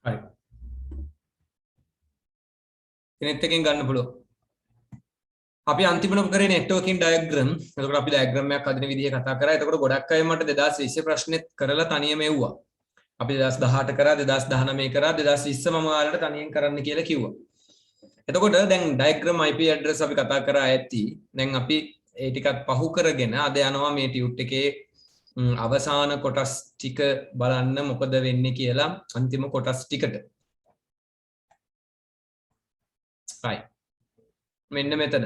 හරි. කෙනෙක් එකෙන් ගන්න පුළුවන්. අපි අන්තිමට කරේ networking diagram. එතකොට අපි diagram එකක් හදන විදිහ කතා කරා. එතකොට ගොඩක් අය මට 2020 ප්‍රශ්නෙත් කරලා තනියම එව්වා. අපි 2018 කරා 2019 කරා 2020 මම ඔයාලට තනියෙන් කරන්න කියලා කිව්වා. එතකොට දැන් diagram IP address අපි කතා කරා ඇති. දැන් අපි ඒ ටිකත් පහු කරගෙන අද යනවා මේ ටියුට් එකේ අවසාන කොටස් ටික බලන්න මොකද වෙන්නේ කියලා අන්තිම කොටස් ටිකට. right. මෙන්න මෙතන.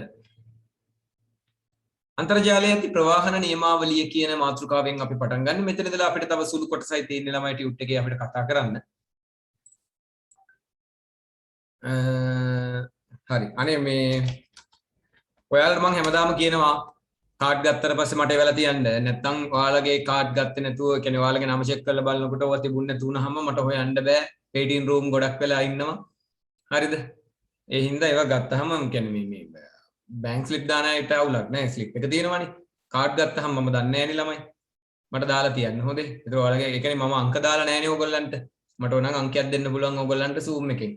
අන්තර්ජාලයේ ඇති ප්‍රවාහන නියමාවලිය කියන මාතෘකාවෙන් අපි පටන් ගන්න. මෙතන ඉඳලා අපිට තව සුළු කොටසයි තියෙන්නේ ළමයි ටියුට් එකේ අපිට කතා කරන්න. හරි. අනේ මේ ඔයාලට මම හැමදාම කියනවා කාඩ් ගත්තට පස්සේ මට එවලා තියන්න. නැත්නම් ඔයාලගේ කාඩ් ගත්තේ නැතුව කියන්නේ ඔයාලගේ නම චෙක් කරලා බලනකොට ඔවා තිබුණ නැතුනහම මට හොයන්න බෑ. වේටින් රූම් ගොඩක් වෙලා ඉන්නවා. හරිද? ඒ හින්දා ඒවා ගත්තාම කියන්නේ මේ බැංක් ස්ලිප් දාන අයට අවුලක් නෑ. ස්ලිප් එක තියෙනවනේ. කාඩ් ගත්තාම මම දන්නේ නෑනේ ළමයි. මට දාලා තියන්න හොඳේ. ඒක ඔයාලගේ ඒ කියන්නේ මම අංක දාලා නෑනේ ඕගොල්ලන්ට. මට ඕනනම් අංකයක් දෙන්න පුළුවන් ඕගොල්ලන්ට Zoom එකෙන්.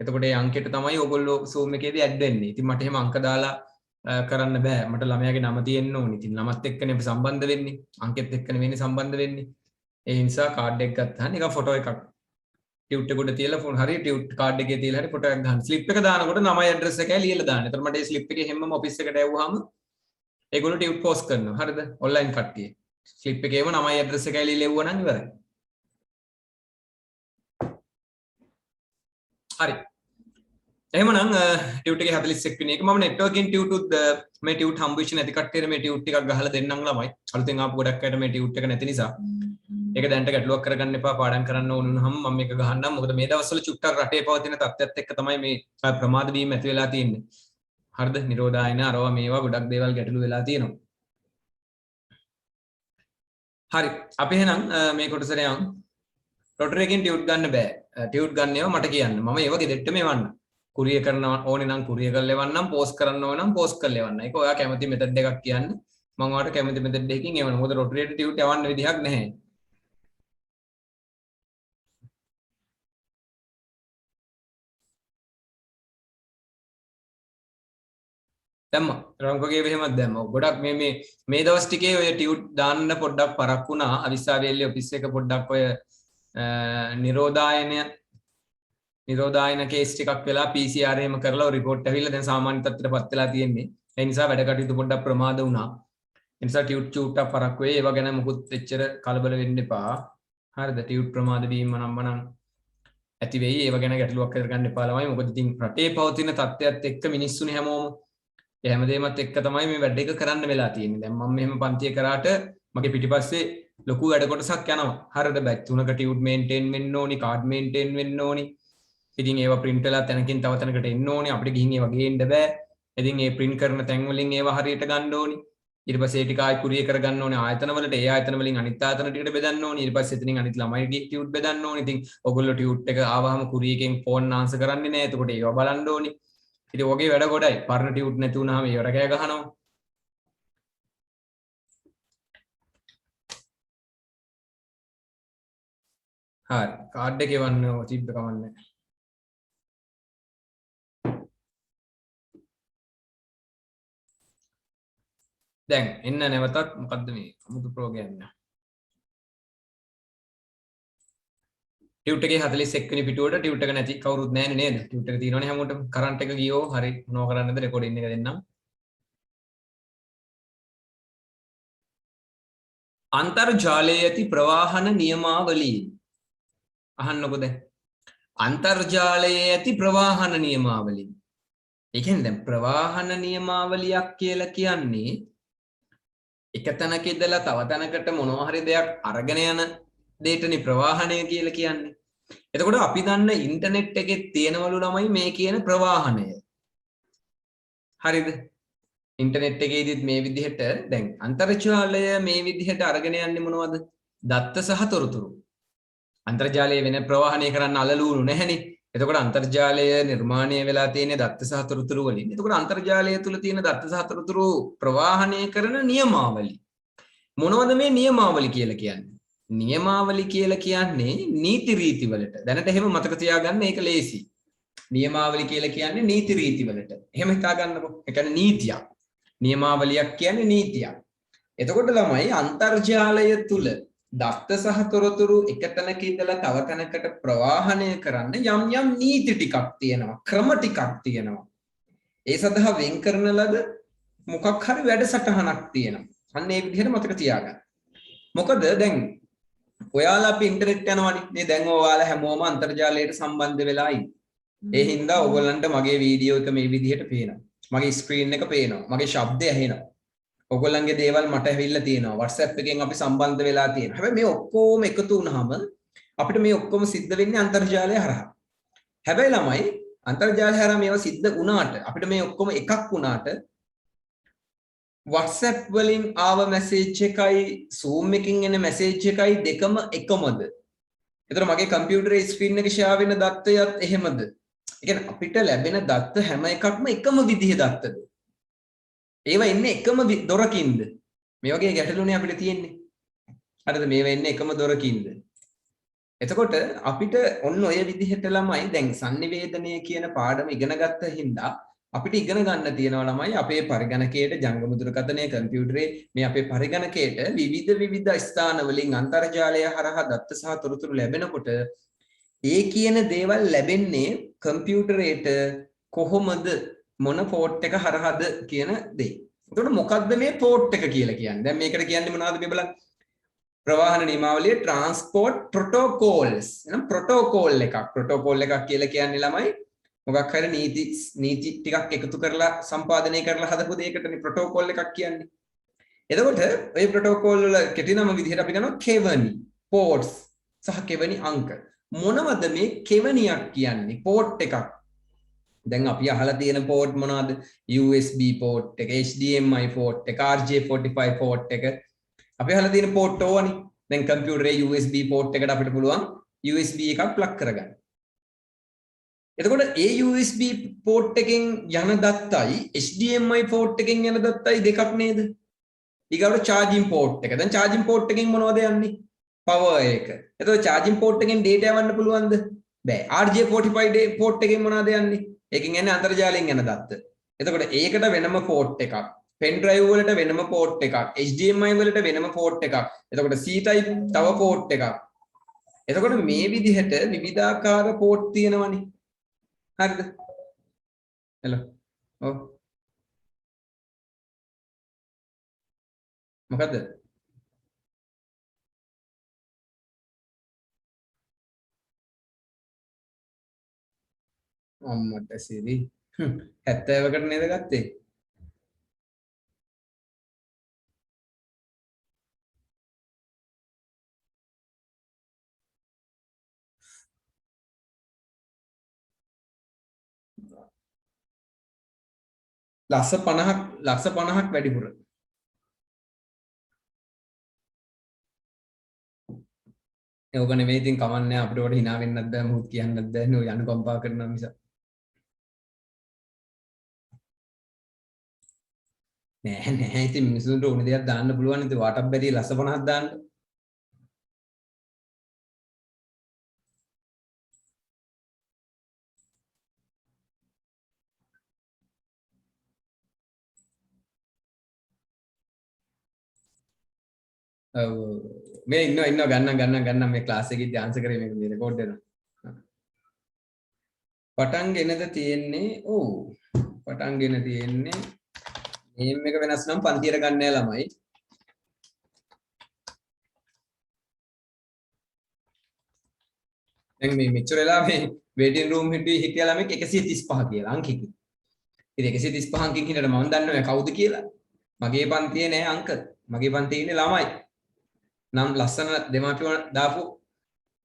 එතකොට ඒ අංකෙට තමයි ඕගොල්ලෝ Zoom එකේදී ඇඩ් වෙන්නේ. ඉතින් මට එහෙම අංක දාලා කරන්න බෑ. මට ළමයාගේ නම තියෙන්න ඕනේ. ඉතින් නමත් එක්කනේ අපි සම්බන්ධ වෙන්නේ. අංකෙත් එක්කනේ වෙන්නේ සම්බන්ධ වෙන්නේ. ඒ නිසා කාඩ් එකක් ගත්තාම නිකන් ෆොටෝ එකක් ටියුට් එකට තියලා ෆෝන් හරිය ටියුට් කාඩ් එකේ තියලා හරි ෆොටෝ එකක් ගන්න. ස්ලිප් එක දානකොට නමයි ඇඩ්‍රස් එකයි ලියලා දාන්න. එතකොට මට ඒ ස්ලිප් එකේ හැමම ඔෆිස් එකට ඇව්වහම ඒගොල්ලෝ ටියුට් පෝස්ට් කරනවා. හරිද? ඔන්ලයින් කට්ටිය. ස්ලිප් එකේම නමයි ඇඩ්‍රස් එකයි ලියලා එව්වා නම් ඉවරයි. හරි. එහෙමනම් ටියුට් එකේ 41 වෙනි එක මම networking ටියුට් මේ ටියුට් හම්බ වෙච්ච නැති කට්ටියට මේ ටියුට් ටිකක් ගහලා දෙන්නම් ළමයි. අලුතෙන් ආපු ගොඩක් අයට මේ ටියුට් එක නැති නිසා. ඒක දැනට ගැටලුවක් කරගන්න එපා. පාඩම් කරන්න ඕන වුණාම මම මේක ගහන්නම්. මොකද මේ දවස්වල චුට්ටක් රටේ පවතින තත්ත්වයක් එක්ක තමයි මේ ප්‍රමාද වීම ඇති වෙලා තියෙන්නේ. හරිද? නිරෝධායන අරවා මේවා ගොඩක් දේවල් ගැටලු වෙලා තියෙනවා. හරි. අපි එහෙනම් මේ කොටසට යමු. රොටරි එකෙන් ටියුට් ගන්න බෑ. ටියුට් ගන්න ඒවා මට කියන්න. මම ඒවා ගෙදෙට්ට මෙවන්න. කුරිය කරන්න ඕනේ නම් කුරිය කරලා එවන්නම්, පෝස්ට් කරන්න ඕන නම් පෝස්ට් කරලා එවන්න. ඒක ඔයා කැමති මෙතඩ් එකක් කියන්න. මම ඔයාලට කැමති මෙතඩ් එකකින් එවන්න. මොකද රොටරියට ටියුට් යවන්න විදිහක් නැහැ. දැම්මා. රංගෝගේ එහෙමත් දැම්මා. ගොඩක් මේ දවස් ටිකේ ඔය ටියුට් දාන්න පොඩ්ඩක් පරක් වුණා. අවිස්සාවේල්ලේ ඔෆිස් එක පොඩ්ඩක් ඔය නිරෝධායන කේස් ටිකක් වෙලා PCR එහෙම කරලා රිපෝට් ඇවිල්ලා දැන් සාමාන්‍ය තත්ත්වයටපත් වෙලා තියෙන්නේ. ඒ නිසා වැඩ කටයුතු පොඩ්ඩක් ප්‍රමාද වුණා. ඒ නිසා ටියුට් චූට්ටක් පරක් වෙයි. ඒව ගැන මුකුත් එච්චර කලබල වෙන්න එපා. හරිද? ටියුට් ප්‍රමාද වීම නම් ඇති වෙයි. ඒව ගැන ගැටලුවක් කරගන්න එපා ළමයි. මොකද ඉතින් රටේ පවතින තත්ත්වයක් එක්ක මිනිස්සුනේ හැමෝම. ඒ හැමදේමත් එක්ක තමයි මේ වැඩ එක කරන්න වෙලා තියෙන්නේ. දැන් මම මෙහෙම පන්තිය කරාට මගේ පිටිපස්සේ ලොකු වැඩ කොටසක් යනවා. හරිද? බැච් තුනක ටියුට් මේන්ටේන් වෙන්න ඕනි, කාඩ් මේන්ටේන් වෙන්න ඕනි. ඉතින් ඒවා print වෙලා තැනකින් තව තැනකට එන්න ඕනේ. අපිට ගිහින් ඒවා ගේන්න බෑ. ඉතින් ඒ print කරන තැන් වලින් ඒවා හරියට ගන්න ඕනේ. ඊට පස්සේ ඒ ටික ආයි කුරියර් කරගන්න ඕනේ ආයතන වලට. ඒ ආයතන වලින් අනිත් ආයතන ටිකට බෙදන්න ඕනේ. ඊට පස්සේ එතනින් අනිත් ළමයිගේ ටියුට් බෙදන්න ඕනේ. ඉතින් ඔයගොල්ලෝ ටියුට් එක ආවහම කුරියර් එකෙන් ෆෝන් ආන්සර් කරන්නේ නැහැ. එතකොට ඒවා බලන්න ඕනේ. ඉතින් ඔයගේ වැඩ ගොඩයි. පරණ ටියුට් නැති වුනහම ඒවට කෑ ගහනවා. හරි. කාඩ් එක එවන්න තිබ්බ කමන්නේ. දැන් එන්න නැවතත් මොකද්ද මේ අමුතු ප්‍රෝග්‍රෑම් එක. ටියුට් එකේ 41 වෙනි පිටුවට ටියුට් එක නැති කවුරුත් නැහැ නේද? ටියුට් එක තියෙනවනේ හැමෝටම. කරන්ට් එක ගියෝ හරි මොනව කරන්නද රෙකෝඩින් එක දෙන්නම්. අන්තර්ජාලයේ ඇති ප්‍රවාහන නියමාවලිය. අහන්නකො දැන්. අන්තර්ජාලයේ ඇති ප්‍රවාහන නියමාවලිය. ඒ කියන්නේ දැන් ප්‍රවාහන නියමාවලියක් කියලා කියන්නේ එක තැනක ඉඳලා තව තැනකට මොනවා හරි දෙයක් අරගෙන යන දෙයටනේ ප්‍රවාහනය කියලා කියන්නේ. එතකොට අපි දන්න ඉන්ටර්නෙට් එකේ තියෙනවලු ළමයි මේ කියන ප්‍රවාහනය. හරිද? ඉන්ටර්නෙට් එකේදීත් මේ විදිහට දැන් අන්තර්ජාලය මේ විදිහට අරගෙන යන්නේ මොනවද? දත්ත සහ තොරතුරු. අන්තර්ජාලය වෙන ප්‍රවාහනය කරන්න අලලුණු නැහැනේ. එතකොට අන්තර්ජාලය නිර්මාණය වෙලා තියෙන දත්ත සහ තොරතුරු වලින්. එතකොට අන්තර්ජාලය තුල තියෙන දත්ත සහ තොරතුරු ප්‍රවාහනය කරන නියමාවලි. මොනවද මේ නියමාවලි කියලා කියන්නේ? නියමාවලි කියලා කියන්නේ නීති රීති වලට. දැනට එහෙම මතක තියාගන්න ඒක ලේසි. නියමාවලි කියලා කියන්නේ නීති රීති වලට. එහෙම හිතා ගන්නකො. ඒ කියන්නේ නීතියක්. නියමාවලියක් කියන්නේ නීතියක්. එතකොට ළමයි අන්තර්ජාලය තුල දත්ත සහ තොරතුරු එක තැනක ඉඳලා තව තැනකට ප්‍රවාහනය කරන්න යම් යම් නීති ටිකක් තියෙනවා. ක්‍රම ටිකක් තියෙනවා. ඒ සඳහා වෙන් කරන ලද මොකක් හරි වැඩසටහනක් තියෙනවා. අන්න ඒ විදිහට මතක තියාගන්න. මොකද දැන් ඔයාලා අපි ඉන්ටර්නෙට් යනවනේ. මේ දැන් ඔයාලා හැමෝම අන්තර්ජාලයට සම්බන්ධ වෙලා ඉන්නේ. ඒ හින්දා ඔයගොල්ලන්ට මගේ වීඩියෝ එක මේ විදිහට පේනවා. මගේ ස්ක්‍රීන් එක පේනවා. මගේ ශබ්දය ඇහෙනවා. ඔයගොල්ලන්ගේ දේවල් මට ඇවිල්ලා තියෙනවා. WhatsApp එකෙන් අපි සම්බන්ධ වෙලා තියෙනවා. හැබැයි මේ ඔක්කොම එකතු වුණාම අපිට මේ ඔක්කොම සිද්ධ වෙන්නේ අන්තර්ජාලය හරහා. හැබැයි ළමයි අන්තර්ජාලය හරහා මේවා සිද්ධ වුණාට අපිට මේ ඔක්කොම එකක් වුණාට WhatsApp වලින් ආව මැසේජ් එකයි Zoom එකකින් එන මැසේජ් එකයි දෙකම එකමද? එතකොට මගේ කම්පියුටරේ ස්ක්‍රීන් එකේ ෂෙයා වෙන දත්තයත් එහෙමද? ඒ කියන්නේ අපිට ලැබෙන දත්ත හැම එකක්ම එකම විදිහේ දත්තද? ඒවා එන්නේ එකම දොරකින්ද? මේ වගේ ගැටලුනේ අපිට තියෙන්නේ. හරිද? මේවා එන්නේ එකම දොරකින්ද? එතකොට අපිට ඔන්න ඔය විදිහට ළමයි දැන් sannivedanaya කියන පාඩම ඉගෙන ගත්ත හින්දා අපිට ඉගෙන ගන්න තියෙනවා ළමයි අපේ පරිගණකයට ජංගම දුරකථනයේ කම්පියුටරේ මේ අපේ පරිගණකයට විවිධ ස්ථාන වලින් අන්තර්ජාලය හරහා දත්ත සහ තොරතුරු ලැබෙනකොට ඒ කියන දේවල් ලැබෙන්නේ කම්පියුටරේට කොහොමද මොන පෝට් එක හරහාද කියන දේ. එතකොට මොකද්ද මේ පෝට් එක කියලා කියන්නේ? දැන් මේකට කියන්නේ මොනවද මේ බලන්න. ප්‍රවාහන නියමාවලියේ ට්‍රාන්ස්පෝර්ට් ප්‍රොටෝකෝල්ස්. එහෙනම් ප්‍රොටෝකෝල් එකක්. ප්‍රොටෝකෝල් එකක් කියලා කියන්නේ ළමයි මොකක් හරි නීති ටිකක් එකතු කරලා සම්පාදනය කරලා හදපු දෙයකටනේ ප්‍රොටෝකෝල් එකක් කියන්නේ. එතකොට ওই ප්‍රොටෝකෝල් වල කෙටි නම විදිහට අපි කරනවා කෙවනි, පෝට්ස් සහ කෙවනි අංක. මොනවද මේ කෙවනියක් කියන්නේ? පෝට් එකක්. දැන් අපි අහලා තියෙන පෝට් මොනවද? USB පෝට් එක, HDMI පෝට් එක, RJ45 පෝට් එක. අපි අහලා තියෙන පෝට් ඕවනේ. දැන් කම්පියුටරේ USB පෝට් එකට අපිට පුළුවන් USB එකක් ප්ලග් කරගන්න. එතකොට ඒ USB පෝට් එකෙන් යන දත්තයි HDMI පෝට් එකෙන් යන දත්තයි දෙකක් නේද? ඊගාවට charging පෝට් එක. දැන් charging පෝට් එකෙන් මොනවද යන්නේ? power එක. එතකොට charging පෝට් එකෙන් data යවන්න පුළුවන්ද? බෑ. RJ45 පෝට් එකෙන් මොනවද යන්නේ? ඒකෙන් යන්නේ අන්තර්ජාලයෙන් යන දත්ත. එතකොට ඒකට වෙනම පෝට් එකක්. pen drive වලට වෙනම පෝට් එකක්. HDMI වලට වෙනම පෝට් එකක්. එතකොට C type තව පෝට් එකක්. එතකොට මේ විදිහට විවිධාකාර පෝට් තියෙනවනේ. හරිද? හෙලෝ. ඔව්. මොකද්ද? අම්මට සිරි 70කට නේද ගත්තේ? ලක්ෂ 50ක් වැඩිපුර. ඒක නෙවෙයි ඉතින් කමන්නේ අපිට උඩ hina වෙන්නත් බෑ මොකුත් කියන්නත් බෑ නෝ අනුකම්පා කරනවා මිස. නෑ ඉතින් මිනිස්සුන්ට ඕන දෙයක් දාන්න පුළුවන් ඉතින් වාටක් බැරි ලක්ෂ 50ක් දාන්න. මේ ඉන්න ගන්න මේ ක්ලාස් එකේ ආන්සර් කරේ මේ රෙකෝඩ් වෙනවා. පටන්ගෙනද තියෙන්නේ ඔව් පටන්ගෙන තියෙන්නේ නේම් එක වෙනස් නම් පන්තියට ගන්න නෑ ළමයි. දැන් මේ මෙච්චර වෙලා මේ වේටින් රූම් හිටියේ හිටිය ළමෙක් 135 කියලා අංකෙකින්. ඉතින් 135 අංකෙකින් හිටියට මම දන්නේ කවුද කියලා. මගේ පන්තියේ නෑ අංක. මගේ පන්තියේ ඉන්නේ ළමයි. නම් ලස්සන දෙමාපියෝ දාපු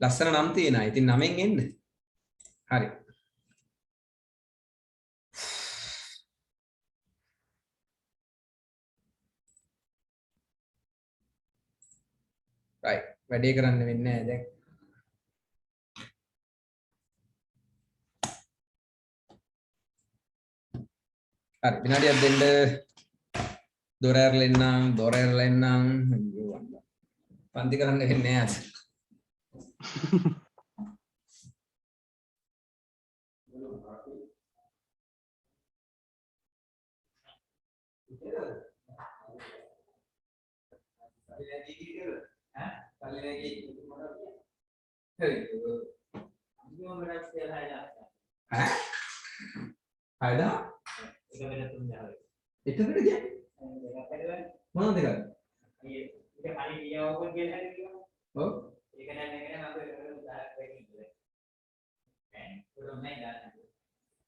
ලස්සන නම් තියෙන අය. ඉතින් නමෙන් එන්න. හරි. right. වැඩේ කරන්න වෙන්නේ නැහැ දැන්. හරි. විනාඩියක් දෙන්න. දොර ඇරලා එන්නම්. පන්ති කරන්න වෙන්නේ නැහැ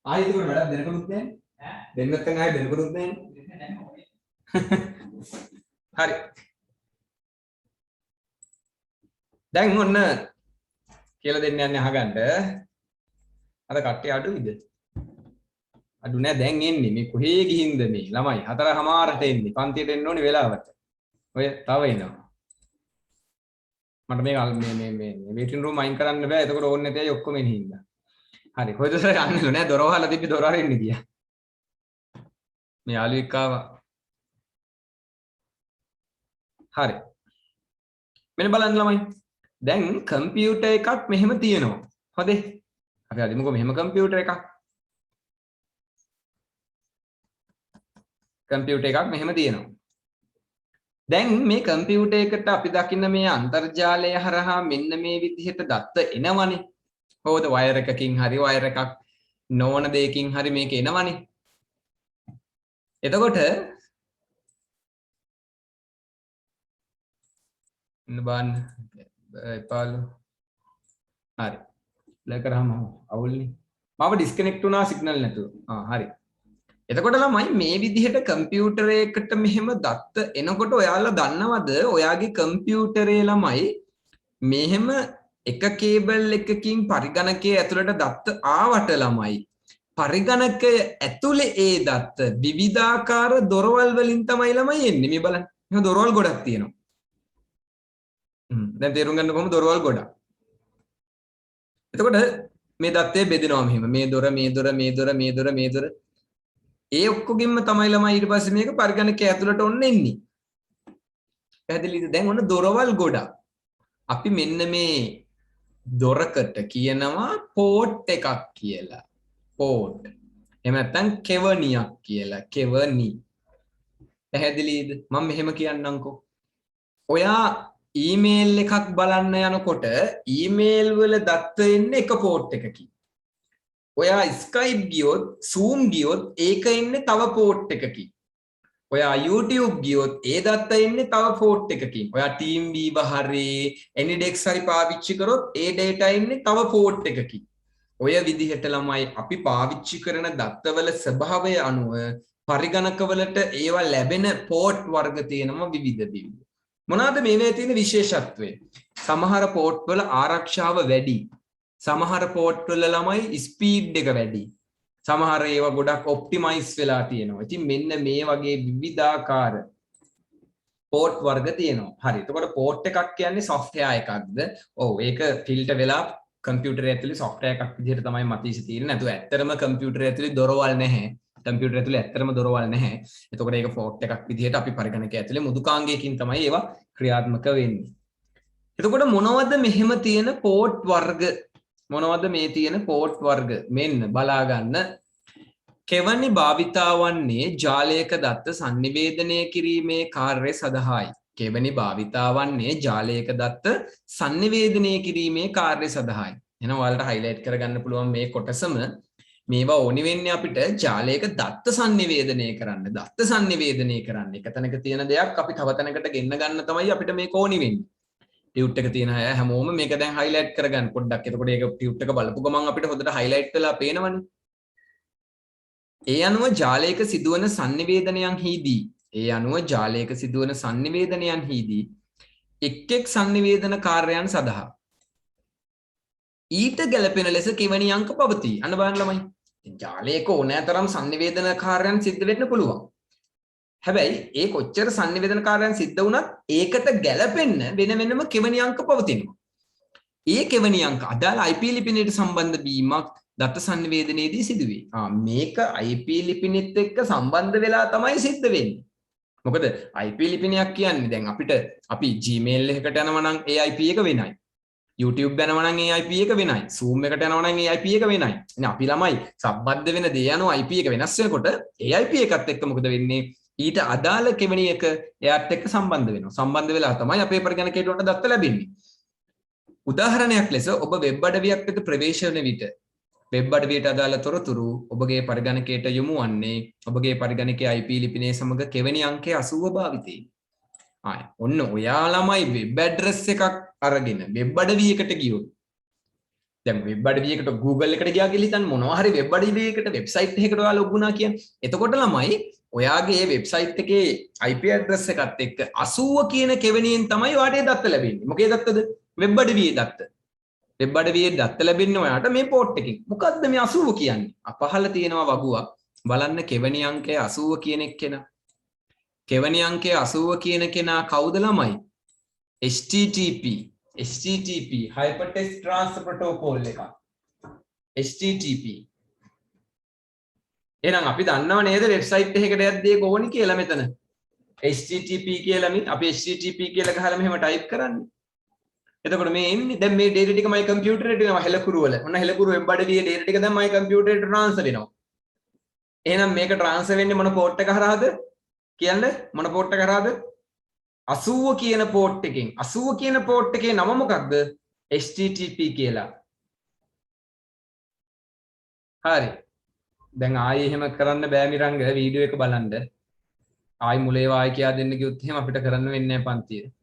ආයෙත් වැඩක් දෙනකනුත් නැහැ දෙන්නත් නැත්නම් ආයෙ දෙනකනුත් නැහැ හරි දැන් ඔන්න කියලා දෙන්න යන්නේ අහගන්න අර කට්ටිය අඩුයිද අඩු නෑ දැන් එන්නේ මේ කොහේ ගිහින්ද මේ ළමයි 4:00ට එන්නේ පන්තියට එන්න ඕනේ වෙලාවට ඔය තව එනවා මට මේ වේටින් රූම් අයින් කරන්න බෑ එතකොට ඕනේ නැතේ ඔක්කොම එන හින්දා හරි කොහෙද සර් යන්නේ නෑ දොර වහලා තිබ්බි දොර අරින්න ගියා මේ යාළුවෙක් ආවා හරි මෙන්න බලන්න ළමයි දැන් කම්පියුටර් එකක් මෙහෙම තියෙනවා හොඳේ අපි අදිමුකෝ මෙහෙම කම්පියුටර් එකක් කම්පියුටර් එකක් මෙහෙම තියෙනවා දැන් මේ කම්පියුටර් එකට අපි දකින්න මේ අන්තර්ජාලය හරහා මෙන්න මේ විදිහට දත්ත එනවනේ කොහොමද වයර් එකකින් හරි වයර් එකක් නොවන දෙයකින් හරි මේක එනවනේ එතකොට ඉන්න බලන්න එපාලු හරි ප්ලේ කරාම අවුල්නේ මාව ඩිස්කනෙක්ට් වුණා සිග්නල් නැතුව හරි එතකොට ළමයි මේ විදිහට කම්පියුටර් එකකට මෙහෙම දත්ත එනකොට ඔයාලා දන්නවද ඔයාගේ කම්පියුටරේ ළමයි මෙහෙම එක කේබල් එකකින් පරිගණකයේ ඇතුළට දත්ත ආවට ළමයි පරිගණකය ඇතුලේ ඒ දත්ත විවිධාකාර දොරවල් වලින් තමයි ළමයි එන්නේ මේ බලන්න එහෙනම් දොරවල් ගොඩක් තියෙනවා දැන් තේරුම් ගන්න කොහොමද දොරවල් ගොඩක් එතකොට මේ දත්තේ බෙදෙනවා මෙහෙම මේ දොර මේ දොර මේ දොර මේ දොර මේ දොර ඒ ඔක්කොගෙම තමයි ළමයි ඊට පස්සේ මේක පරිගණකයේ ඇතුළට ඔන්න එන්නේ පැහැදිලිද දැන් ඔන්න දොරවල් ගොඩක් අපි මෙන්න මේ දොරකට කියනවා පෝට් එකක් කියලා පෝට් එහෙම නැත්නම් කෙවණියක් කියලා කෙවණි පැහැදිලිද මම මෙහෙම කියන්නම්කෝ ඔයා ඊමේල් එකක් බලන්න යනකොට ඊමේල් වල දත්ත එන්නේ එක පෝට් එකකින් ඔයා Skype ගියොත් Zoom ගියොත් ඒක එන්නේ තව පෝට් එකකින් ඔයා YouTube ගියොත් ඒ දත්ත එන්නේ තව පෝට් එකකින් ඔයා TeamViewer හරි Anydex හරි පාවිච්චි කරොත් ඒ data එන්නේ තව පෝට් එකකින් ඔය විදිහට ළමයි අපි පාවිච්චි කරන දත්තවල ස්වභාවය අනුව පරිගණකවලට ඒවා ලැබෙන පෝට් වර්ග තියෙනවා විවිධ මොනවාද මේවේ තියෙන විශේෂත්වය සමහර පෝට් වල ආරක්ෂාව වැඩි සමහර පෝට් වල ළමයි ස්පීඩ් එක වැඩි සමහර ඒවා ගොඩක් ඔප්ටිමයිස් වෙලා තියෙනවා ඉතින් මෙන්න මේ වගේ විවිධාකාර පෝට් වර්ග තියෙනවා හරි එතකොට පෝට් එකක් කියන්නේ software එකක්ද ඔව් ඒක ෆිල්ටර් වෙලා කම්පියුටර් ඇතුලේ software එකක් විදිහට තමයි මතීසි තියෙන්නේ නැතුව ඇත්තටම කම්පියුටර් ඇතුලේ දොරවල් නැහැ කම්පියුටර් ඇතුලේ ඇත්තටම දොරවල් නැහැ එතකොට ඒක පෝට් එකක් විදිහට අපි පරිගණකයේ ඇතුලේ මුදුකාංගයකින් තමයි ඒවා ක්‍රියාත්මක වෙන්නේ එතකොට මොනවද මෙහෙම තියෙන පෝට් වර්ග මොනවද මේ තියෙන පෝට් වර්ග මෙන්න බලා ගන්න කෙවණි භාවිතා වන්නේ ජාලයක දත්ත sannivedanaya කිරීමේ කාර්යය සඳහායි කෙවණි භාවිතා වන්නේ ජාලයක දත්ත sannivedanaya කිරීමේ කාර්යය සඳහායි එහෙනම් ඔයාලට highlight කරගන්න පුළුවන් මේ කොටසම මේවා ඕනි වෙන්නේ අපිට ජාලයක දත්ත sannivedanaya කරන්න දත්ත sannivedanaya කරන්න එක තැනක තියෙන දෙයක් අපි තව තැනකට ගෙන්න ගන්න තමයි අපිට මේක ඕනි වෙන්නේ ටියුට් එක තියෙන අය හැමෝම මේක දැන් highlight කරගන්න පොඩ්ඩක් එතකොට ඒක ටියුට් එක බලපු ගමන් අපිට හොඳට highlight වෙලා පේනවනේ ඒ අනුව ජාලයක සිදුවන sannivedanayන්හිදී එක් එක් sannivedana කාර්යයන් සඳහා ඊට ගැලපෙන ලෙස කෙවණි අංක පවතී අන්න බලන්න ළමයි ජාලයක ඕනෑතරම් sannivedana කාර්යයන් සිද්ධ වෙන්න පුළුවන් හැබැයි ඒ කොච්චර sannivedana කාර්යයන් සිද්ධ වුණත් ඒකට ගැලපෙන්න වෙන වෙනම කෙවණි අංක පවතිනවා ඒ කෙවණි අංක අදාළ IP ලිපිනයට සම්බන්ධ වීමක් දත්ත sannivedanayේදී සිදුවේ මේක IP ලිපිනෙත් එක්ක සම්බන්ධ වෙලා තමයි සිද්ධ වෙන්නේ මොකද IP ලිපිනයක් කියන්නේ දැන් අපිට අපි Gmail එකකට යනවා නම් ඒ IP එක වෙනයි. YouTube යනවා නම් ඒ IP එක වෙනයි. Zoom එකට යනවා නම් ඒ IP එක වෙනයි. ඉතින් අපි ළමයි සම්බන්ධ වෙන දේ යනවා IP එක වෙනස් වෙනකොට ඒ IP එකත් එක්ක මොකද වෙන්නේ? ඊට අදාළ කෙවණි එක එයාත් එක්ක සම්බන්ධ වෙනවා. සම්බන්ධ වෙලා තමයි අපේ පරිගණකයට උන්ට දත්ත ලැබෙන්නේ. උදාහරණයක් ලෙස ඔබ වෙබ් අඩවියක් වෙත ප්‍රවේශ වෙන විට වෙබ් අඩවියට අදාළ තොරතුරු ඔබගේ පරිගණකයට යොමු වන්නේ ඔබගේ පරිගණකයේ IP ලිපිනයේ සමග කෙවණි අංකය 80 භාවිතයෙන්. ඔන්න ඔයාලමයි වෙබ් ඇඩ්‍රස් එකක් අරගෙන වෙබ් අඩවියකට ගියොත් දැන් වෙබ් අඩවියකට Google එකට ගියා කියලා හිතන්න මොනවා හරි වෙබ් අඩවියකට වෙබ්සයිට් එකකට ඔයාලා ලොග් වුණා කියන්නේ. එතකොට ළමයි ඔයාගේ වෙබ්සයිට් එකේ IP ඇඩ්‍රස් එකත් එක්ක 80 කියන කෙවණියෙන් තමයි ඔයාට දත්ත ලැබෙන්නේ. මොකේ දත්තද? වෙබ් අඩවියේ දත්ත. වෙබ් අඩවියේ දත්ත ලැබෙන්නේ ඔයාට මේ පෝට් එකකින්. මොකද්ද මේ 80 කියන්නේ? අපහල තියෙනවා වගුවක්. බලන්න කෙවණි අංකය 80 කියන එක්කෙනා. කෙවණි අංකය 80 කියන කෙනා කවුද ළමයි? HTTP Hypertext Transfer Protocol එක. HTTP. එහෙනම් අපි දන්නව නේද වෙබ්සයිට් එකකට යද්දී ඒක ඕනි කියලා මෙතන. HTTP කියලා අපි HTTP කියලා ගහලා මෙහෙම ටයිප් කරන්නේ. එතකොට මේ එන්නේ දැන් මේ data ටික my computer එකට එනවා හෙලකුරු වල. ඔන්න හෙලකුරු වෙබ් අඩවියේ data ටික දැන් my computer එකට transfer වෙනවා. එහෙනම් මේක transfer වෙන්නේ මොන port එක හරහාද? කියන්නේ මොන port එක හරහාද? 80 කියන port එකෙන්. 80 කියන port එකේ නම මොකක්ද? HTTP කියලා. හරි. දැන් ආයෙ එහෙම කරන්න බෑ මිරංග වීඩියෝ එක බලන්න. ආයෙ මුලේ වායි කියා දෙන්න කිව්වොත් එහෙම අපිට කරන්න වෙන්නේ නැහැ පන්තියේ.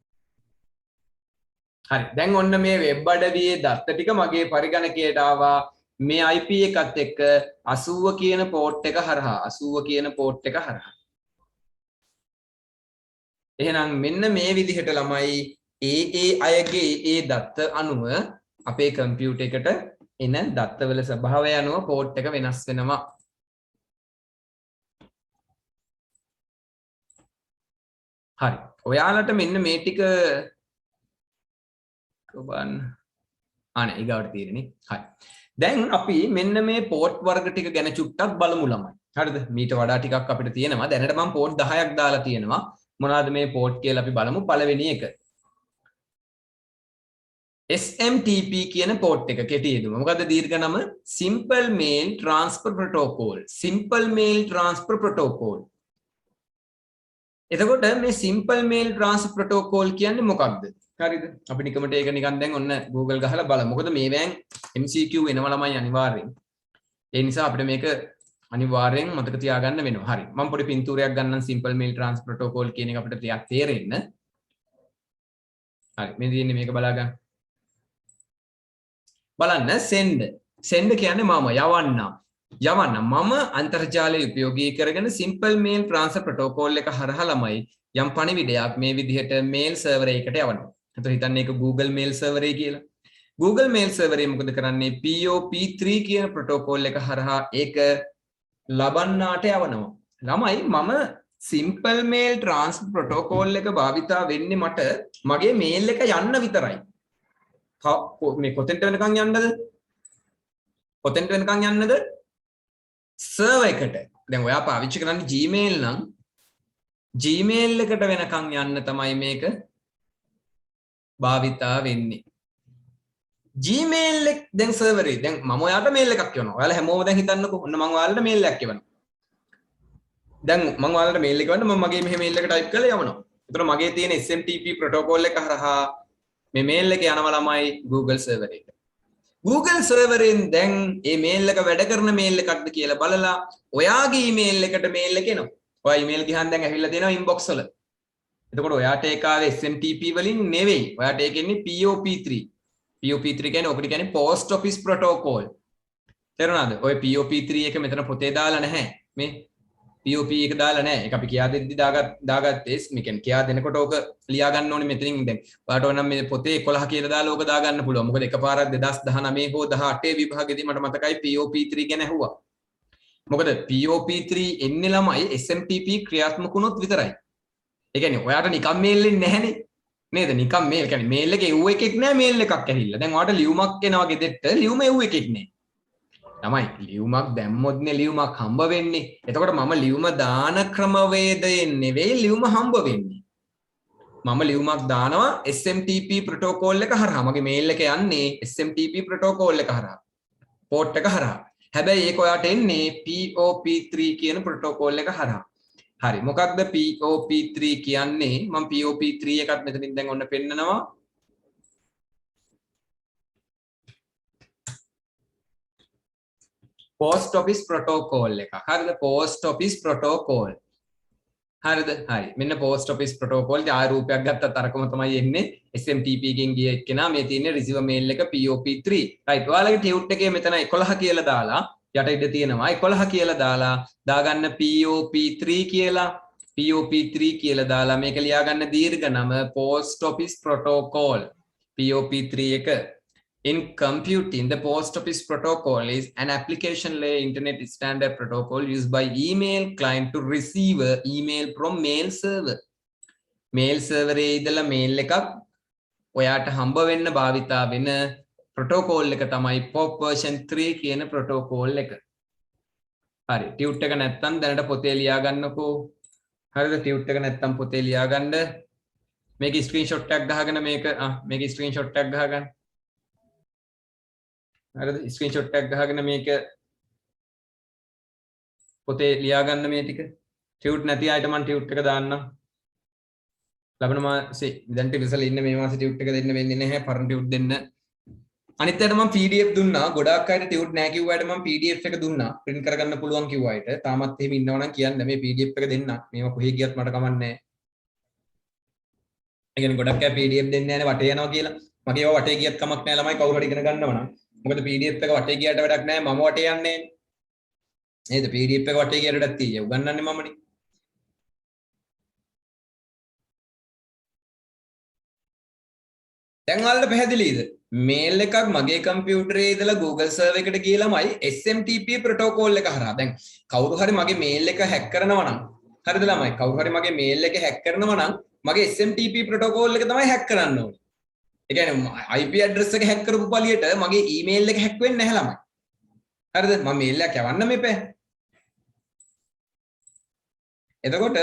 හරි දැන් ඔන්න මේ වෙබ් අඩවියේ දත්ත ටික මගේ පරිගණකයට ආවා මේ IP එකත් එක්ක 80 කියන port එක හරහා 80 කියන port එක හරහා එහෙනම් මෙන්න මේ විදිහට ළමයි ඒ අයගේ ඒ දත්ත අනුව අපේ කම්පියුටර් එකට එන දත්තවල ස්වභාවය අනුව port එක වෙනස් වෙනවා. හරි ඔයාලට මෙන්න මේ ටික කොබන් අනේ ඊගාවට තියෙන්නේ. හරි. දැන් අපි මෙන්න මේ පෝට් වර්ග ටික ගැන චුට්ටක් බලමු ළමයි. හරිද? මීට වඩා ටිකක් අපිට තියෙනවා. දැනට මම පෝට් 10ක් දාලා තියෙනවා. මොනවාද මේ පෝට් කියලා අපි බලමු. පළවෙනි එක. SMTP කියන පෝට් එක කෙටියෙන්ම. මොකද්ද දීර්ඝ නම? Simple Mail Transfer Protocol. Simple Mail Transfer Protocol. එතකොට මේ Simple Mail Transfer Protocol කියන්නේ මොකක්ද? හරිද? අපි නිකමට ඒක නිකන් දැන් ඔන්න Google ගහලා බලමු. මොකද මේවෙන් MCQ එනවා ළමයි අනිවාර්යෙන්. ඒ නිසා අපිට මේක අනිවාර්යෙන් මතක තියාගන්න වෙනවා. හරි. මම පොඩි පින්තූරයක් ගන්නම් Simple Mail Transfer Protocol කියන එක අපිට ටිකක් තේරෙන්න. හරි. මේ තියෙන්නේ මේක බලාගන්න. බලන්න send. send කියන්නේ මම යවන්න. මම අන්තර්ජාලය උපයෝගී කරගෙන Simple Mail Transfer Protocol එක හරහා ළමයි යම් පණිවිඩයක් මේ විදිහට mail server එකකට යවනවා. එතකොට හිතන්නේ ඒක Google Mail server එක කියලා. Google Mail server එක මොකද කරන්නේ? POP3 කියන protocol එක හරහා ඒක ලබන්නාට යවනවා. ළමයි මම Simple Mail Transfer Protocol එක භාවිතා වෙන්නේ මට මගේ mail එක යන්න විතරයි. මේ කොතෙන්ට වෙනකන් යන්නද? කොතෙන්ට වෙනකන් යන්නද? server එකට. දැන් ඔයා පාවිච්චි කරන්නේ Gmail නම් Gmail එකට වෙනකන් යන්න තමයි මේක භාවිතා වෙන්නේ. Gmail එක දැන් server එකේ දැන් මම ඔයාලට mail එකක් කියවනවා. ඔයාලා හැමෝම දැන් හිතන්නකෝ. ඔන්න මම ඔයාලට mail එකක් කියවනවා. දැන් මම ඔයාලට mail එක කියවන්න මම මගේ මෙහෙ mail එක type කරලා යවනවා. ඒතර මගේ තියෙන SMTP protocol එක හරහා මේ mail එක යනවා ළමයි Google server එකට. Google server එකෙන් දැන් මේ mail එක වැඩ කරන mail එකක්ද කියලා බලලා ඔයාගේ email එකට mail එක එනවා. ඔයා email ගිහන් දැන් ඇවිල්ලා තියෙනවා inbox වල. එතකොට ඔයාට ඒක ආවේ SMTP වලින් නෙවෙයි. ඔයාට ඒක එන්නේ POP3. POP3 කියන්නේ ඔකට කියන්නේ post office protocol. තේරුණාද? ඔය POP3 එක මෙතන පොතේ දාලා නැහැ. මේ POP එක දාලා නැහැ. ඒක අපි කියා දෙද්දි දාගත්තේ. මේ කියන්නේ කියා දෙනකොට ඕක ලියා ගන්න ඕනේ මෙතනින් දැන්. ඔයාට ඕනම් මේ පොතේ 11 කියලා දාලා ඕක දා ගන්න පුළුවන්. මොකද එකපාරක් 2019 හෝ 18 විභාගෙදී මට මතකයි POP3 ගැන ඇහුවා. මොකද POP3 එන්නේ ළමයි SMTP ක්‍රියාත්මක වුණොත් විතරයි. ඒ කියන්නේ ඔයාට නිකම් මේල් එන්නේ නැහනේ. නේද? නිකම් මේල් කියන්නේ මේල් එකේ එව් එකෙක් නෑ මේල් එකක් ඇහිල්ලා. දැන් ඔයාට ලියුමක් එනවා ගෙදෙට්ට ලියුම එව් එකෙක් නෑ. තමයි ලියුමක් දැම්මොත්නේ ලියුමක් හම්බ වෙන්නේ. එතකොට මම ලියුම දාන ක්‍රමවේදයෙන් නෙවෙයි ලියුම හම්බ වෙන්නේ. මම ලියුමක් දානවා SMTP ප්‍රොටෝකෝල් එක හරහා. මගේ මේල් එක යන්නේ SMTP ප්‍රොටෝකෝල් එක හරහා. පෝට් එක හරහා. හැබැයි ඒක ඔයාට එන්නේ POP3 කියන ප්‍රොටෝකෝල් එක හරහා. හරි. මොකක්ද POP3 කියන්නේ? මම POP3 එකත් මෙතනින් දැන් ඔන්න පෙන්නනවා. post office protocol එක. හරිද? post office protocol. හරිද? හරි. මෙන්න post office protocol ඉතින් ආය රූපයක් ගත්තත් අරකම තමයි එන්නේ. SMTP එකෙන් ගිය එක්කෙනා මේ තියෙන්නේ receiver mail එක POP3. right. ඔයාලගේ tut එකේ මෙතන 11 කියලා දාලා යට ඉඳ තියෙනවා 11 කියලා දාලා දාගන්න POP3 කියලා POP3 කියලා දාලා මේක ලියාගන්න දීර්ඝ නම post office protocol POP3 එක. In computing, the post office protocol is an application layer internet standard protocol used by email client to receive email from mail server. Mail server ඉදලා mail එකක් ඔයාට හම්බ වෙන්න භාවිතා වෙන protocol එක තමයි POP version 3 කියන protocol එක. හරි. tut එක නැත්තම් දැනට පොතේ ලියා ගන්නකෝ. හරිද? tut එක නැත්තම් පොතේ ලියා ගන්න. මේක screenshot එකක් ගහගෙන මේක screenshot එකක් ගහගන්න. හරිද? ස්ක්‍රීන්ෂොට් එකක් ගහගෙන මේක පොතේ ලියා ගන්න මේ ටික. ටියුට් නැති අයට මම ටියුට් එක දාන්නම්. ලබන මාසේ දැන් ටියුට්සල ඉන්න මේ මාසේ ටියුට් එක දෙන්න වෙන්නේ නැහැ. පරණ ටියුට් දෙන්න. අනිත් අයට මම PDF දුන්නා. ගොඩාක් අයට ටියුට් නැහැ කිව්ව අයට මම PDF එක දුන්නා. print කරගන්න පුළුවන් කිව්ව අයට. තාමත් එහෙම ඉන්නව නම් කියන්න මේ PDF එක දෙන්න. මේවා කොහේ ගියත් මට කමක් නැහැ. ඒ කියන්නේ ගොඩක් අය PDF දෙන්නේ නැහැ නේ වටේ යනවා කියලා. මගේ ඒවා වටේ ගියත් කමක් නැහැ ළමයි කවුරු හරි ඉගෙන ගන්නව නම්. මොකද PDF එක වටේ ගියට වැඩක් නැහැ. මම වටේ යන්නේ නේද? PDF එක වටේ ගියට වැඩක් තියෙයි. උගන්වන්නේ මමනේ. දැන් ඔයාලට පැහැදිලිද? මේල් එකක් මගේ කම්පියුටරේ ඉඳලා Google සර්වර් එකට ගිහලාමයි SMTP ප්‍රොටෝකෝල් එක හරහා. දැන් කවුරු හරි මගේ මේල් එක හැක් කරනවා නම් හරිද ළමයි? කවුරු හරි මගේ මේල් එක හැක් කරනවා නම් මගේ SMTP ප්‍රොටෝකෝල් එක තමයි හැක් කරන්න ඕනේ. ඒ කියන්නේ IP ඇඩ්‍රස් එක හැක් කරපු පළියට මගේ ඊමේල් එක හැක් වෙන්නේ නැහැ ළමයි. හරිද? මම මේල් එකක් යවන්න මෙපේ. එතකොට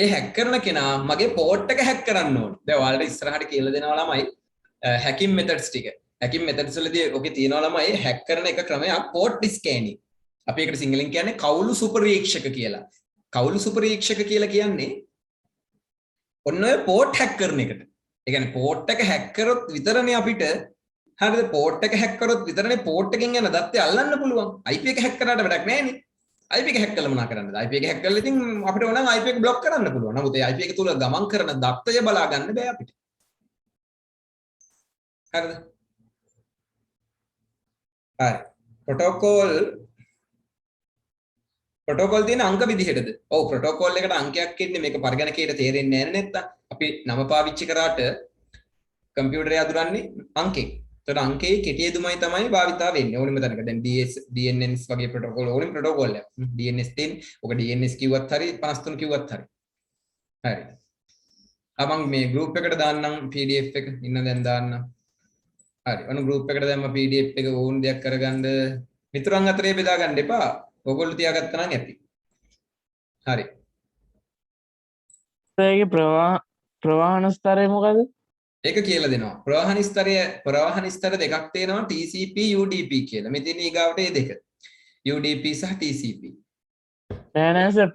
ඒ හැක් කරන කෙනා මගේ පෝට් එක හැක් කරන්න ඕනේ. දැන් ඔයාලට ඉස්සරහට කියලා දෙනවා ළමයි හැකින් මෙතඩ්ස් ටික. හැකින් මෙතඩ්ස් වලදී ඔකේ තියෙනවා ළමයි හැක් කරන එක ක්‍රමයක් පෝට් ස්කෑනින්. අපි ඒකට සිංහලෙන් කියන්නේ කවුළු සුපරීක්ෂක කියලා. කවුළු සුපරීක්ෂක කියලා කියන්නේ ඔන්න ඔය පෝට් හැක් කරන එකට. ඒ කියන්නේ පෝට් එක හැක් කරොත් විතරනේ අපිට හරිද පෝට් එක හැක් කරොත් විතරනේ පෝට් එකෙන් යන දත්තය අල්ලන්න පුළුවන්. IP එක හැක් කරාට වැඩක් නැහැ නේ. IP එක හැක් කළා මොනා කරන්නද? IP එක හැක් කළා ඉතින් අපිට ඕන නම් IP එක බ්ලොක් කරන්න පුළුවන්. නමුත් ඒ IP එක තුල ගමන් කරන දත්තය බලා ගන්න බෑ අපිට. හරිද? හරි. ප්‍රොටෝකෝල් තියෙන අංක විදිහටද? ඔව් ප්‍රොටෝකෝල් එකට අංකයක් එන්නේ මේක පරිගණකයට තේරෙන්නේ නැහැ නැත්තම්. අපි නම පාවිච්චි කරාට කම්පියුටරේ අඳුරන්නේ අංකේ. ඒතර අංකේ කෙටි යෙදුමයි තමයි භාවිතා වෙන්නේ. ඕනෙම තැනක. දැන් DNS වගේ ප්‍රොටෝකෝල් ඕනෙම ප්‍රොටෝකෝල් එකක්. DNS තියෙන්නේ. ඔක DNS කිව්වත් හරි 53 කිව්වත් හරි. හරි. මම මේ group එකට දාන්නම් PDF එක. ඉන්න දැන් දාන්නම්. හරි. ඔන්න group එකට දැම්ම PDF එක ඕන දෙයක් කරගන්න මිතුරන් අතරේ බෙදා ගන්න එපා. ඔයගොල්ලෝ තියාගත්තා නම් ඇති. හරි. ඒකේ ප්‍රවාහන ස්තරය මොකද? ඒක කියලා දෙනවා. ප්‍රවාහන ස්තර දෙකක් තියෙනවා TCP UDP කියලා. මේ තියෙන ඊගාවට මේ දෙක. UDP සහ TCP. නෑ සර්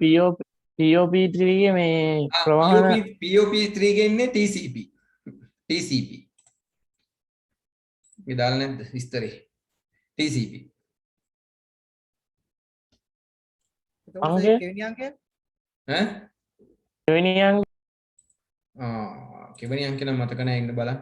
POP3 ගේ මේ ප්‍රවාහන POP3 ගේ ඉන්නේ TCP. TCP. මේ දාලා නැද්ද විස්තරේ? TCP. අංකය කෙවෙනි අංකය ඈ? දෙවෙනි අංක කෙවෙනි අංක නම් මතක නැහැ ඉන්න බලන්න.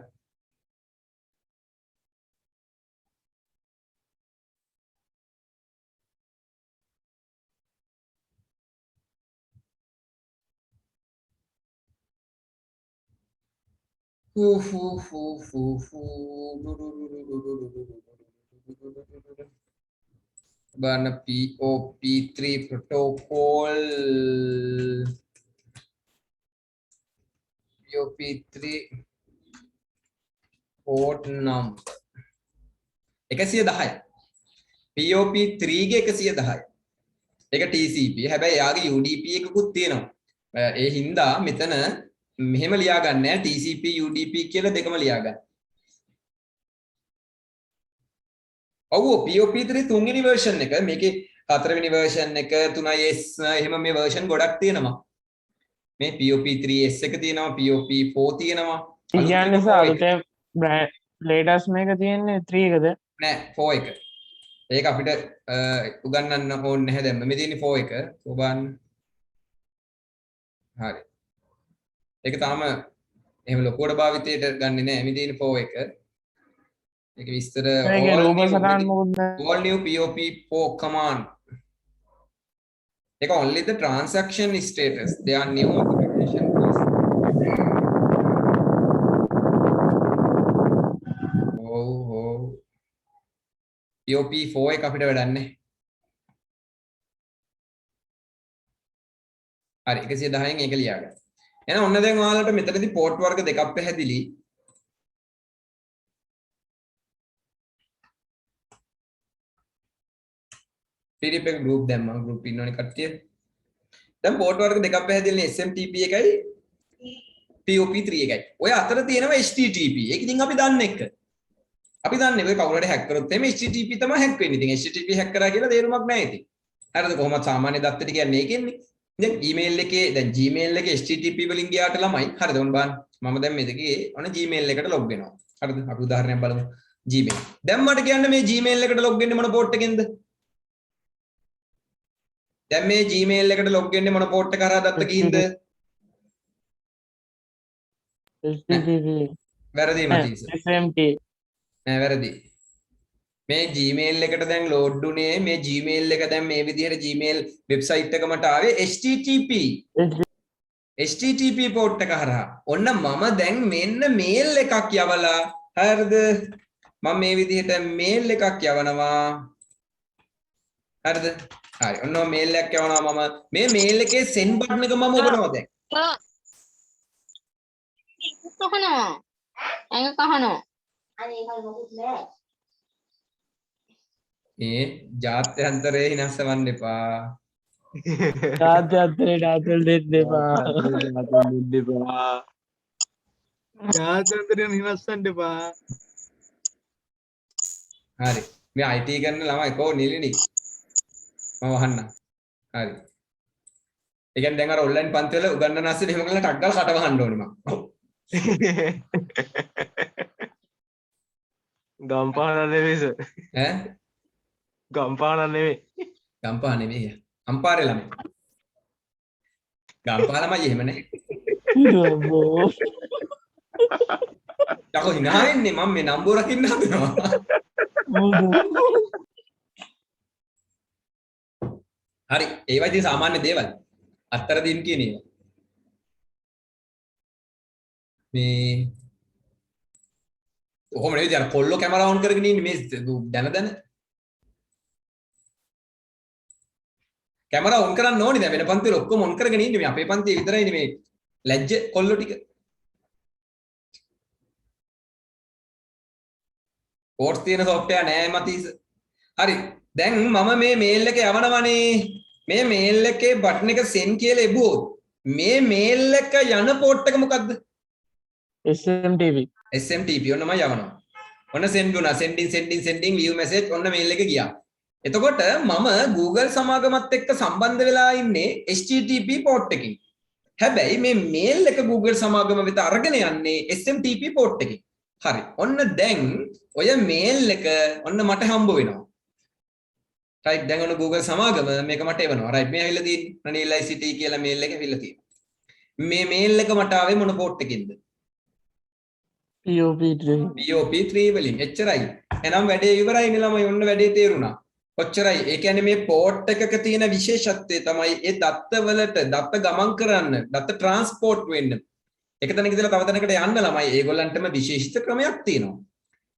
Gonna POP3 protocol POP3 port number 110යි. POP3 ගේ 110යි. ඒක TCP. හැබැයි එයාගේ UDP එකකුත් තියෙනවා. ඒ හින්දා මෙතන මෙහෙම ලියා ගන්න නෑ TCP UDP කියලා දෙකම ලියා ගන්න. ඔව් POP3 තුන්වෙනි version එක මේකේ හතරවෙනි version එක 3S එහෙම මේ version ගොඩක් තියෙනවා. මේ POP3S එක තියෙනවා POP4 තියෙනවා. කියන්නේ සාලුතේ ලේටස්ට් මේක තියෙන්නේ 3 එකද? නෑ 4 එක. ඒක අපිට උගන්වන්න ඕනේ නැහැ දැන්. මේ තියෙන්නේ 4 එක. ඔබන් හරි. ඒක තාම එහෙම ලොකුවට භාවිතයට ගන්නෙ නෑ. මේ තියෙන්නේ 4 එක. ඒක විස්තර මේකේ රූප සටහන් මොකද නැහැ. all new POP4 command. ඒක only the transaction status. They are new application. POP4 එක අපිට වැඩක් නැහැ. හරි 110න් ඒක ලියා ගන්න. එහෙනම් ඔන්න දැන් ඔයාලට මෙතනදී පෝට් වර්ග දෙකක් පැහැදිලි. TDP එක group දැම්මා group ඉන්නවනේ කට්ටිය. දැන් පෝට් වර්ග දෙකක් පැහැදිලිනේ SMTP එකයි POP3 එකයි. ඔය අතර තියෙනවා HTTP. ඒක ඉතින් අපි දන්න එක. අපි දන්නේ ඔය කවුරු හරි හැක් කරොත් එimhe HTTP තමයි හැක් වෙන්නේ. ඉතින් HTTP හැක් කරා කියලා තේරුමක් නැහැ ඉතින්. හරිද? කොහොමද සාමාන්‍ය දත්තට කියන්නේ ඒකෙන්නේ. දැන් email එකේ දැන් Gmail එකේ HTTP වලින් ගියාට ළමයි හරිද? ඔන්න බලන්න. මම දැන් මේකේ ඔන්න Gmail එකට log වෙනවා. හරිද? අපි උදාහරණයක් බලමු. Gmail. දැන් මට කියන්න මේ Gmail එකට log වෙන්නේ මොන port එකෙන්ද? දැන් මේ Gmail එකට log වෙන්නේ මොන port එක හරහා දත්ත ගිහින්ද? HTTP. වැරදි මතීස. SMT. නෑ වැරදි. මේ Gmail එකට දැන් load උනේ මේ Gmail එක දැන් මේ විදිහට Gmail website එක මට ආවේ HTTP port එක හරහා. ඔන්න මම දැන් මෙන්න mail එකක් යවලා හරිද? මම මේ විදිහට mail එකක් යවනවා. හරිද? හරි. ඔන්න mail එකක් යවනවා මම. මේ mail එකේ send button එක මම ඔබනවා දැන්. කහනවා. ඒක කහනවා. අනේ ඒක මොකුත් නෑ. මේ ජාත්‍යන්තරේ හිනස්සවන්න එපා. තාත්‍යන්තරේ ඩාතල් දෙන්න එපා. ජාත්‍යන්තරේ හිනස්සන්න එපා. හරි. මේ IT කරන ළමයි කො නිලිනි. මම වහන්න. හරි. ඒ කියන්නේ දැන් අර ඔන්ලයින් පන්ති වල උගන්නන ඇස්සේ එහෙම කරලා ටක් ගාලා කට වහන්න ඕනේ මම. ගම්පාන නෙවෙයිස. ඈ? ගම්පාන නෙවෙයි. ගම්පහ නෙවෙයි. අම්පාරේ ළමයි. ගම්පහ ළමයි එහෙම නේ. යකෝ hina වෙන්නේ මම මේ නම්බුව රකින්න හදනවා. හරි ඒවා ඉතින් සාමාන්‍ය දේවල්. අත්තර දින් කියන ඒවා. මේ කොහොම නෙවෙයි අර කොල්ලෝ කැමරා ඔන් කරගෙන ඉන්නේ මේ දැන කැමරා ඔන් කරන්න ඕනේ දැන් වෙන පන්ති වල ඔක්කොම ඔන් කරගෙන ඉන්නේ මේ අපේ පන්තියේ විතරයිනේ මේ ලැජ්ජ කොල්ලෝ ටික පෝට්ස් තියෙන software නෑ මතීස හරි දැන් මම මේ මේල් එක යවනවනේ මේ මේල් එකේ බටන් එක send කියලා එබුවොත් මේ මේල් එක යන port එක මොකද්ද SMTP ඔන්න මම යවනවා. ඔන්න send වුණා. sending view message ඔන්න mail එක ගියා. එතකොට මම Google සමාගමත් එක්ක සම්බන්ධ වෙලා ඉන්නේ HTTP port එකකින්. හැබැයි මේ mail එක Google සමාගම වෙත අරගෙන යන්නේ SMTP port එකකින්. හරි. ඔන්න දැන් ඔය mail එක ඔන්න මට හම්බ වෙනවා. right දැන් ඔන්න Google සමාගම මේක මට එවනවා. right මේ ඇවිල්ලා තියෙන්නේ. Ranil ICT කියලා mail එක ඇවිල්ලා තියෙනවා. මේ mail එක මට ආවේ මොන port එකකින්ද? POP3 වලින් එච්චරයි. එහෙනම් වැඩේ ඉවරයි නේ ළමයි. ඔන්න වැඩේ තේරුණා. කොච්චරයි. ඒ කියන්නේ මේ පෝට් එකක තියෙන විශේෂත්වය තමයි ඒ දත්ත වලට දත්ත ගමන් කරන්න, දත්ත ට්‍රාන්ස්පෝර්ට් වෙන්න. එක තැනක ඉඳලා තව තැනකට යන්න ළමයි. ඒගොල්ලන්ටම විශේෂිත ක්‍රමයක් තියෙනවා.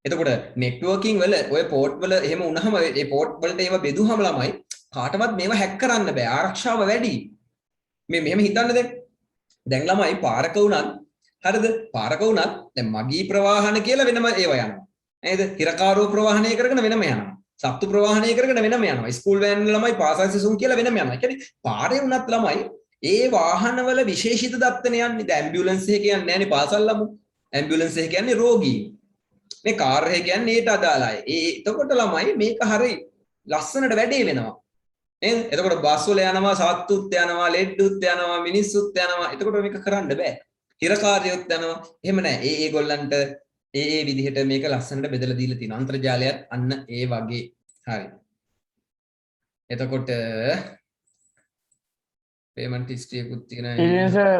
එතකොට නෙට්වර්කින් වල ඔය පෝට් වල එහෙම වුණාම ඒ පෝට් වලට ඒව බෙදුවම ළමයි කාටවත් මේව හැක් කරන්න බෑ. ආරක්ෂාව වැඩි. මේ මෙහෙම හිතන්න දැන් ළමයි පාරක වුණත් හරිද? පාරක වුණත් දැන් මගී ප්‍රවාහන කියලා වෙනම ඒවා යනවා. නේද? හිරකාරෝ ප්‍රවාහනය කරගෙන වෙනම යනවා. සත්තු ප්‍රවාහනය කරගෙන වෙනම යනවා. ස්කූල් වෑන් වල ළමයි පාසල් සිසුන් කියලා වෙනම යනවා. ඒ කියන්නේ පාරේ වුණත් ළමයි ඒ වාහනවල විශේෂිත දත්තන යන්නේ. දැන් ඇම්බියුලන්ස් එක කියන්නේ නැහැනේ පාසල් ළමු. ඇම්බියුලන්ස් එක කියන්නේ රෝගී. මේ කාර් එක කියන්නේ ඒට අදාළයි. එතකොට ළමයි මේක හරි ලස්සනට වැඩේ වෙනවා. නේද? එතකොට බස් වල යනවා, සත්තුත් යනවා, ලෙඩ්ඩුත් යනවා, මිනිස්සුත් යනවා. එතකොට මේක කරන්න බෑ. හිරකාරයොත් යනවා. එහෙම නෑ. ඒගොල්ලන්ට ඒ විදිහට මේක ලස්සනට බෙදලා දීලා තියෙනවා. අන්තර්ජාලයත් අන්න ඒ වගේ. හරි. එතකොට payment history එකකුත් තියෙනවා.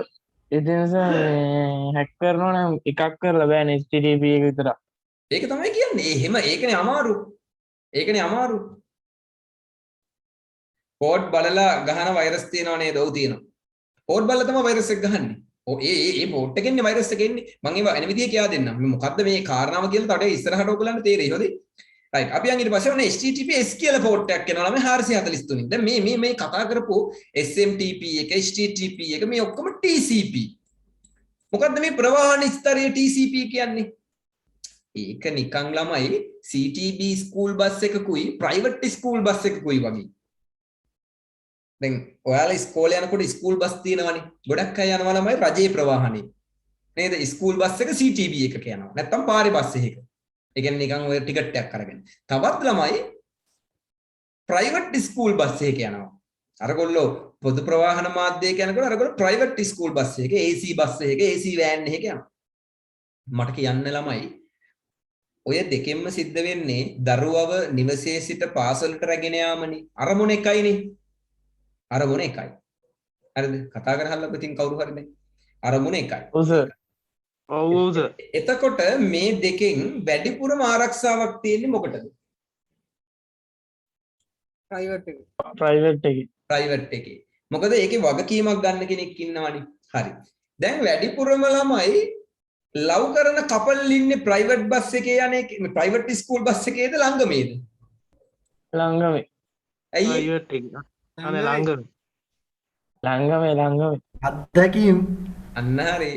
ඉතින්ස හැක් කරනවා නම් එකක් කරලා බෑනේ HTTP එක විතරක්. ඒක තමයි කියන්නේ. එහෙම ඒකනේ අමාරු. ඒකනේ අමාරු. කෝඩ් බලලා ගහන වෛරස් තියෙනව නේද? ඔව් තියෙනවා. කෝඩ් බලලා තමයි වෛරස් එක ගහන්නේ. ඔව් ඒ පෝට් එකෙන්නේ වෛරස් එක එන්නේ. මම ඒව වෙන විදිය කියා දෙන්නම්. මේ මොකද්ද මේ කාරණාව කියලා තඩේ ඉස්සරහට ඔයගොල්ලන්ට තේරෙයි. හොඳයි. රයිට්. අපි යන් ඊට පස්සේ ඔන්න HTTPS කියලා පෝට් එකක් එනවා ළමයි 443. දැන් මේ කතා කරපු SMTP එක HTTP එක මේ ඔක්කොම TCP. මොකද්ද මේ ප්‍රවාහන ස්තරයේ TCP කියන්නේ? ඒක නිකන් ළමයි CTB ස්කූල් බස් එකකුයි ප්‍රයිවට් ස්කූල් බස් එකකුයි වගේ. දැන් ඔයාලා ඉස්කෝලේ යනකොට ස්කූල් බස් තියෙනවනේ. ගොඩක් අය යනවා ළමයි රජයේ ප්‍රවාහනේ. නේද? ස්කූල් බස් එක CTB එකක යනවා. නැත්තම් පාරේ බස් එකක. ඒ කියන්නේ නිකන් ඔය ටිකට් එකක් අරගෙන. තවත් ළමයි ප්‍රයිවට් ස්කූල් බස් එකක යනවා. අරගොල්ලෝ පොදු ප්‍රවාහන මාධ්‍යයක යනකොට අරගොල්ලෝ ප්‍රයිවට් ස්කූල් බස් එකක AC බස් එකක AC වෑන් එකක යනවා. මට කියන්න ළමයි ඔය දෙකෙන්ම සිද්ධ වෙන්නේ දරුවව නිවසේ සිට පාසලට රැගෙන යාමනේ. අරමුණ එකයිනේ. අරමුණ එකයි. හරිද? කතා කරහල්ලා ඉතින් කවුරු හරි දැන්. අරමුණ එකයි. ඔව් සර්. ඔව් සර්. එතකොට මේ දෙකෙන් වැඩිපුරම ආරක්ෂාවක් තියෙන්නේ මොකටද? ප්‍රයිවට් එකේ. ප්‍රයිවට් එකේ. මොකද ඒකේ වගකීමක් ගන්න කෙනෙක් ඉන්නවනේ. හරි. දැන් වැඩිපුරම ළමයි ලව් කරන කපල් ඉන්නේ ප්‍රයිවට් බස් එකේ යන්නේ ප්‍රයිවට් ස්කූල් බස් එකේද ළඟමේද? ළඟමේ. ඇයි? ප්‍රයිවට් එක. අනේ ළඟම. ළඟමේ. අත්දැකීම් අන්න හරි.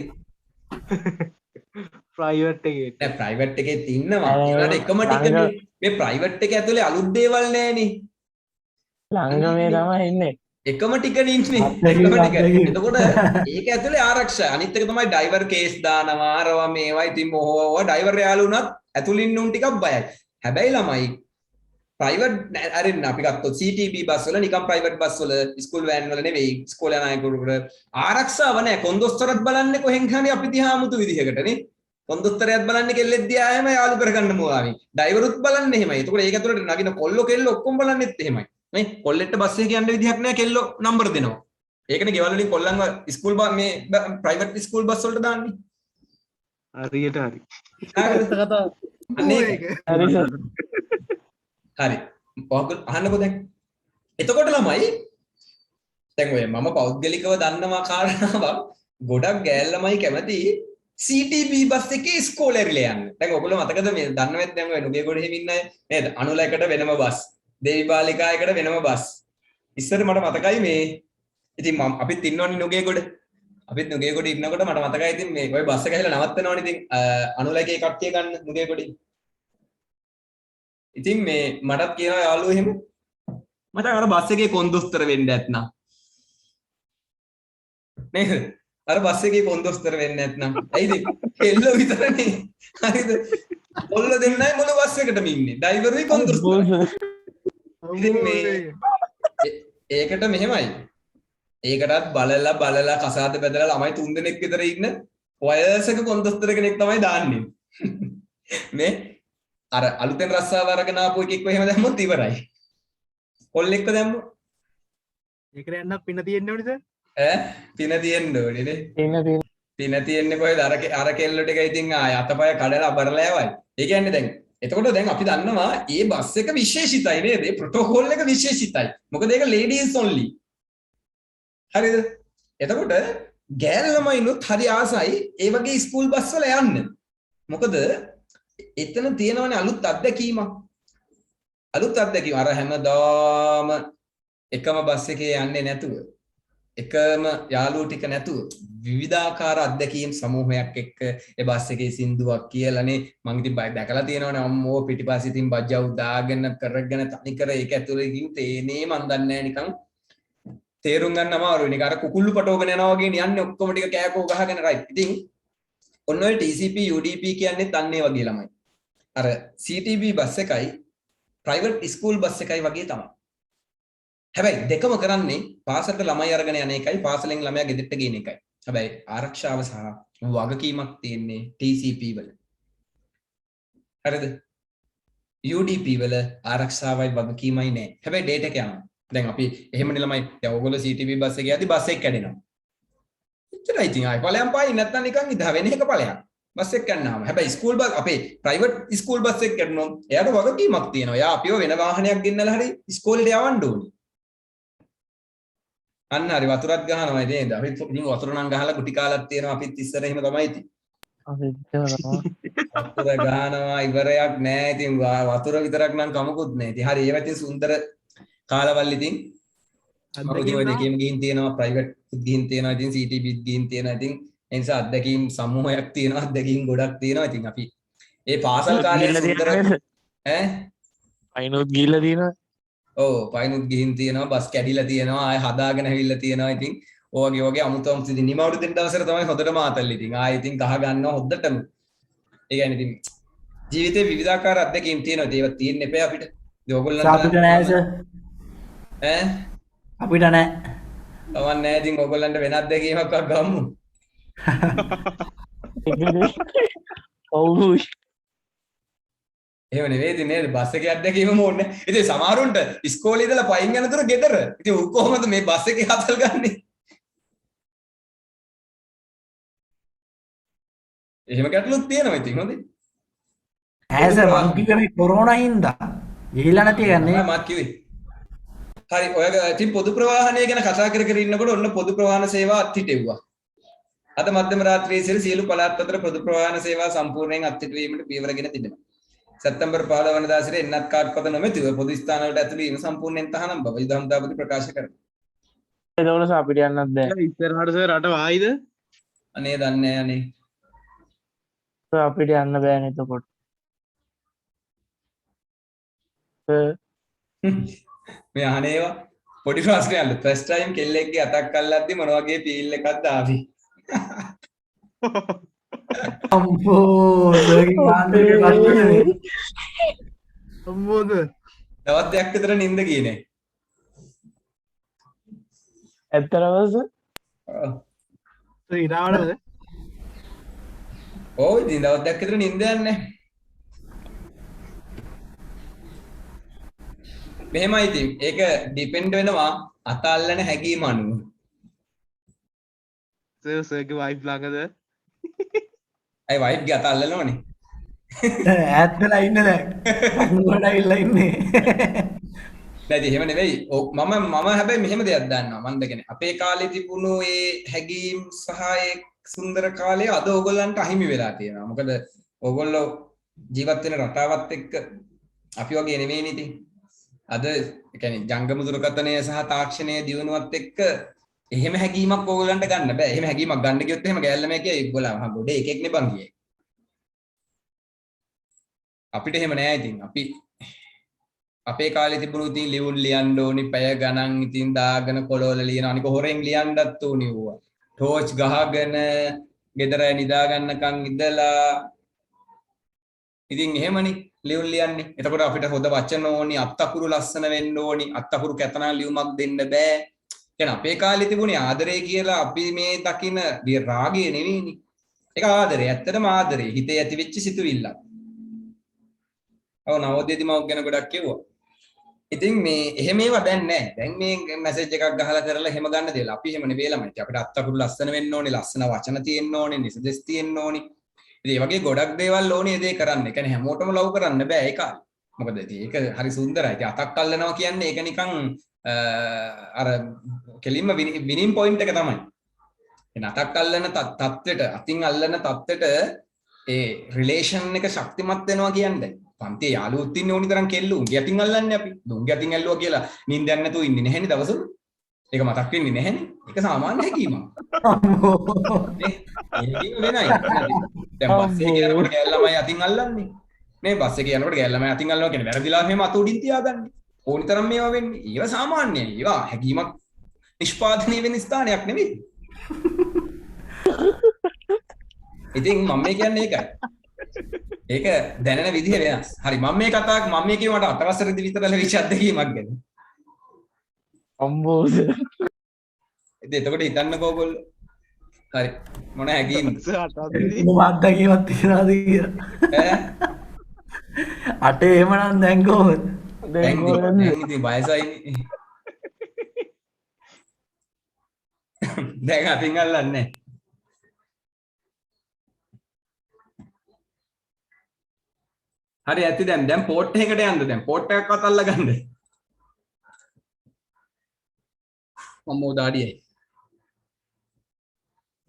ප්‍රයිවට් එකේ. දැන් ප්‍රයිවට් එකේ ඉන්නවා. ඒකට එකම ටිකනේ. මේ ප්‍රයිවට් එක ඇතුලේ අලුත් දේවල් නැහැනේ. ළඟමේ තමයි ඉන්නේ. එකම ටිකනේ ඉන්නේ. එකම ටික. එතකොට ඒක ඇතුලේ ආරක්ෂා. අනිත් එක තමයි ඩ්‍රයිවර් කේස් දානවා. අරවා මේවා ඉතින් මොහොව ඩ්‍රයිවර් යාළු වුණත් ඇතුලින් ඉන්න උන් ටිකක් බයයි. හැබැයි ළමයි ප්‍රයිවට් අරින්න අපි ගත්තොත් CTB බස් වල නිකම් ප්‍රයිවට් බස් වල ස්කූල් වෑන් වල නෙවෙයි ඉස්කෝලේ යන අයකට ආරක්ෂාව නැහැ. කොන්දොස්තරත් බලන්නේ කොහෙන් හරි අපි දිහා 아무තු විදිහකටනේ. කොන්දොස්තරයත් බලන්නේ කෙල්ලෙක් දිහා එහෙම යාළු කරගන්න මොවාවි. ඩ්‍රයිවරුත් බලන්නේ එහෙමයි. ඒතකොට ඒක ඇතුළට නගින කොල්ලෝ කෙල්ලෝ ඔක්කොම බලන්නෙත් එහෙමයි. නේ කොල්ලෙක්ට බස් එකේ යන්න විදිහක් නැහැ කෙල්ලෝ නම්බර් දෙනවා. ඒකනේ ගෙවල් වලින් කොල්ලන්ව ස්කූල් මේ ප්‍රයිවට් ස්කූල් බස් වලට දාන්නේ. හරියට හරි. හරි සර්. හරි. ඔයගොල්ලෝ අහන්නකෝ දැන්. එතකොට ළමයි දැන් ඔය මම පෞද්ගලිකව දන්නවා කාරණාවක් ගොඩක් ගෑල් ළමයි කැමති CTB බස් එකේ ඉස්කෝලේ ඇරිලා යන්න. දැන් ඔයගොල්ලෝ මතකද මේ දන්නවෙත් දැන් ඔය නුගේගොඩ හිමින් ඉන්න අය නේද? අනුලයකට වෙනම බස්. දේවි බාලිකායකට වෙනම බස්. ඉස්සර මට මතකයි මේ ඉතින් මම අපිත් ඉන්නවනේ නුගේගොඩ. අපිත් නුගේගොඩ ඉන්නකොට මට මතකයි ඉතින් මේ ඔය බස් එක හැලා නවත්තනවනේ ඉතින් අනුලයකේ කට්ටිය ගන්න නුගේගොඩේ. ඉතින් මේ මටත් කියනවා යාළුවෝ එහෙම මට අර බස් එකේ කොන්දොස්තර වෙන්න ඇත්නම් නේද? අර බස් එකේ කොන්දොස්තර වෙන්න නැත්නම් ඇයිද? කෙල්ල විතරනේ. හරිද? කොල්ල දෙන්නයි මොන බස් එකටම ඉන්නේ. ඩ්‍රයිවරුයි කොන්දොස්තර. ඉතින් මේ ඒකට මෙහෙමයි. ඒකටත් බලලා කසාද බැදලා ළමයි 3 දෙනෙක් විතර ඉන්න වයසක කොන්දොස්තර කෙනෙක් තමයි දාන්නේ. මේ අර අලුතෙන් රස්සාව අරගෙන ආපු එකෙක්ව එහෙම දැම්මොත් ඉවරයි. කොල්ලෙක්ව දැම්මොත් ඒකට යන්න පින තියෙන්න ඕනේ සර්. පින තියෙන්න ඕනේ නේ. තියෙන පින තියෙන්නේ කොහෙද? අර කෙල්ල ටික ඉතින් අතපය කඩලා අබරලා යවයි. ඒ කියන්නේ දැන් එතකොට දැන් අපි දන්නවා මේ බස් එක විශේෂිතයි නේද? මේ ප්‍රොටෝකෝල් එක විශේෂිතයි. මොකද ඒක ladies only. හරිද? එතකොට ගෑල් ළමයිනුත් හරි ආසයි ඒ වගේ ස්කූල් බස් වල යන්න. මොකද එතන තියෙනවනේ අලුත් අත්දැකීමක්. අලුත් අත්දැකීම අර හැමදාම එකම බස් එකේ යන්නේ නැතුව එකම යාළුවෝ ටික නැතුව විවිධාකාර අත්දැකීම් සමූහයක් එක්ක ඒ බස් එකේ සින්දුවක් කියලානේ මම ඉතින් දැකලා තියෙනවනේ අම්මෝ පිටිපස්සේ ඉතින් බජ්ජව් දාගෙන කරගෙන තනිකර ඒක ඇතුලේ ගිහින් තේනේ මන් දන්නේ නැහැ නිකන් තේරුම් ගන්න අමාරුයි නිකන් අර කුකුල්ලු පටවගෙන යනවා වගේ යන්නේ ඔක්කොම ටික කෑකෝ ගහගෙන රයිට් ඉතින් ඔන්න ඔය TCP UDP කියන්නේ තන්නේ වගේ ළමයි අර CTB බස් එකයි ප්‍රයිවට් ස්කූල් බස් එකයි වගේ තමයි හැබැයි දෙකම කරන්නේ පාසලට ළමයි අරගෙන යන එකයි පාසලෙන් ළමයා ගෙදරට ගේන එකයි. හැබැයි ආරක්ෂාව සහ වගකීමක් තියෙන්නේ TCP වල. හරිද? UDP වල ආරක්ෂාවයි වගකීමයි නැහැ. හැබැයි ඩේටා එක යනවා. දැන් අපි එහෙමනේ ළමයි දැන් ඔයගොල්ලෝ CTB බස් එකේ යද්දි බස් එක කැඩෙනවා. එච්චරයි ඉතින් ආයි ඵලයන් පායි නැත්නම් නිකන් ඉදා වෙන එක ඵලයක්. බස් එක කන්නාම. හැබැයි ස්කූල් බස් අපේ ප්‍රයිවට් ස්කූල් බස් එක කැඩුණොත් එයාට වගකීමක් තියෙනවා. එයා අපිව වෙන වාහනයක් ගෙන්නලා හරි ඉස්කෝලේට යවන්න ඕනේ. අන්න හරි වතුරක් ගහනවා නේද? අපි ඉතින් වතුර නම් ගහලා ගුටි කාලක් තියෙනවා අපිත් ඉස්සර එහෙම තමයි ඉතින්. වතුර ගහනවා ඉවරයක් නෑ ඉතින් වතුර විතරක් නම් කමකුත් නෑ. ඉතින් හරි ඒවත් ඉතින් සුන්දර කාලවල ඉතින් මම ඉතින් ඔය දෙකේම ගිහින් තියෙනවා ප්‍රයිවට් ගිහින් තියෙනවා ඉතින් CTB ගිහින් තියෙනවා ඉතින් ඒ නිසා අත්දැකීම් සමූහයක් තියෙනවා අත්දැකීම් ගොඩක් තියෙනවා ඉතින් අපි ඒ පාසල් කාලේ සුන්දර ඈ අයිනොත් ගිහිල්ලා තියෙනවා ඔව් පයින්ුත් ගිහින් තියෙනවා බස් කැඩිලා තියෙනවා ආය හදාගෙන ඇවිල්ලා තියෙනවා ඉතින් ඔය වගේ අමුතු අමුතු ඉතින් නිමවුරු දෙන්න දවසට තමයි හොදටම ආතල් ඉතින් ආය ඉතින් කහ ගන්නවා හොද්දටම ඒ කියන්නේ ඉතින් ජීවිතේ විවිධාකාර අත්දැකීම් තියෙනවා ඒවා තියෙන්න එපා අපිට ඉතින් ඕගොල්ලන්ට අපිට නෑ සර් ඈ අපිට නෑ තවන් නෑ ඉතින් ඕගොල්ලන්ට වෙන අත්දැකීමක් ගමු ඔව් එහෙම නෙවෙයි නේද බස් එකේ අත්දැකීමම ඕනේ. ඉතින් සමහරුන්ට ඉස්කෝලේ ඉඳලා පයින් යනතර ගෙදර. ඉතින් උන් කොහොමද මේ බස් එකේ හතල් ගන්නෙ? එහෙම ගැටලුත් තියෙනවා ඉතින් හොඳේ. ඇස මං කිව්වේ කොරෝනා හින්දා ගිහිල්ලා නැති ගන්නේ මම කිව්වේ. හරි ඔය ඉතින් පොදු ප්‍රවාහනය ගැන කතා කර කර ඉන්නකොට ඔන්න පොදු ප්‍රවාහන සේවා අත්හිටෙව්වා. අද මධ්‍යම රාත්‍රියේ සිට සියලු පළාත් අතර පොදු ප්‍රවාහන සේවා සම්පූර්ණයෙන් අත්හිටුවීමට පියවරගෙන තිබෙනවා. සැප්තැම්බර් 15 වනදා සිට එන්නත් කාඩ්පත නොමැතිව පොදු ස්ථාන වලට ඇතුළු වීම සම්පූර්ණයෙන් තහනම් බව යුද හමුදාපති ප්‍රකාශ කරනවා. ඒකවල අපිට යන්නත් බෑ ඉස්සරහට සර් රට වායිද? අනේ දන්නේ අනේ. අපිට යන්න බෑනේ එතකොට මේ අනේවා පොඩි ප්‍රශ්නයක් ෆස්ට් ටයිම් කෙල්ලෙක්ගේ අතක් අල්ලද්දි මොන වගේ ෆීල් එකක්ද ආවි? අම්බෝ සර්ගේ කාන්දේ ප්‍රශ්නේ අම්මෝද? දවස් දෙකක් විතර නිින්ද ගියේ නේ. ඇත්තරවස ඉරාවටද? ඔව් ඉතින් දවස් දෙකක් විතර නිින්ද යන්නේ. මෙහෙමයි ඉතින් ඒක ඩිපෙන්ඩ් වෙනවා අත අල්ලන හැඟීම අනුව. සර්ගේ වයිෆ් ළඟද? අය වයිෆ්ගේ අත අල්ලනවනේ. ඈත් වෙලා ඉන්න දැන් අනුවට ඇවිල්ලා ඉන්නේ නැති එහෙම නෙවෙයි. මම හැබැයි මෙහෙම දෙයක් දන්නවා. මම දෙකනේ අපේ කාලේ තිබුණු ඒ හැඟීම් සහ ඒ සුන්දර කාලය අද ඕගොල්ලන්ට අහිමි වෙලා තියෙනවා. මොකද ඕගොල්ලෝ ජීවත් වෙන රටාවත් එක්ක අපි වගේ නෙවෙයිනේ ඉතින්. අද ඒ කියන්නේ ජංගම දුරකථනය සහ තාක්ෂණයේ දියුණුවත් එක්ක එහෙම හැඟීමක් ඕගොල්ලන්ට ගන්න බෑ. එහෙම හැඟීමක් ගන්න ගියොත් එහෙම ගෑල්ලම කියයි ඒගොල්ලෝ මහ ගොඩේ එකෙක් නේ බං කියයි. අපිට එහෙම නෑ ඉතින්. අපි අපේ කාලේ තිබුණු ඉතින් ලියුම් ලියන්න ඕනි පැය ගණන් ඉතින් දාගෙන කොළවල ලියන අනික හොරෙන් ලියන්නත් ඕනි වුණා. ටෝච් ගහගෙන ගෙදර නිදා ගන්නකන් ඉඳලා ඉතින් එහෙමනේ ලියුම් ලියන්නේ. එතකොට අපිට හොඳ වචන ඕනි, අත්තකුරු ලස්සන වෙන්න ඕනි. අත්තකුරු කැතනා ලියුමක් දෙන්න බෑ. දැන් අපේ කාලේ තිබුණේ ආදරය කියලා අපි මේ දකින රාගය නෙවෙයිනේ. ඒක ආදරය. ඇත්තටම ආදරය. හිතේ ඇති වෙච්ච සිතුවිල්ලක්. ඔව් නවෝදයේදී මම ගැන ගොඩක් කිව්වා. ඉතින් මේ එහෙම ඒවා දැන් නැහැ. දැන් මේ මැසේජ් එකක් ගහලා කරලා එහෙම ගන්න දෙයක්. අපි එහෙම නෙවෙයි ළමයි. අපිට අත්තකුරු ලස්සන වෙන්න ඕනේ, ලස්සන වචන තියෙන්න ඕනේ, නිසදෙස් තියෙන්න ඕනේ. ඉතින් මේ වගේ ගොඩක් දේවල් ඕනේ ඒ දේ කරන්න. ඒ කියන්නේ හැමෝටම ලව් කරන්න බෑ ඒ කාලේ. මොකද ඉතින් ඒක හරි සුන්දරයි. ඉතින් අතක් අල්ලනවා කියන්නේ ඒක නිකන් අර කෙලින්ම විනින් පොයින්ට් එක තමයි. එන අතක් අල්ලන තත්ත්වෙට අතින් අල්ලන තත්ත්වෙට ඒ රිලේෂන් එක ශක්තිමත් වෙනවා කියන්නේ. පන්තියේ යාළුවොත් ඉන්නේ ඕනි තරම් කෙල්ලු. උන්ගේ අතින් අල්ලන්නේ අපි. උන්ගේ අතින් ඇල්ලුවා කියලා නිින්ද යන්නේ නැතුව ඉන්නේ නැහෙනේ දවසවල. ඒක මතක් වෙන්නේ නැහැනේ. ඒක සාමාන්‍ය හැකීමක්. අම්මෝ. නේ? ඒ හැකීම වෙනයි. දැන් බස් එකේ යනකොට ගෑල් ළමයි අතින් අල්ලන්නේ. නේ බස් එකේ යනකොට ගෑල් ළමයි අතින් අල්ලනවා කියන්නේ වැරදිලා මෙහෙම අත උඩින් තියාගන්නේ. ඕනි තරම් මේවා වෙන්නේ. ඒවා සාමාන්‍යයි. ඒවා හැකීමක් නිෂ්පාදනය වෙන ස්ථානයක් නෙමෙයි. ඉතින් මම මේ කියන්නේ ඒකයි. ඒක දැනෙන විදිහ වෙනස්. හරි මම මේ කියුවට 8 වසරේදී විතර ලැබිච්ච අත්දැකීමක් ගැන. අම්බෝද ඉතින් එතකොට හිතන්නකෝ ඔයගොල්ලෝ. හරි මොන හැකීමද? මොකක්ද කියවත් තියනවාද කියලා. ඈ අටේ එහෙමනම් දැන් කොහොමද? දැන් ඉතින් වයසයිනේ. දැන් අතින් අල්ලන්නේ. හරි ඇති දැන් පෝට් එකකට යන්න දැන් පෝට් එකක්වත් අල්ලගන්න. අම්මෝ දාඩියයි.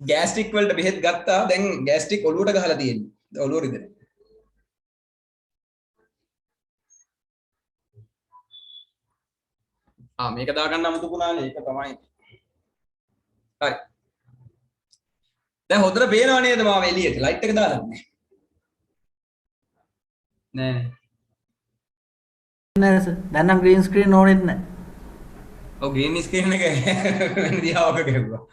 ගෑස්ට්‍රික් වලට බෙහෙත් ගත්තා දැන් ගෑස්ට්‍රික් ඔලුවට ගහලා තියෙන්නේ. ඔලුව රිදෙන. මේක දාගන්න අමුතු පුණානේ ඒක තමයි. හරි. දැන් හොඳට පේනව නේද මාව එළියට ලයිට් එක දාලා නැහැ. නෑ. නෑ සර්. දැන් නම් ග්‍රීන් ස්ක්‍රීන් ඕනෙත් නෑ. ඔව් ග්‍රීන් ස්ක්‍රීන් එක වෙන දිහාවක ගෙවුවා.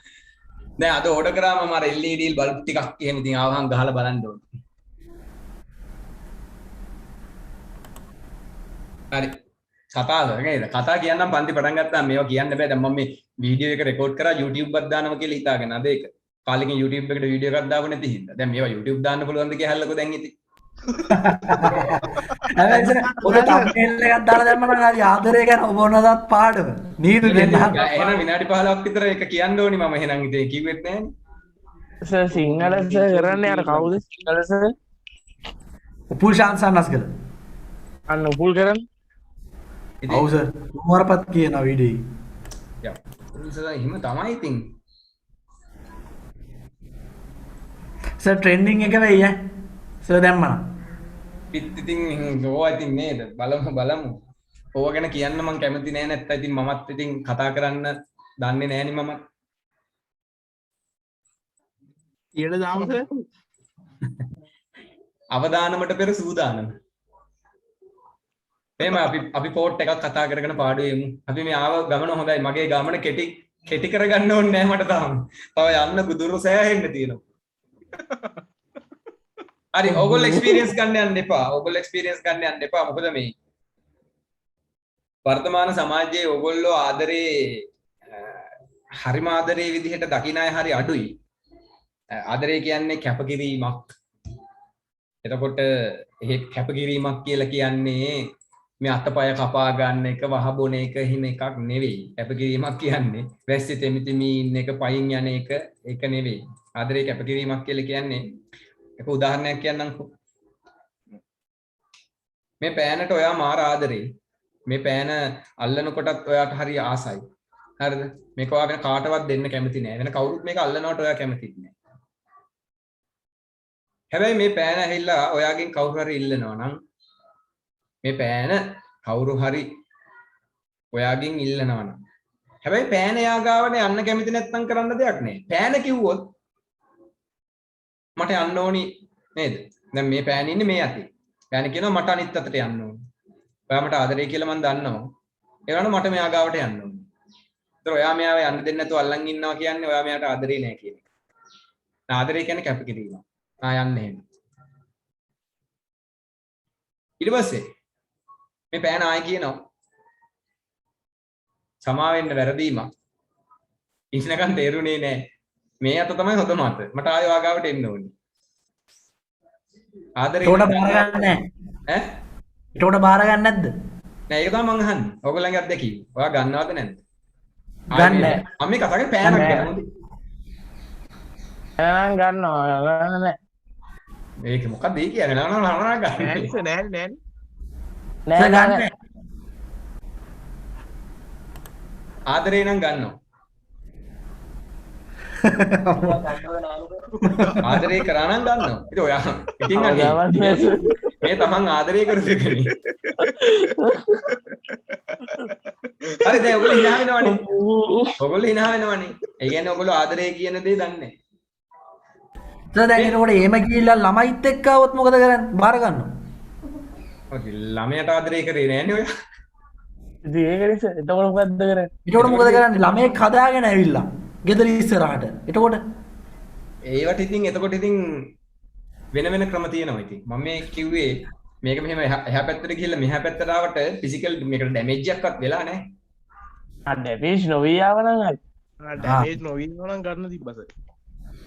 දැන් අද ඕඩර් කරාම මම අර LED බල්බ් ටිකක් එහෙම ඉතින් ආවහන් ගහලා බලන්න ඕනේ. හරි. කතාව නේද? කතා කියන්නම් පන්ති පටන් ගත්තාම මේවා කියන්න බෑ. දැන් මම මේ වීඩියෝ එක රෙකෝඩ් කරා YouTube එකක් දානවා කියලා හිතාගෙන අද ඒක. කාලෙකින් YouTube එකට වීඩියෝ එකක් දාපු නැති හින්දා. දැන් මේවා YouTube දාන්න පුළුවන්ද කියලා අහන්නකෝ දැන් ඉතින්. හැබැයි සර් ඔය තම්බ්නේල් එකක් දාලා දැම්මම හරි ආදරය ගැන ඔබ මොනවදත් පාඩම. නීතු දෙන්න. එහෙනම් විනාඩි 15ක් විතර ඒක කියන්න ඕනි මම එහෙනම් ඉතින් කිව්වෙත් නෑනේ. සර් සිංහල සර් කරන්නේ අර කවුද සිංහල සර් උපුල් ශාන්සන්නස් කළ. අන්න උපුල් කරන්නේ ඔව් සර්. මොහරපත් කියන වීඩියෝ. යා. ඉතින් එහෙම තමයි ඉතින්. සර් ට්‍රෙන්ඩින් එක වෙයි ඈ. සර් දැම්මනම්. ඉතින් ඕවා ඉතින් නේද බලමු. ඕවා ගැන කියන්න මම කැමති නෑ නැත්නම් ඉතින් මමත් ඉතින් කතා කරන්න දන්නේ නෑනේ මම. ඊට දාමු සර්. අවදානමට පෙර සූදානම. එහෙම අපි පෝට් එකක් කතා කරගෙන පාඩුවේ යමු. අපි මේ ආව ගමන හොඳයි. මගේ ගමන කෙටි කරගන්න ඕනේ නෑ මට තාම. තව යන්න දුර සෑහෙන්න තියෙනවා. හරි ඔයගොල්ලෝ එක්ස්පීරියන්ස් ගන්න යන්න එපා. මොකද මේ වර්තමාන සමාජයේ ඔයගොල්ලෝ ආදරේ හරිම ආදරේ විදිහට දකින අය හරි අඩුයි. ආදරේ කියන්නේ කැපකිරීමක්. එතකොට ඒ කැපකිරීමක් කියලා කියන්නේ මේ අතපය කපා ගන්න එක වහ බොන එක හිම එකක් නෙවෙයි. කැපකිරීමක් කියන්නේ වැස්සේ තෙමිතිමි ඉන්න එක පයින් යන එක ඒක නෙවෙයි. ආදරේ කැපකිරීමක් කියලා කියන්නේ එක උදාහරණයක් කියන්නම්කෝ. මේ පෑනට ඔයා මාර ආදරේ. මේ පෑන අල්ලනකොටත් ඔයාට හරි ආසයි. හරිද? මේක ඔයාගෙන කාටවත් දෙන්න කැමති නෑ. වෙන කවුරුත් මේක අල්ලනවට ඔයා කැමතිත් නෑ. හැබැයි මේ පෑන ඇහිල්ලා ඔයාගෙන් කවුරු හරි ඉල්ලනවා නම් මේ පෑන කවුරු හරි ඔයාගෙන් ඉල්ලනවා නම් හැබැයි පෑන එයා ගාවට යන්න කැමති නැත්නම් කරන්න දෙයක් නෑ. පෑන කිව්වොත් මට යන්න ඕනි නේද? දැන් මේ පෑන ඉන්නේ මේ අතේ. පෑන කියනවා මට අනිත් අතට යන්න ඕනි. ඔයා මට ආදරේ කියලා මම දන්නවා. ඒ වුණාට මට මෙයා ගාවට යන්න ඕනි. ඒතර ඔයා මෙයාව යන්න දෙන්නේ නැතුව අල්ලන් ඉන්නවා කියන්නේ ඔයා මෙයාට ආදරේ නැහැ කියන එක. ආදරේ කියන්නේ කැපකිරීම. යන්න එහෙම. ඊට පස්සේ මේ පෑන ආයි කියනවා සමා වෙන්න වැරදීමක්. ඉන්නකන් තේරුනේ නැහැ. මේ අත තමයි හොඳම අත. මට ආයෙ වාගාවට එන්න ඕනේ. ආදරේ ඒකට බාර ගන්න නැහැ. ඈ? ඒකට බාර ගන්න නැද්ද? නෑ ඒක තමයි මං අහන්නේ. ඔයගොල්ලන්ගේ අත්දැකීම. ඔයා ගන්නවද නැද්ද? ගන්න නැහැ. අම්මේ කතා කරේ පෑනක් ගැන. එහෙනම් ගන්නවා ගන්න නෑ මේක මොකක්ද ඒ කියන්නේ? නෑ ගන්න. නෑ ගන්න. ආදරේ නම් ගන්නවා. ආදරේ කරා නම් ගන්නවා. ඉතින් ඔයා ඉතින් අනේ මේ තමන් ආදරේ කරපු එකනේ. හරි දැන් ඔයගොල්ලෝ hina වෙනවනේ. ඔයගොල්ලෝ hina වෙනවනේ. ඒ කියන්නේ ඔයගොල්ලෝ ආදරය කියන දේ දන්නේ නැහැ. දැන් එතකොට එහෙම ගිහිල්ලා ළමයිත් එක්ක આવොත් මොකද කරන්නේ? බාර ගන්නවා. ඔය ළමයට ආදරය කරේ නෑනේ ඔය. ඉතින් ඒක නිසා එතකොට මොකද්ද කරන්නේ? එතකොට මොකද කරන්නේ? ළමයෙක් හදාගෙන ඇවිල්ලා ගෙදර ඉස්සරහට. එතකොට ඒවට ඉතින් එතකොට ඉතින් වෙන වෙන ක්‍රම තියෙනවා ඉතින්. මම මේ කිව්වේ මේක මෙහෙම එහා පැත්තට ගිහිල්ලා මෙහා පැත්තට ආවට ෆිසිකල් මේකට ඩැමේජ් එකක්වත් වෙලා නැහැ. ඩැමේජ් නොවී ආව නම් හරි. ඩැමේජ් නොවීම නම් ගන්න තිබ්බස.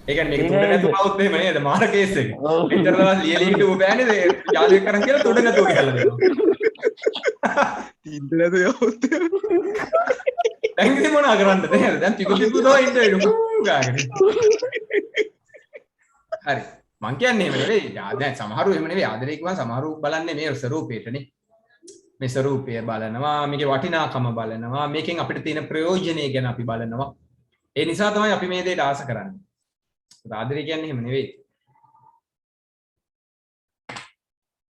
ඒ කියන්නේ මේක තුඩ නැතුව આવුත් එහෙම නේද? මාර කේස් එක. මෙච්චර දවස් ලියලි හිටු බෑනේ ඒ යාළුවෙක් කරන් කියලා තුඩ නැතුව කියලා දෙනවා. තින්ද නැතුව යවුත්. දැන් ඉතින් මොනා කරන්නද නේද? දැන් පිකු පිකු දෝ ඉන්න වෙලු ගාගෙන. හරි. මං කියන්නේ එහෙම නෙවෙයි. දැන් සමහරු එහෙම නෙවෙයි. ආදරේ කිව්වම සමහරු බලන්නේ මේ ස්වරූපයටනේ. මේ ස්වරූපය බලනවා, මේකේ වටිනාකම බලනවා, මේකෙන් අපිට තියෙන ප්‍රයෝජනය ගැන අපි බලනවා. ඒ නිසා තමයි අපි මේ දෙයට ආස කරන්නේ. ආදරය කියන්නේ එහෙම නෙවෙයි.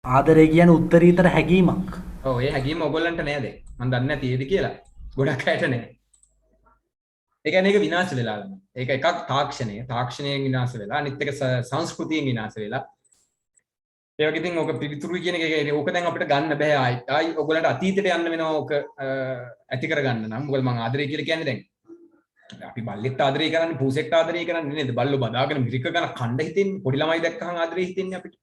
ආදරය කියන්නේ උත්තරීතර හැඟීමක්. ඔව් ඒ හැඟීම ඔයගොල්ලන්ට නෑ දැන්. මම දන්නේ නැති ඒද කියලා. ගොඩක් අයට නෑ. ඒ කියන්නේ ඒක විනාශ වෙලා යනවා. ඒක එකක් තාක්ෂණය. තාක්ෂණයෙන් විනාශ වෙලා අනිත් එක සංස්කෘතියෙන් විනාශ වෙලා. ඒ වගේ ඉතින් ඕක පිළිතුරු කියන එක ඕක දැන් අපිට ගන්න බෑ ආයි. ආයි ඔයගොල්ලන්ට අතීතයට යන්න වෙනවා ඕක ඇති කරගන්න නම්. මොකද මම ආදරය කියලා කියන්නේ දැන් අපි බල්ලෙක්ට ආදරය කරන්නේ පූසෙක්ට ආදරය කරන්නේ නේද? බල්ලෝ බදාගෙන මිරික ගන්න කණ්ඩ හිතෙන්නේ. පොඩි ළමයි දැක්කහම ආදරය හිතෙන්නේ අපිට.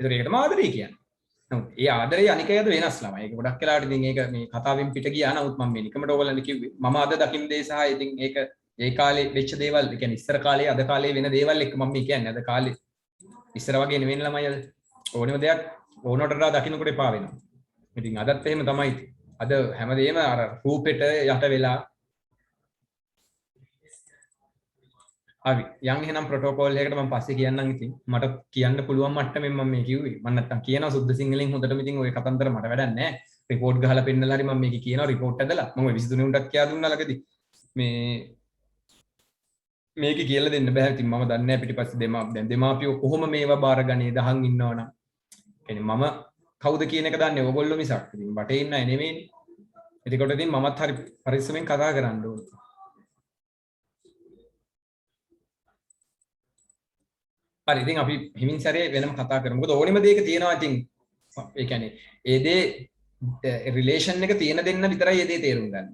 ඒතර ඒකටම ආදරය කියන්නේ. නමුත් ඒ ආදරේ අනිකයද වෙනස් ළමයි. ඒක ගොඩක් වෙලාවට ඉතින් ඒක මේ කතාවෙන් පිට ගියා. නමුත් මම මේ නිකමට ඔයගොල්ලන්ට කිව්වේ මම අද දකින්න දේ සහ ඉතින් ඒක ඒ කාලේ වෙච්ච දේවල්, ඒ කියන්නේ ඉස්සර කාලේ අද කාලේ වෙන දේවල් එක්ක මම මේ කියන්නේ. අද කාලේ ඉස්සර වගේ නෙවෙයි ළමයි අද. ඕනෙම දෙයක් ඕනකට වඩා දකින්නකොට එපා වෙනවා. ඉතින් අදත් එහෙම තමයි ඉතින්. අද හැමදේම අර රූපෙට යට වෙලා හරි යන් එහෙනම් ප්‍රොටෝකෝල් එකකට මම පස්සේ කියන්නම් ඉතින් මට කියන්න පුළුවන් මට්ටමින් මම මේ කිව්වේ මම නැත්තම් කියනවා සුද්ධ සිංහලෙන් හොඳටම ඉතින් ඔය කතන්දර මට වැඩක් නැහැ රිපෝට් ගහලා පෙන්නලා හරි මම මේක කියනවා රිපෝට් ඇදලා මම ඔය 23 උන්ටත් කියා දුන්නා ළඟදී මේ මේක කියලා දෙන්න බෑ ඉතින් මම දන්නේ නැහැ පිටිපස්සේ දැන් දෙමාපියෝ කොහොම මේවා බාරගන්නේ දහන් ඉන්නවනම් කියන්නේ මම කවුද කියන එක දන්නේ ඔයගොල්ලෝ මිසක් ඉතින් බටේ ඉන්න අය නෙමෙයිනේ එතකොට ඉතින් මමත් හරි පරිස්සමෙන් කතා කරන්න ඕනේ හරි ඉතින් අපි හිමින් සැරේ වෙනම කතා කරමු. මොකද ඕනෙම දෙයක තියෙනවා ඉතින් ඒ කියන්නේ ඒ දේ රිලේෂන් එක තියෙන දෙන්න විතරයි ඒ දේ තේරුම් ගන්න.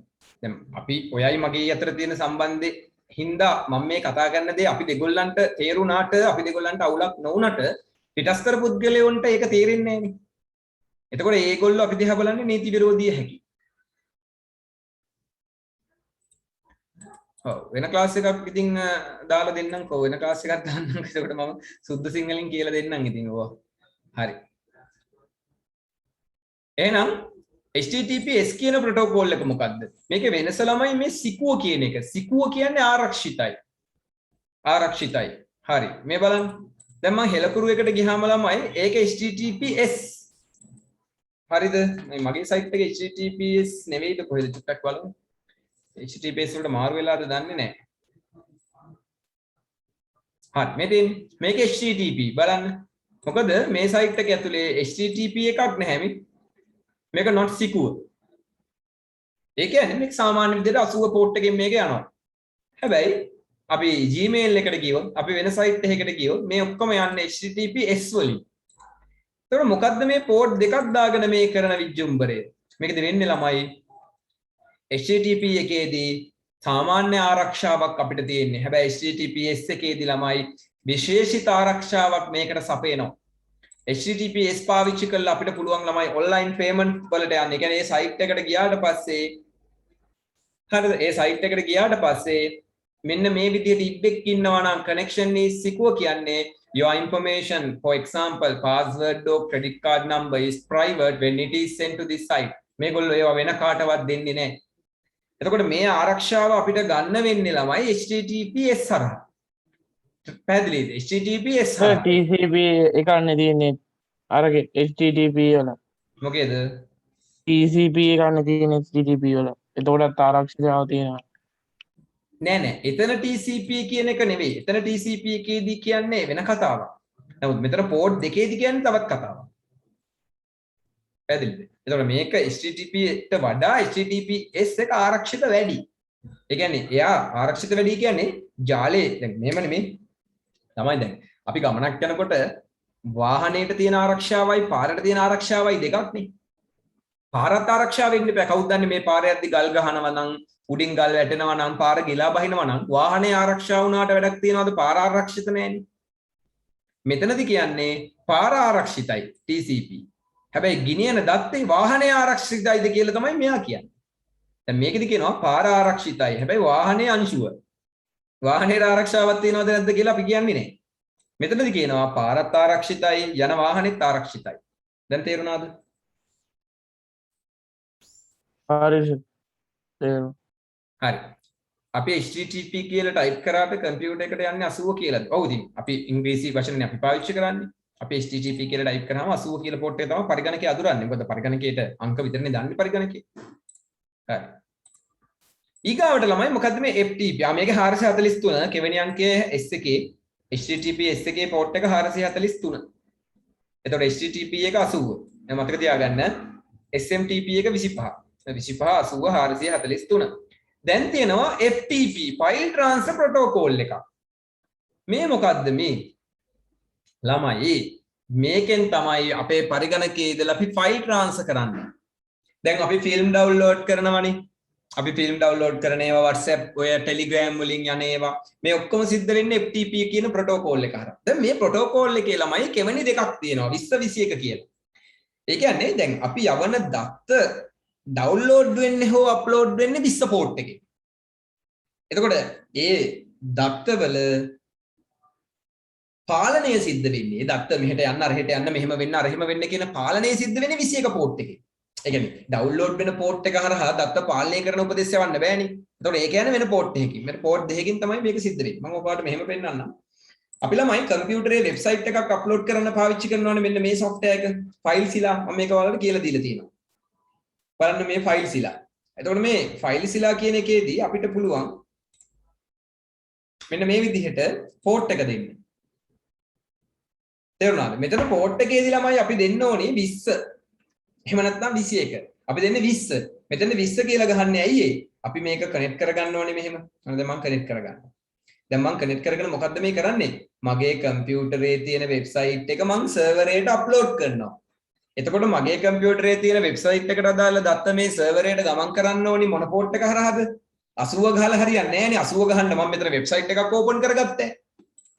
දැන් අපි ඔයයි මගේ අතර තියෙන සම්බන්ධේ හින්දා මම මේ කතා කරන දේ අපි දෙගොල්ලන්ට තේරුණාට අපි දෙගොල්ලන්ට අවුලක් නොවුනට පිටස්තර පුද්ගලයන්ට ඒක තේරෙන්නේ නැහැ නේ. එතකොට ඒගොල්ලෝ අපි දිහා බලන්නේ නීති විරෝධී හැකි. වෙන ක්ලාස් එකක් ඉතින් දාලා දෙන්නම්කෝ වෙන ක්ලාස් එකක් දාන්නම් එතකොට මම සුද්ධ සිංහලෙන් කියලා දෙන්නම් ඉතින් ඕවා හරි එහෙනම් HTTPS කියන ප්‍රොටෝකෝල් එක මොකද්ද මේකේ වෙනස ළමයි මේ සිකුව කියන එක සිකුව කියන්නේ ආරක්ෂිතයි හරි මේ බලන්න දැන් මම හෙලකුරු එකට ගියාම ළමයි ඒක HTTPS හරිද මගේ සයිට් එකේ HTTPS නෙවෙයිද කොහෙද චුට්ටක් බලමු HTTPS වලට මාරු වෙලාද දන්නේ නැහැ. හරි මේ දෙන්නේ මේක HTTP බලන්න. මොකද මේ සයිට් එක ඇතුලේ HTTP එකක් නැහැ මේක not secure. ඒ කියන්නේ මේක සාමාන්‍ය විදිහට 80 port එකෙන් මේක යනවා. හැබැයි අපි Gmail එකට ගියොත් අපි වෙන සයිට් එකකට ගියොත් මේ ඔක්කොම යන්නේ HTTPS වලින්. ඒතකොට මොකද්ද මේ port දෙකක් දාගෙන මේ කරන විජ්ජුම්බරය? මේකද වෙන්නේ ළමයි HTTP එකේදී සාමාන්‍ය ආරක්ෂාවක් අපිට තියෙන්නේ. හැබැයි HTTPS එකේදී ළමයි විශේෂිත ආරක්ෂාවක් මේකට සපයනවා. HTTPS පාවිච්චි කරලා අපිට පුළුවන් ළමයි ඔන්ලයින් පේමන්ට් වලට යන්න. ඒ කියන්නේ ඒ සයිට් එකට ගියාට පස්සේ හරිද? ඒ සයිට් එකට ගියාට පස්සේ මෙන්න මේ විදිහට ඉබ්බෙක් ඉන්නවා නම් connection is secure කියන්නේ your information for example password or credit card number is private when it is sent to this site. මේගොල්ලෝ ඒවා වෙන කාටවත් දෙන්නේ නැහැ. එතකොට මේ ආරක්ෂාව අපිට ගන්න වෙන්නේ ළමයි HTTPS හරහා. පැහැදිලිද? HTTPS හරහා. TCP එකන්නේ තියෙන්නේ අරගේ HTTP වල. මොකේද? TCP එකන්නේ තියෙන්නේ HTTP වල. එතකොටත් ආරක්ෂිතව තියෙනවා. නෑ එතන TCP කියන එක නෙවෙයි. එතන TCP එකේදී කියන්නේ වෙන කතාවක්. නමුත් මෙතන port දෙකේදී කියන්නේ තවත් කතාවක්. පැහැදිලිද? එතකොට මේක HTTP ට වඩා HTTPS එක ආරක්ෂිත වැඩි. ඒ කියන්නේ එයා ආරක්ෂිත වැඩි කියන්නේ ජාලේ දැන් මෙහෙම නෙමෙයි. තමයි දැන් අපි ගමනක් යනකොට වාහනේට තියෙන ආරක්ෂාවයි පාරට තියෙන ආරක්ෂාවයි දෙකක් නේ. පාරත් ආරක්ෂාව වෙන්න බෑ. කවුද දන්නේ මේ පාරේ යද්දි ගල් ගහනවා නම් උඩින් ගල් වැටෙනවා නම් පාර ගිලා බහිනවා නම් වාහනේ ආරක්ෂා වුණාට වැඩක් තියනවද? පාර ආරක්ෂිත නෑනේ. මෙතනදී කියන්නේ පාර ආරක්ෂිතයි TCP. හැබැයි ගිනියන දත්තේ වාහනේ ආරක්ෂිතයිද කියලා තමයි මෙයා කියන්නේ. දැන් මේකෙදි කියනවා පාර ආරක්ෂිතයි. හැබැයි වාහනේ අංශුව. වාහනේ ආරක්ෂාවක් තියනවද නැද්ද කියලා අපි කියන්නේ නෑ. මෙතනදී කියනවා පාරත් ආරක්ෂිතයි යන වාහනේත් ආරක්ෂිතයි. දැන් තේරුණාද? හරි. හරි. අපි HTTP කියලා ටයිප් කරාට කම්පියුටර් එකට යන්නේ 80 කියලාද? ඔව් ඉතින් අපි ඉංග්‍රීසි වචනනේ අපි පාවිච්චි කරන්නේ. අපි HTTP කියලා ටයිප් කරාම 80 කියලා පෝට් එක තමයි පරිගණකය අදුරන්නේ. මොකද පරිගණකයට අංක විතරනේ දාන්නේ පරිගණකේ. හරි. ඊගාවට ළමයි මොකද්ද මේ FTP? මේක 443 කෙවෙනි අංකයේ S එකේ HTTP S එකේ පෝට් එක 443. එතකොට HTTP එක 80. දැන් මතක තියාගන්න SMTP එක 25. 25 80 443. දැන් තියෙනවා FTP ෆයිල් ට්‍රාන්ස්ෆර් ප්‍රොටෝකෝල් එකක්. මේ මොකද්ද මේ? ළමයි මේකෙන් තමයි අපේ පරිගණකයේ ඉඳලා අපි ෆයිල් ට්‍රාන්ස්ෆර් කරන්නේ. දැන් අපි ෆිල්ම් ඩවුන්ලෝඩ් කරනවනේ. අපි ෆිල්ම් ඩවුන්ලෝඩ් කරන ඒවා WhatsApp ඔය Telegram වලින් යන ඒවා මේ ඔක්කොම සිද්ධ වෙන්නේ FTP කියන ප්‍රොටෝකෝල් එක හරහා. දැන් මේ ප්‍රොටෝකෝල් එකේ ළමයි කෙවණි දෙකක් තියෙනවා 20 21 කියලා. ඒ කියන්නේ දැන් අපි යවන දත්ත ඩවුන්ලෝඩ් වෙන්නේ හෝ අප්ලෝඩ් වෙන්නේ 20 පෝට් එකේ. එතකොට ඒ දත්තවල පාලනය සිද්ධ වෙන්නේ දත්ත මෙහෙට යන්න අරහෙට යන්න මෙහෙම වෙන්න අරහෙම වෙන්න කියන පාලනය සිද්ධ වෙන්නේ 21 පෝට් එකේ. ඒ කියන්නේ ඩවුන්ලෝඩ් වෙන පෝට් එක හරහා දත්ත පාලනය කරන උපදෙස් යවන්න බෑනේ. එතකොට ඒ කියන්නේ වෙන පෝට් එකකින්. මෙන්න පෝට් දෙකකින් තමයි මේක සිද්ධ වෙන්නේ. මම ඔයාලට මෙහෙම පෙන්නන්නම්. අපි ළමයි කම්පියුටරේ වෙබ්සයිට් එකක් අප්ලෝඩ් කරන්න පාවිච්චි කරනවානේ මෙන්න මේ software එක. ෆයිල්සිලා මම මේක ඔයාලට කියලා දීලා තියෙනවා. බලන්න මේ ෆයිල්සිලා. එතකොට මේ ෆයිල්සිලා කියන එකේදී අපිට පුළුවන් මෙන්න මේ විදිහට පෝට් එක දෙන්න. තේරුණාද? මෙතන පෝට් එකේදී ළමයි අපි දෙන්න ඕනේ 20. එහෙම නැත්නම් 21. අපි දෙන්නේ 20. මෙතන 20 කියලා ගහන්නේ ඇයි ඒ? අපි මේක කනෙක්ට් කරගන්න ඕනේ මෙහෙම. අන්න දැන් මම කනෙක්ට් කරගන්නවා. දැන් මම කනෙක්ට් කරගෙන මොකද්ද මේ කරන්නේ? මගේ කම්පියුටරේ තියෙන වෙබ්සයිට් එක මම සර්වරයට අප්ලෝඩ් කරනවා. එතකොට මගේ කම්පියුටරේ තියෙන වෙබ්සයිට් එකට අදාළ දත්ත මේ සර්වරයට ගමන් කරන්න ඕනි මොන පෝට් එක හරහාද? 80 ගහලා හරියන්නේ නැහැ නේ. 80 ගහන්න මම මෙතන වෙබ්සයිට් එකක් ඕපන් කරගත්තා.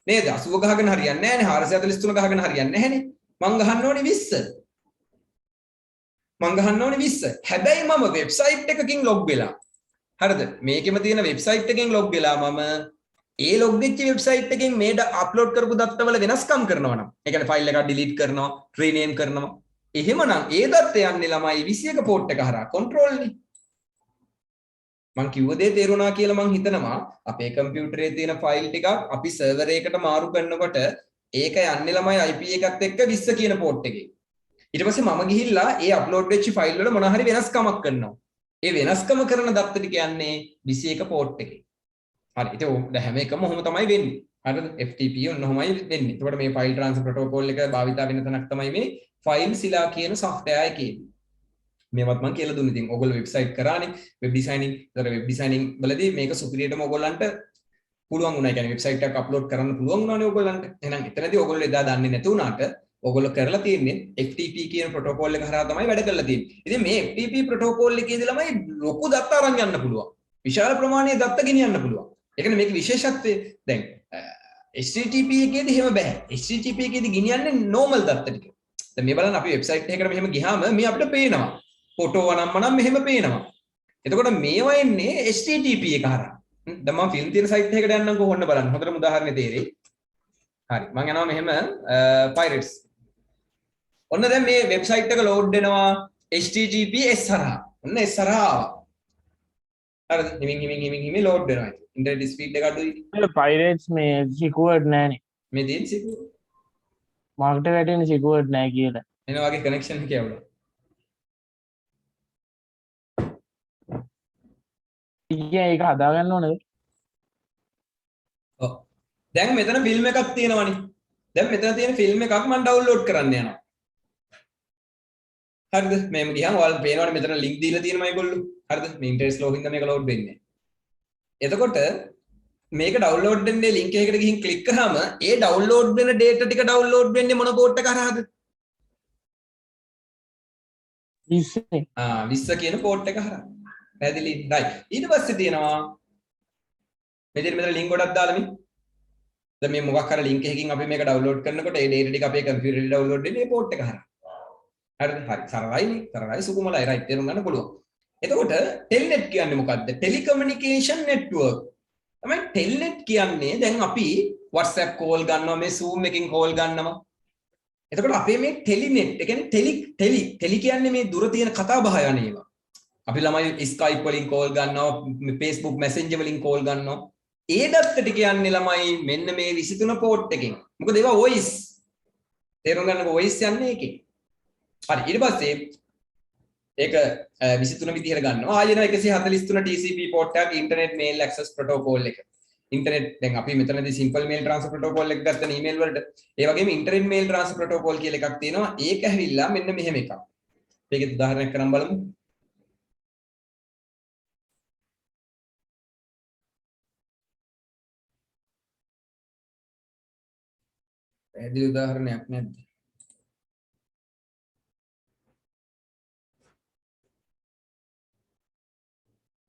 නේද? 80 ගහගෙන හරියන්නේ නැහැ නේ. 443 ගහගෙන හරියන්නේ නැහැ නේ. මං ගහන්න ඕනි 20. මං ගහන්න ඕනි 20. හැබැයි මම වෙබ්සයිට් එකකින් ලොග් වෙලා. හරිද? මේකෙම තියෙන වෙබ්සයිට් එකකින් ලොග් වෙලා මම ඒ ලොග් වෙච්ච වෙබ්සයිට් එකෙන් මේ අප්ලෝඩ් කරපු දත්තවල වෙනස්කම් කරනවා නම් ඒ කියන්නේ ෆයිල් එකක් ඩිලීට් කරනවා, රීනේම් කරනවා. එහෙමනම් ඒ දත්ත යන්නේ ළමයි 21 පෝට් එක හරහා කන්ට්‍රෝල් නේ. මං කිව්ව දේ තේරුණා කියලා මං හිතනවා. අපේ කම්පියුටරේ තියෙන ෆයිල් ටිකක් අපි සර්වර් එකකට මාරු කරනකොට ඒක යන්නේ ළමයි IP එකත් එක්ක 20 කියන පෝට් එකේ. ඊට පස්සේ මම ගිහිල්ලා ඒ අප්ලෝඩ් වෙච්ච ෆයිල් වල මොන හරි වෙනස්කමක් කරනවා. ඒ වෙනස්කම කරන දත්ත ටික යන්නේ 21 පෝට් එකේ. හරි. ඒක හැම එකම ඔහොම තමයි වෙන්නේ. හරිද? FTP ඔන්නෝමයි වෙන්නේ. එතකොට මේ ෆයිල් ට්‍රාන්ස්ෆර් ප්‍රොටෝකෝල් එක භාවිතා වෙන තැනක් තමයි මේ ෆයිල් සිලා කියන software එකේ. මේවත් මම කියලා දුන්නා. ඉතින් ඔයගොල්ලෝ වෙබ්සයිට් කරානේ වෙබ් ඩිසයිනින්. ඒතර වෙබ් ඩිසයිනින් වලදී මේක සුපිරියටම ඔයගොල්ලන්ට පුළුවන් වුණා. ඒ කියන්නේ වෙබ්සයිට් එකක් අප්ලෝඩ් කරන්න පුළුවන් වුණානේ ඔයගොල්ලන්ට. එහෙනම් එතනදී ඔයගොල්ලෝ එදා දන්නේ නැති වුණාට ඔයගොල්ලෝ කරලා තියෙන්නේ FTP කියන ප්‍රොටෝකෝල් එක හරහා තමයි වැඩ කරලා තියෙන්නේ. ඉතින් මේ FTP ප්‍රොටෝකෝල් එකේදී ළමයි ලොකු දත්ත අරන් යන්න පුළුවන්. විශාල ප්‍රමාණයේ දත්ත ගෙනියන්න පුළුවන්. ඒ කියන්නේ මේක විශේෂත්වය. දැන් HTTP එකේදී එහෙම බෑ. HTTP එකේදී ගෙනියන්නේ normal දත්ත ටික. දැන් මේ බලන්න අපි වෙබ්සයිට් එකකට මෙහෙම ගියාම මේ අපිට පේනවා. ෆොටෝ වනම්මනම් මෙහෙම පේනවා. එතකොට මේවා එන්නේ HTTP එක හරහා. දැන් මම ෆිල්ම් තියෙන සයිට් එකකට යන්නම්කෝ ඔන්න බලන්න. හොඳටම උදාහරණයක් තේරෙයි. හරි. මම යනවා මෙහෙම Pirates. ඔන්න දැන් මේ වෙබ්සයිට් එක ලෝඩ් වෙනවා HTTPS හරහා. ඔන්න S හරහා ආවා. හරිද? හිමින් ලෝඩ් වෙනවා. ඉන්ටර්නෙට් ස්පීඩ් එක අඩුයි. පයිරේට්ස් මේ සිකුවර්ඩ් නෑනේ. මේ තියෙන සිකුව. මාර්කට් එකට වැටෙන සිකුවර්ඩ් නෑ කියලා. එන වගේ කනෙක්ෂන් එක යවුණා. ඒක හදාගන්න ඕනද? ඔව්. දැන් මෙතන ෆිල්ම් එකක් තියෙනවනේ. දැන් මෙතන තියෙන ෆිල්ම් එකක් මම ඩවුන්ලෝඩ් කරන්න යනවා. හරිද මේම ගියාම ඔයාලට පේනවනේ මෙතන ලින්ක් දීලා තියෙනවා මේගොල්ලෝ හරිද මේ ඉන්ටර්නෙට් ස්ලෝ හින්දා මේක ලෝඩ් වෙන්නේ එතකොට මේක ඩවුන්ලෝඩ් වෙන්නේ ලින්ක් එකකට ගිහින් ක්ලික් කරාම ඒ ඩවුන්ලෝඩ් වෙන data ටික ඩවුන්ලෝඩ් වෙන්නේ මොන පෝට් එක හරහාද 20 20 කියන පෝට් එක හරහා පැහැදිලි රයිට් ඊට පස්සේ තියෙනවා මෙතන ලින්ක් ගොඩක් දාලා මේ දැන් මේ මොකක් හරි ලින්ක් එකකින් අපි මේක ඩවුන්ලෝඩ් කරනකොට ඒ data ටික අපේ කම්පියුටර් එකේ ඩවුන්ලෝඩ් වෙන්නේ මේ පෝට් එක හරහා හරිද හරි සරලයි සුකුමලයි රයිට් තේරුම් ගන්න පුළුවන් එතකොට ටෙල්නෙට් කියන්නේ මොකද්ද ටෙලිකමියුනිකේෂන් නෙට්වර්ක් තමයි ටෙල්නෙට් කියන්නේ දැන් අපි WhatsApp කෝල් ගන්නවා මේ Zoom එකකින් කෝල් ගන්නවා එතකොට අපේ මේ ටෙලිනෙට් ඒ කියන්නේ ටෙලි කියන්නේ මේ දුර තියෙන කතා බහ යන ඒවා අපි ළමයි Skype වලින් කෝල් ගන්නවා Facebook Messenger වලින් කෝල් ගන්නවා ඒ දත්තට කියන්නේ ළමයි මෙන්න මේ 23 පෝට් එකෙන් මොකද ඒවා වොයිස් තේරුම් ගන්නකො වොයිස් යන්නේ ඒකේ හරි ඊට පස්සේ ඒක 23 විදිහට ගන්නවා ආයෙන 143 TCP port එකක් internet mail access protocol එක internet දැන් අපි මෙතනදී simple mail transfer protocol එක ගත්තා email වලට ඒ වගේම internet mail transfer protocol කියලා එකක් තියෙනවා ඒක ඇවිල්ලා මෙන්න මෙහෙම එකක් මේකේ උදාහරණයක් කරන් බලමු පැහැදිලි උදාහරණයක් නැද්ද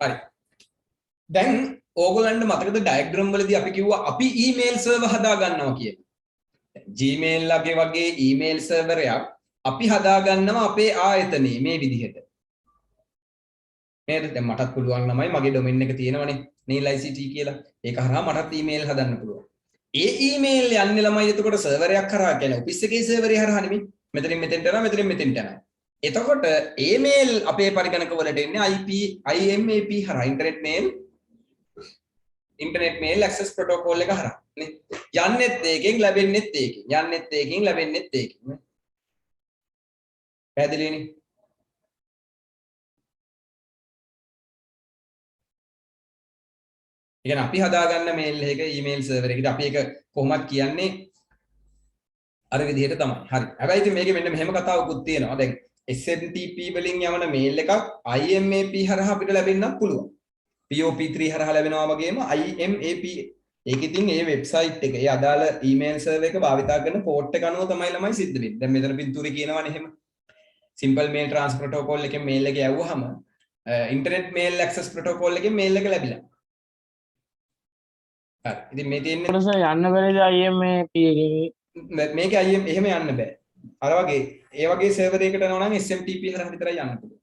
හරි දැන් ඕගොල්ලන්ට මතකද ඩයග්‍රෑම් වලදී අපි කිව්වා අපි ඊමේල් සර්වර් හදා ගන්නවා කියලා. Gmail ලගේ වගේ ඊමේල් සර්වරයක් අපි හදා ගන්නවා අපේ ආයතනයේ මේ විදිහට. නේද? දැන් මටත් පුළුවන් ළමයි මගේ ඩොමේන් එක තියෙනවනේ neil ICT කියලා. ඒක හරහා මටත් ඊමේල් හදන්න පුළුවන්. ඒ ඊමේල් යන්නේ ළමයි එතකොට සර්වරයක් කරා කියන්නේ ඔෆිස් එකේ සර්වරය හරහා නෙමෙයි. මෙතනින් මෙතෙන්ට යනවා මෙතනින් මෙතෙන්ට යනවා. එතකොට ඊමේල් අපේ පරිගණක වලට එන්නේ IMAP හරහා ඉන්ටර්නෙට් මේල් ඇක්සස් ප්‍රොටෝකෝල් එක හරහා නේ යන්නෙත් ඒකෙන් ලැබෙන්නෙත් ඒකෙන් පැහැදිලිනේ ඉතින් අපි හදාගන්න මේල් එක ඊමේල් සර්වර් එකකට අපි ඒක කොහොමද කියන්නේ අර විදිහට තමයි හරි හැබැයි ඉතින් මේකේ මෙන්න මෙහෙම කතාවකුත් තියෙනවා දැන් SMTP වලින් යවන මේල් එකක් IMAP හරහා අපිට ලැබෙන්නත් පුළුවන්. POP3 හරහා ලැබෙනවා වගේම IMAP ඒක ඉතින් ඒ වෙබ්සයිට් එක ඒ අදාළ ඊමේල් සර්වර් එක භාවිතා කරන පෝට් එක අනුව තමයි ළමයි සිද්ධ වෙන්නේ. දැන් මෙතන පින්තූරේ කියනවනේ එහෙම. simple mail transfer protocol එකෙන් මේල් එක යවුවහම internet mail access protocol එකෙන් මේල් එක ලැබිලා. හරි. ඉතින් මේ තියෙන්නේ කොහොමද යන්න බැරිද IMAP එකේ මේක IM එහෙම යන්න බෑ. අර වගේ ඒ වගේ සර්වර් එකකට යනවා නම් SMTP හරහා විතරයි යන්න පුළුවන්.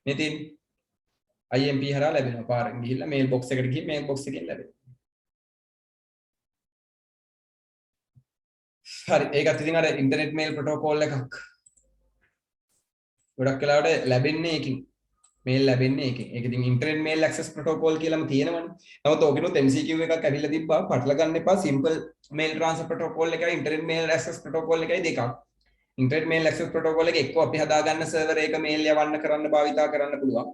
මේ තියෙන්නේ IMP හරහා ලැබෙනවා. පාරෙන් ගිහිල්ලා මේල් බොක්ස් එකට ගිහින් මේල් බොක්ස් එකෙන් ලැබෙනවා. හරි ඒකත් ඉතින් අර ඉන්ටර්නෙට් මේල් ප්‍රොටෝකෝල් එකක්. ගොඩක් වෙලාවට ලැබෙන්නේ ඒකින්. මේල් ලැබෙන්නේ ඒකෙන්. ඒක ඉතින් ඉන්ටර්නෙට් මේල් ඇක්සස් ප්‍රොටෝකෝල් කියලාම තියෙනවනේ. නමුත් ඕකිනුත් MCQ එකක් ඇවිල්ලා තිබ්බා. පටල ගන්න එපා. සිම්පල් මේල් ට්‍රාන්ස්ෆර් ප්‍රොටෝකෝල් එකයි ඉන්ටර්නෙට් මේල් ඇක්සස් ප්‍රොටෝකෝල් එකයි දෙකක්. ඉන්ටර්නෙට් මේල් ඇක්සස් ප්‍රොටෝකෝල් එක එක්ක අපි හදාගන්න සර්වර් එක මේල් යවන්න කරන්න භාවිතා කරන්න පුළුවන්.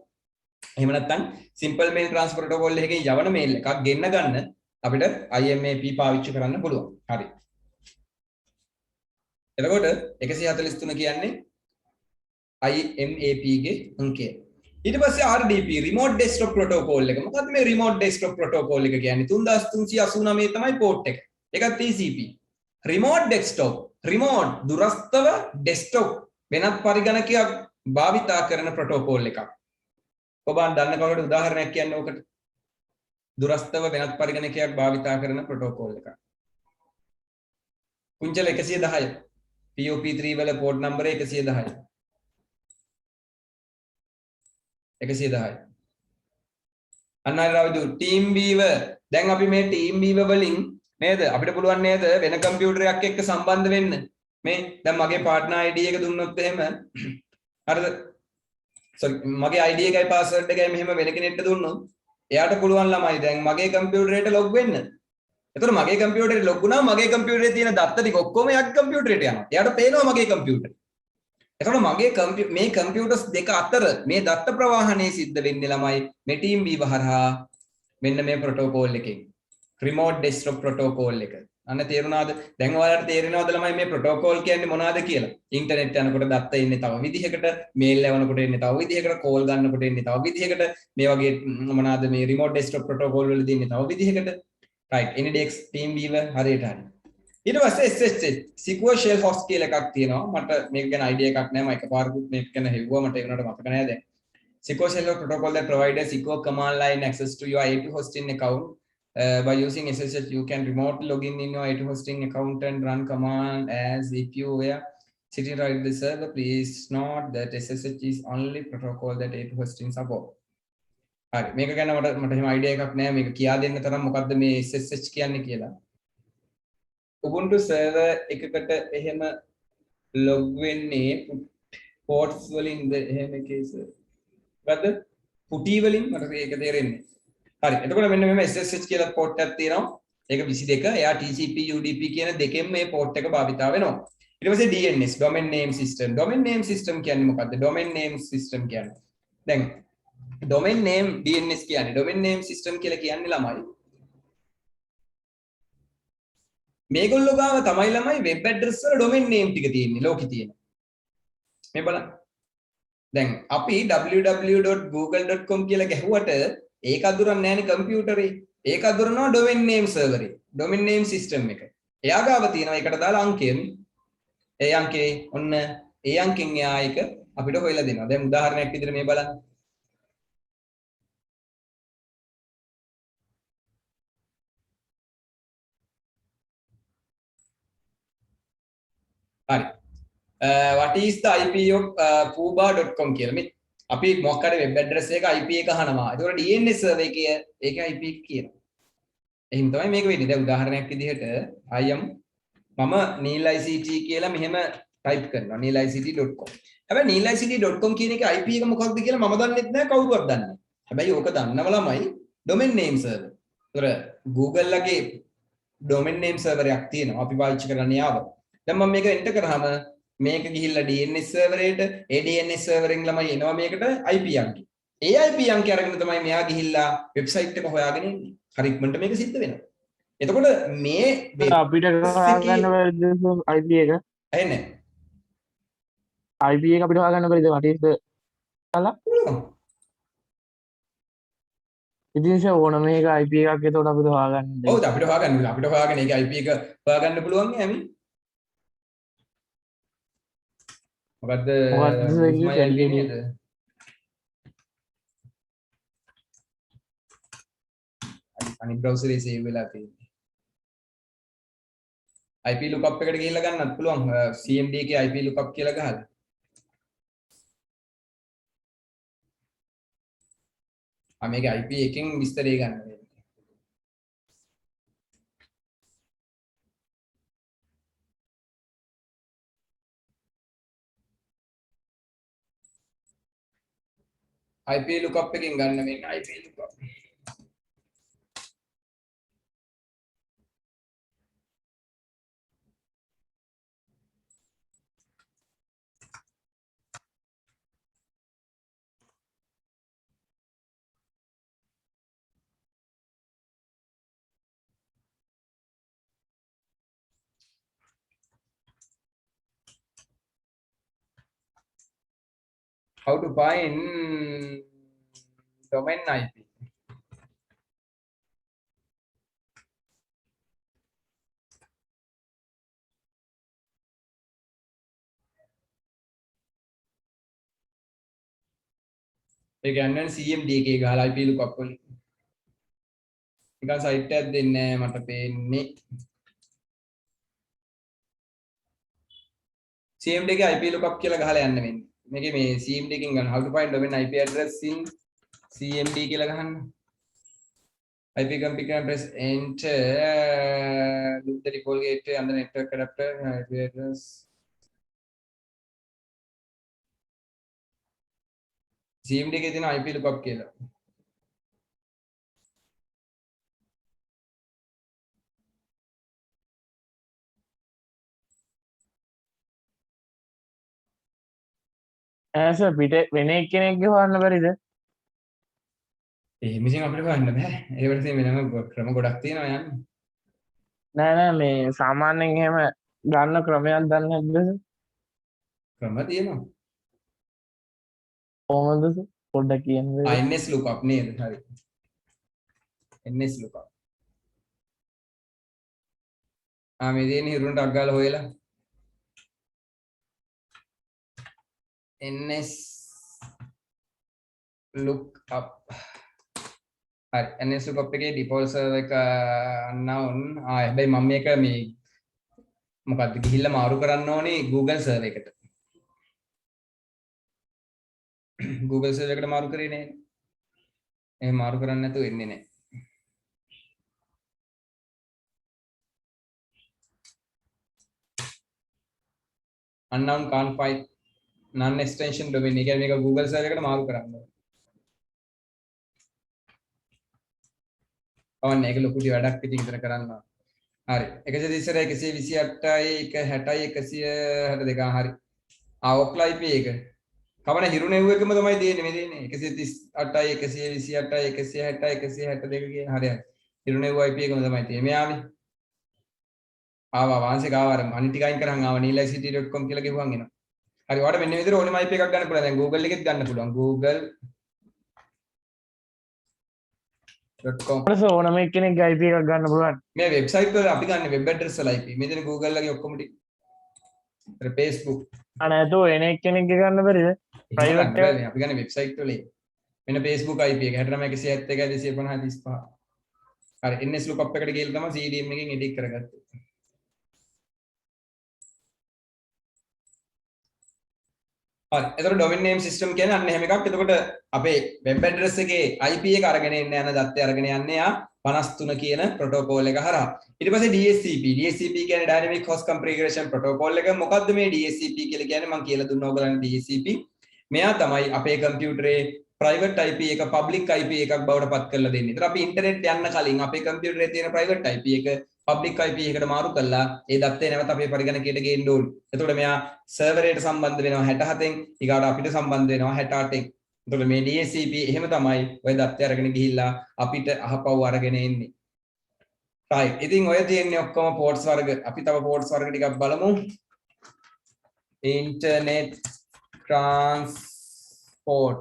එහෙම නැත්නම් සිම්පල් මේල් ට්‍රාන්ස්ෆර් ප්‍රොටෝකෝල් එකකින් යවන මේල් එකක් ගෙන්න ගන්න අපිට IMAP පාවිච්චි කරන්න පුළුවන්. හරි. එතකොට 143 කියන්නේ IMAP ගේ අංකය. ඊට පස්සේ RDP remote desktop protocol එක. මොකද්ද මේ remote desktop protocol එක කියන්නේ? 3389 තමයි port එක. ඒකත් TCP. remote desktop remote දුරස්ථව desktop වෙනත් පරිගණකයක් භාවිතා කරන protocol එකක්. ඔබ දන්න කවුරුද උදාහරණයක් කියන්නේ ඔකට? දුරස්ථව වෙනත් පරිගණකයක් භාවිතා කරන protocol එකක්. කුංචල 110. POP3 වල port number 110. 110. අන්නරවදු TeamViewer දැන් අපි මේ TeamViewer වලින් නේද අපිට පුළුවන් නේද වෙන කම්පියුටරයක් එක්ක සම්බන්ධ වෙන්න මේ දැන් මගේ partner ID එක දුන්නොත් එහෙම හරිද මගේ ID එකයි password එකයි මෙහෙම වෙන කෙනෙක්ට දුන්නොත් එයාට පුළුවන් ළමයි දැන් මගේ කම්පියුටරේට log වෙන්න. එතකොට මගේ කම්පියුටරේ log වුණාම මගේ කම්පියුටරේ තියෙන දත්ත ටික ඔක්කොම එයාගේ කම්පියුටරේට යනවා. එයාට පේනවා මගේ කම්පියුටරේ. එතකොට මගේ මේ කම්පියුටර්ස් දෙක අතර මේ දත්ත ප්‍රවාහනය සිද්ධ වෙන්නේ ළමයි මේ TeamViewer හරහා මෙන්න මේ ප්‍රොටෝකෝල් එකෙන්. remote desktop protocol එක. අන්න තේරුණාද? දැන් ඔයාලට තේරෙනවද ළමයි මේ ප්‍රොටෝකෝල් කියන්නේ මොනවද කියලා? ඉන්ටර්නෙට් යනකොට දත්ත එන්නේ තව විදිහකට, මේල් යවනකොට එන්නේ තව විදිහකට, කෝල් ගන්නකොට එන්නේ තව විදිහකට, මේ වගේ මොනවද මේ රිමෝට් ඩෙස්ක්ටොප් ප්‍රොටෝකෝල් වලදී එන්නේ තව විදිහකට. right NDX TeamViewer හරියට හරි. ඊට පස්සේ SSH secure shell host කියලා එකක් තියෙනවා. මට මේක ගැන idea එකක් නැහැ. මම එකපාරකුත් මේක ගැන හෙව්වා. මට ඒ වුණාට මතක නැහැ දැන්. Secure shell protocol that provides a secure command line access to your IP hosting account. By using SSH, you can remotely log in your IP hosting account and run command as if you were sitting right at the server. Please note that SSH is only protocol that IP hosting support. හරි මේක ගැන මට එහෙම idea එකක් නැහැ මේක කියා දෙන්න තරම් මොකද්ද මේ SSH කියන්නේ කියලා. Ubuntu server එකකට එහෙම log වෙන්නේ ports වලින්ද එහෙම කේස් මොකද්ද පුටි වලින් මට ඒක තේරෙන්නේ. හරි එතකොට මෙන්න මෙහෙම SSH කියලා port එකක් තියෙනවා. ඒක 22. එයා TCP UDP කියන දෙකෙන් මේ port එක භාවිතා වෙනවා. ඊට පස්සේ DNS domain name system. domain name system කියන්නේ මොකද්ද? domain name system කියන්නේ දැන් domain name DNS කියන්නේ domain name system කියලා කියන්නේ ළමයි මේගොල්ලෝ ගාව තමයි ළමයි web address වල domain name ටික තියෙන්නේ ලෝකේ තියෙන මේ බලන්න දැන් අපි www.google.com කියලා ගැහුවට ඒක අඳුරන්නේ නැහැනේ කම්පියුටරේ ඒක අඳුරනවා domain name server එක domain name system එක එයා ගාව තියෙනවා ඒකට දාලා අංකයෙන් ඒ අංකේ ඔන්න ඒ අංකෙන් එයා ඒක අපිට හොයලා දෙනවා දැන් උදාහරණයක් විදිහට මේ බලන්න හරි what is the IP of puba.com කියලා මේ අපි මොකක් හරි web address එක IP එක අහනවා ඒතකොට DNS server එකේ ඒක IP එක කියනවා එහෙනම් තමයි මේක වෙන්නේ දැන් උදාහරණයක් විදිහට මම neelict කියලා මෙහෙම type කරනවා neelict.com හැබැයි neelict.com කියන එක IP එක මොකක්ද කියලා මම දන්නෙත් නැහැ කවුරුවත් දන්නේ නැහැ හැබැයි ඕක දන්නව ළමයි domain name server ඒතකොට Google ලගේ domain name server එකක් තියෙනවා අපි පාවිච්චි කරන්නේ ආව දැන් මම මේක එන්ටර් කරාම මේක ගිහිල්ලා DNS server එකට ඒ DNS server එකෙන් ළමයි එනවා මේකට IP අංකය. ඒ IP අංකය අරගෙන තමයි මෙයා ගිහිල්ලා වෙබ්සයිට් එක හොයාගෙන ඉන්නේ. හරි ඉක්මනට මේක සිද්ධ වෙනවා. එතකොට මේ අපිට හොයාගන්න බැරිද IP එක? ඇහෙන්නේ IP එක අපිට හොයාගන්න බැරිද? what is the කලා? ඉතින් ඕන මේක IP එකක් එතකොට අපිට හොයාගන්න. ඔව් අපිට හොයාගන්න පුළුවන්. අපිට හොයාගෙන ඒක IP එක හොයාගන්න පුළුවන් ඈමි. මොකද්ද අනිත් browser එකේ save වෙලා තියෙන්නේ IP lookup එකට ගිහිල්ලා ගන්නත් පුළුවන් CMD එකේ IP lookup කියලා ගහලා මේක IP එකෙන් විස්තරය ගන්න වෙන්නේ IP lookup එකෙන් ගන්න මේක IP lookup how to find domain IP ඒ කියන්නේ CMD එකේ ගහලා IP lookup වලින් නිකන් සයිට් එකක් දෙන්නේ නැහැ මට පේන්නේ CMD එකේ IP lookup කියලා ගහලා යන්න වෙන්නේ මේකේ මේ CMD එකෙන් ගන්න how to find domain IP address in CMD කියලා ගහන්න IP configure press enter loop the default gateway and the network adapter IP address CMD එකේ තියෙන IP lookup කියලා ඇස පිට වෙන එක්කෙනෙක්ගේ හොයන්න බැරිද? එහෙම ඉතින් අපිට හොයන්න බෑ ඒකට තියෙන වෙනම ක්‍රම ගොඩක් තියෙනවා යන්නේ නෑ මේ සාමාන්‍යයෙන් එහෙම ගන්න ක්‍රමයක් දන්නේ නැද්ද? ක්‍රම තියෙනවා. කොහොමද පොඩ්ඩක් කියන්න බැරිද? ns lookup නේද? හරි. ns lookup. මේ දෙන්නේ හිරුන්ට අග්ගාලා හොයලා ns lookup. හරි ns lookup එකේ default server එක unknown. හැබැයි මම මේක මේ මොකද්ද ගිහිල්ලා මාරු කරන්න ඕනේ Google server එකට. Google server එකට මාරු කරේ නෑ. එහෙම මාරු කරන්නේ නැතුව එන්නේ නෑ. unknown can't find non extension domain. ඒ කියන්නේ මේක Google server එකට මාරු කරන්න ඕනේ. ඔන්න ඒක ලොකු වැඩක් ඉතින් ඉතන කරන්න. හරි 130 128යි 160යි 162 හරි. ඔක්ලා IP එක. කවන හිරු නෙව් එකම තමයි තියෙන්නේ මේ දෙන්නේ 138යි 128යි 160යි 162 කියන හරි හරි. හිරු නෙව් IP එකම තමයි තියෙන්නේ. මෙයානේ. ආවා වංශේ ගාව අර අනිත් ටික අයින් කරන් ආවා neelict.com කියලා ගෙවුවන් එනවා. හරි ඔයාලට මෙන්න මේ විදිහට ඕනෙම IP එකක් ගන්න පුළුවන්. දැන් Google එකෙත් ගන්න පුළුවන්. google.com ඕනම කෙනෙක් IP එකක් ගන්න පුළුවන්. මේ වෙබ්සයිට් වල අපි ගන්න වෙබ් ඇඩ්‍රස් වල IP. මෙතන Google ලගේ ඔක්කොම ටික. අර Facebook නැතෝ එන කෙනෙක්ගේ ගන්න බැරිද? ප්‍රයිවට් එක අපි ගන්න වෙබ්සයිට් වල. මෙන්න Facebook IP එක 69 171 250 35. හරි ns lookup එකට ගිහලා තමයි CDM එකෙන් edit කරගත්තේ. හරි එතකොට domain name system කියන්නේ අන්න එහෙම එකක්. එතකොට අපේ web address එකේ IP එක අරගෙන එන්න යන දත්තය අරගෙන යන්නේ 53 කියන protocol එක හරහා. ඊට පස්සේ DHCP කියන්නේ dynamic host configuration protocol එක. මොකද්ද මේ DHCP කියලා කියන්නේ? මම කියලා දුන්නා ඔයගලන්ට DHCP. මෙයා තමයි අපේ කම්පියුටරේ private IP එක public IP එකක් බවට පත් කරලා දෙන්නේ. ඒතර අපි ඉන්ටර්නෙට් යන්න කලින් අපේ කම්පියුටරේ තියෙන private IP එක public IP එකට මාරු කළා ඒ දත්තේ නැවත අපේ පරිගණකයට ගේන්න ඕනේ. එතකොට මෙයා සර්වර් එකට සම්බන්ධ වෙනවා 67න් ඊගාට අපිට සම්බන්ධ වෙනවා 68න්. එතකොට මේ DHCP එහෙම තමයි ඔය දත්තේ අරගෙන ගිහිල්ලා අපිට අහපව් අරගෙන එන්නේ. right ඉතින් ඔය තියෙන්නේ ඔක්කොම ports වර්ග. අපි තව ports වර්ග ටිකක් බලමු. internet transport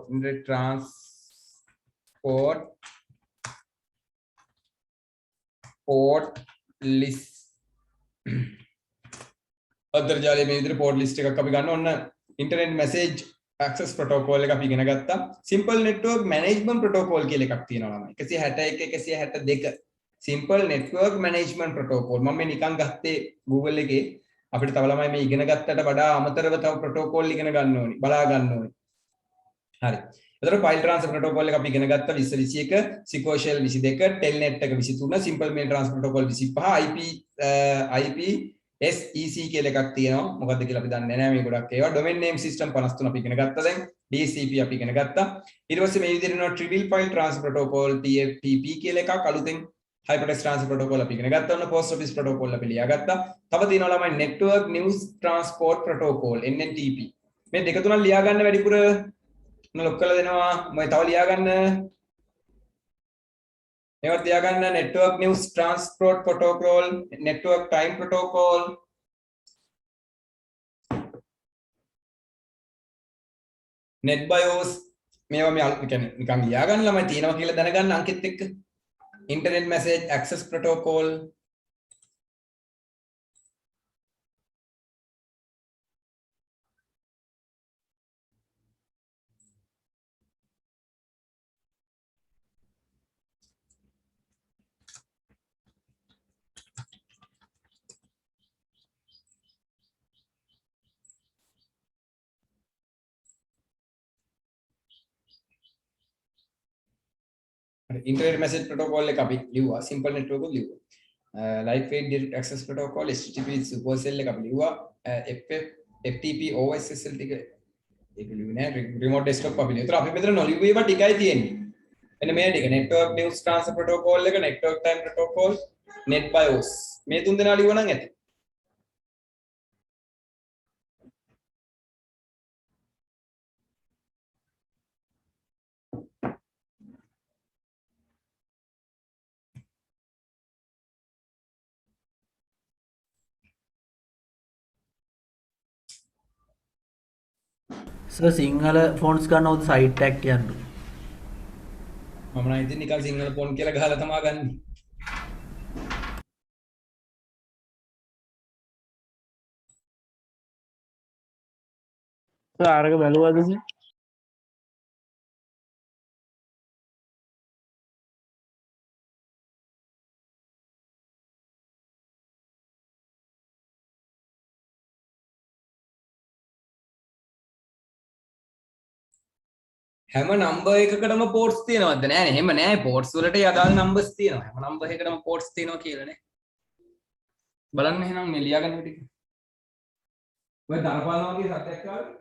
port list අන්තර්ජාලයේ මේ විදිහට port list එකක් අපි ගන්න ඕන. internet message access protocol එක අපි ඉගෙන ගත්තා. simple network management protocol කියලා එකක් තියෙනවා ළමයි. 161 162 simple network management protocol. මම මේ නිකන් ගත්තේ Google එකේ. අපිට තව ළමයි මේ ඉගෙන ගත්තට වඩා අමතරව තව protocol ඉගෙන ගන්න ඕනි. බලා ගන්න ඕනි. හරි. එතකොට file transfer protocol එක අපි ඉගෙන ගත්තා 20 21, sequential 22, telnet එක 23, simple mail transfer protocol 25, IPsec කියලා එකක් තියෙනවා. මොකද්ද කියලා අපි දන්නේ නැහැ මේ ගොඩක් ඒවා. domain name system 53 අපි ඉගෙන ගත්තා දැන්. DHCP අපි ඉගෙන ගත්තා. ඊට පස්සේ මේ විදිහට යනවා trivial file transfer protocol TFTP කියලා එකක් අලුතෙන් hypertext transfer protocol අපි ඉගෙන ගත්තා. ඔන්න post office protocol අපි ලියාගත්තා. තව තියෙනවා ළමයි network news transport protocol NNTP. මේ දෙක තුනක් ලියා ගන්න වැඩිපුර ලොක් කරලා දෙනවා. මම තව ලියා ගන්න. ඒවත් ලියා ගන්න network news transport protocol, network time protocol. netbios මේවා මේ කියන්නේ නිකන් ලියා ගන්න ළමයි තියෙනවා කියලා දැනගන්න අංකෙත් එක්ක. internet message access protocol internet message protocol එක අපි ලිව්වා simple network එක ලිව්වා lightweight direct access protocol http supercell එක අපි ලිව්වා ftp OSSL ටික ඒක ලිව්වේ නෑ remote desktop අපි ලිව්වා. ඒතර අපි මෙතන නොලිව්වේ ඒවා ටිකයි තියෙන්නේ. එන්න මේ ටික network news transfer protocol එක network time protocol netbios මේ තුන් දෙනා ලිව්වා නම් ඇති. සර් සිංහල ෆොන්ට්ස් ගන්නවද සයිට් එකක් කියන්න. මම නම් ඉතින් නිකන් සිංහල ෆොන්ට් කියලා ගහලා තමයි ගන්නේ. අරක බැලුවද සර්? හැම නම්බර් එකකටම පෝට්ස් තියෙනවද? නෑනේ. එහෙම නෑ. පෝට්ස් වලට යදාල් නම්බර්ස් තියෙනවා. හැම නම්බර් එකකටම පෝට්ස් තියෙනවා කියලා නේ. බලන්න එහෙනම් මේ ලියාගන්න ටික. ඔය දරපාලනවා වගේ සත්‍යයක් කාලේ.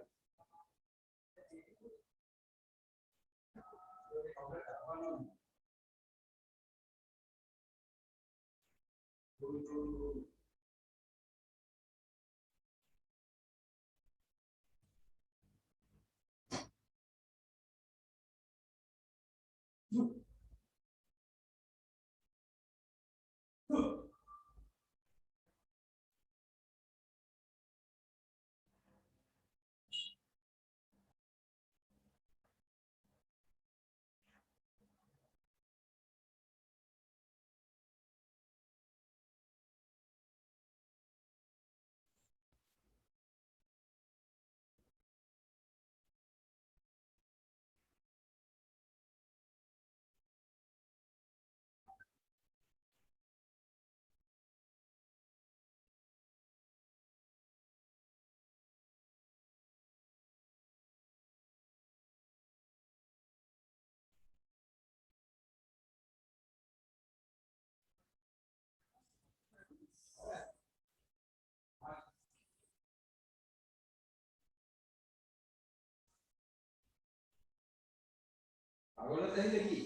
අගොල්ලෝ දැන් ඉන්නේ කි.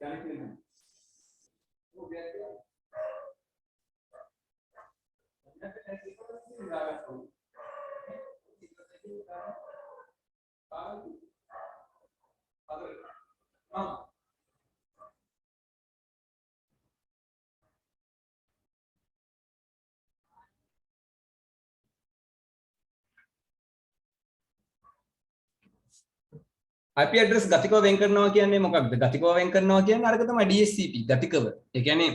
යන්නේ කියලා. ඔව් බැලුවා. IP address ගතිකව වෙන් කරනවා කියන්නේ මොකක්ද? ගතිකව වෙන් කරනවා කියන්නේ අරක තමයි DHCP ගතිකව. ඒ කියන්නේ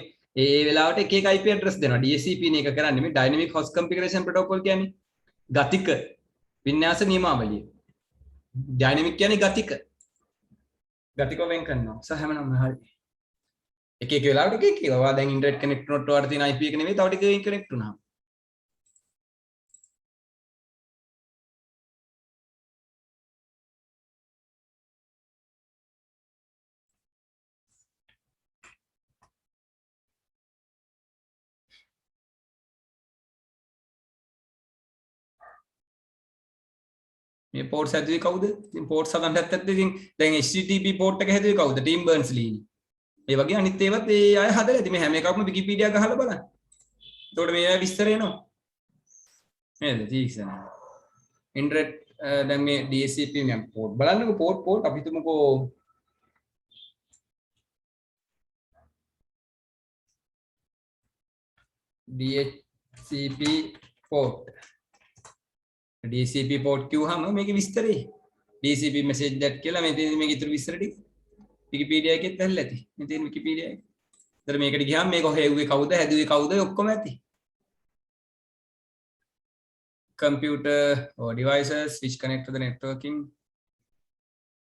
ඒ වෙලාවට එක එක IP address දෙනවා. DHCP නේ එක කරන්නේ මේ dynamic host configuration protocol කියන්නේ ගතික වින්‍යාස නියමාවලිය. dynamic කියන්නේ ගතික. ගතිකව වෙන් කරනවා. සහ හැමනම් හරි. එක එක වෙලාවට එක එක ඒවා දැන් ඉන්ටර්නෙට් කනෙක්ට් වුණොත් ඔයාලට තියෙන IP එක නෙවෙයි තව ටිකකින් කනෙක්ට් වුණා. මේ පෝට්ස් හැදුවේ කවුද? ඉතින් පෝට්ස් හදන්න ඇත්තත් ඉතින් දැන් HTTP පෝට් එක හැදුවේ කවුද? ටීම් බර්න්ස්ලී. ඒ වගේ අනිත් ඒවත් ඒ අය හදලා ඇති. මේ හැම එකක්ම විකිපීඩියා ගහලා බලන්න. එතකොට මේවා විස්තර එනවා. නේද? තීක්ෂණ. ඉන්ටර්නෙට් දැන් මේ DHCP නම් පෝට් බලන්නකෝ පෝට් අපි තුමුකෝ DHCP port DCP port කිව්වහම මේකේ විස්තරේ DCP message that කියලා මේ තියෙන මේක ඉතුරු විස්තර ටික Wikipedia එකෙත් ඇල්ලලා ඇති. මේ තියෙන Wikipedia එක. ඒතර මේකට ගියාම මේක හොයුවේ කවුද හැදුවේ කවුද ඔක්කොම ඇති. Computer or devices which connect to the networking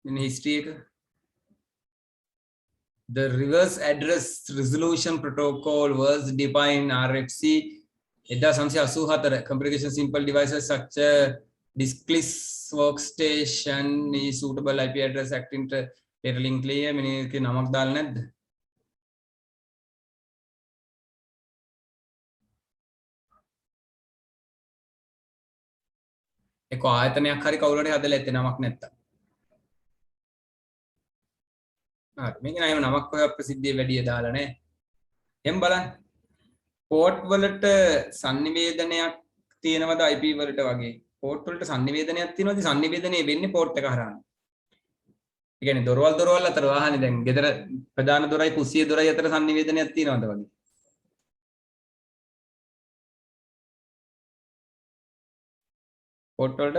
in history එක. The reverse address resolution protocol was defined RFC 1984 communication simple devices such as diskless workstation is suitable IP address acting data link layer මේකේ නමක් දාලා නැද්ද? ඒක ආයතනයක් හරි කවුරු හරි හදලා ඇත්තේ නමක් නැත්තම්. හරි මේක නෑ නමක් ඔය ප්‍රසිද්ධිය වැඩි දාලා නෑ. එහෙන් බලන්න. පෝට් වලට sannivedanayak තියෙනවද IP වලට වගේ? පෝට් වලට sannivedanayak තියෙනවද? sannivedanaye වෙන්නේ පෝට් එක හරහා. ඒ කියන්නේ දොරවල් අතර වාහනේ දැන් ගෙදර ප්‍රධාන දොරයි කුස්සියේ දොරයි අතර sannivedanayak තියෙනවද වගේ? පෝට් වලට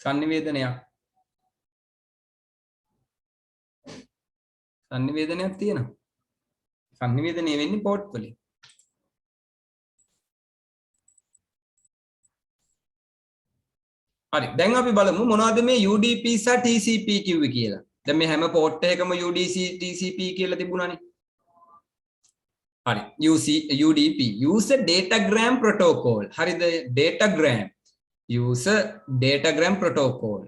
sannivedanaya sannivedanayak තියෙනවා. sannivedanaye වෙන්නේ port වලින්. හරි දැන් අපි බලමු මොනවද මේ UDP සහ TCP කිව්වේ කියලා. දැන් මේ හැම port එකකම UDC TCP කියලා තිබුණානේ. හරි UDP user datagram protocol. හරිද datagram user datagram protocol.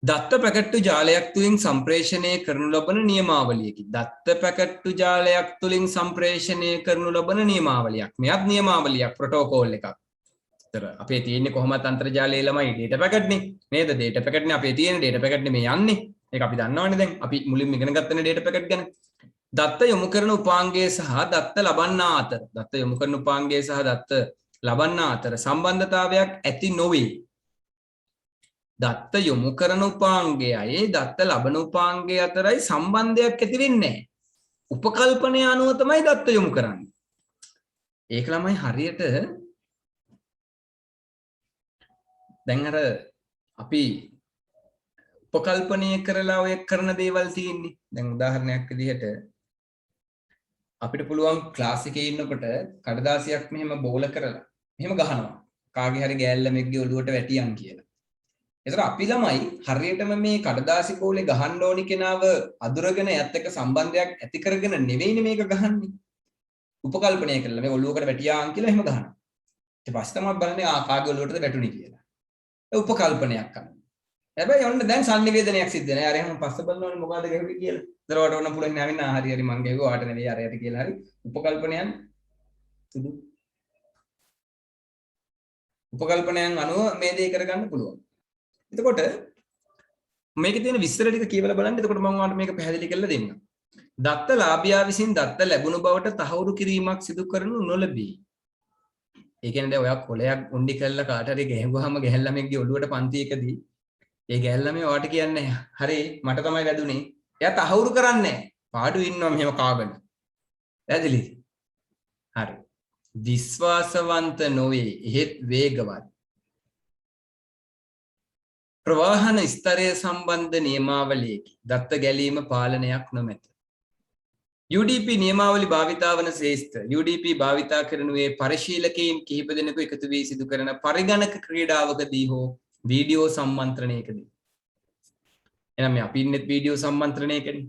දත්ත පැකට්ටු ජාලයක් තුලින් සම්ප්‍රේෂණය කරනු ලබන නියමාවලියකි. දත්ත පැකට්ටු ජාලයක් තුලින් සම්ප්‍රේෂණය කරනු ලබන නියමාවලියක්. මෙයත් නියමාවලියක් ප්‍රොටෝකෝල් එකක්. තර අපේ තියෙන්නේ කොහොමද අන්තර්ජාලයේ ළමයි data packet නේ. නේද? data packet නේ අපේ තියෙන data packet නේ මේ යන්නේ. ඒක අපි දන්නවනේ දැන්. අපි මුලින්ම ඉගෙන ගත්තනේ data packet ගැන. දත්ත යොමු කරන උපාංගය සහ දත්ත ලබන්නා අතර. දත්ත යොමු කරන උපාංගය සහ දත්ත ලබන්නා අතර සම්බන්ධතාවයක් ඇති නොවේ. දත්ත යොමු කරන උපාංගයයි දත්ත ලබන උපාංගය අතරයි සම්බන්ධයක් ඇති වෙන්නේ නැහැ. උපකල්පනය අනුව තමයි දත්ත යොමු කරන්නේ. ඒක ළමයි හරියට දැන් අර අපි උපකල්පනය කරලා ඔය කරන දේවල් තියෙන්නේ. දැන් උදාහරණයක් විදිහට අපිට පුළුවන් ක්ලාස් එකේ ඉන්නකොට කඩදාසියක් මෙහෙම බෝල කරලා මෙහෙම ගහනවා. කාගේ හරි ගෑල්ලමෙක්ගේ ඔළුවට වැටියන් කියලා. ඒතර අපි ළමයි හරියටම මේ කඩදාසි බෝලේ ගහන්න ඕනි කෙනාව අඳුරගෙන යත් එක්ක සම්බන්ධයක් ඇති කරගෙන නෙවෙයිනේ මේක ගහන්නේ. උපකල්පනය කරලා මේ ඔළුවකට වැටියාන් කියලා එහෙම ගහනවා. ඊට පස්සේ තමයි බලන්නේ කාගේ ඔළුවටද වැටුනේ කියලා. ඒ උපකල්පනයක් කරනවා. හැබැයි ඔන්න දැන් sannivedanayak සිද්ධ වෙනවා. යාර එහෙනම් පස්ස බලනවනේ මොකද්ද ගැහුවේ කියලා. දරවට ඕන පුළුවන් නැවෙන්න හරි හරි මං ගැහුවා ආට නෙවෙයි අරයට කියලා හරි. උපකල්පනයන් සුදු. උපකල්පනයන් අනුව මේ දේ කරගන්න පුළුවන්. එතකොට මේකේ තියෙන විස්තර ටික කියවලා බලන්න. එතකොට මම ඔයාලට මේක පැහැදිලි කරලා දෙන්නම්. දත්ත ලාභියා විසින් දත්ත ලැබුණු බවට තහවුරු කිරීමක් සිදු කරනු නොලැබේ. ඒ කියන්නේ දැන් ඔයා කොලයක් උණ්ඩි කරලා කාට හරි ගැහුවාම ගැහැල්ලාමෙක්ගේ ඔළුවට පන්තියකදී ඒ ගැහැල්ලාමේ ඔයාට කියන්නේ හරි මට තමයි වැදුනේ. එයා තහවුරු කරන්නේ නැහැ. පාඩු ඉන්නවා මෙහෙම කාගෙන. පැහැදිලිද? හරි. විශ්වාසවන්ත නොවේ. එහෙත් වේගවත්. ප්‍රවාහන ස්තරය සම්බන්ධ නියමාවලියකි. දත්ත ගැලීම පාලනයක් නොමැත. UDP නියමාවලි භාවිතා වන ශ්‍රේෂ්ඨ UDP භාවිතා කරනුයේ පරිශීලකයින් කිහිප දෙනෙකු එකතු වී සිදු කරන පරිගණක ක්‍රීඩාවකදී හෝ වීඩියෝ සම්මන්ත්‍රණයකදී. එහෙනම් මේ අපි ඉන්නේ වීඩියෝ සම්මන්ත්‍රණයකදී.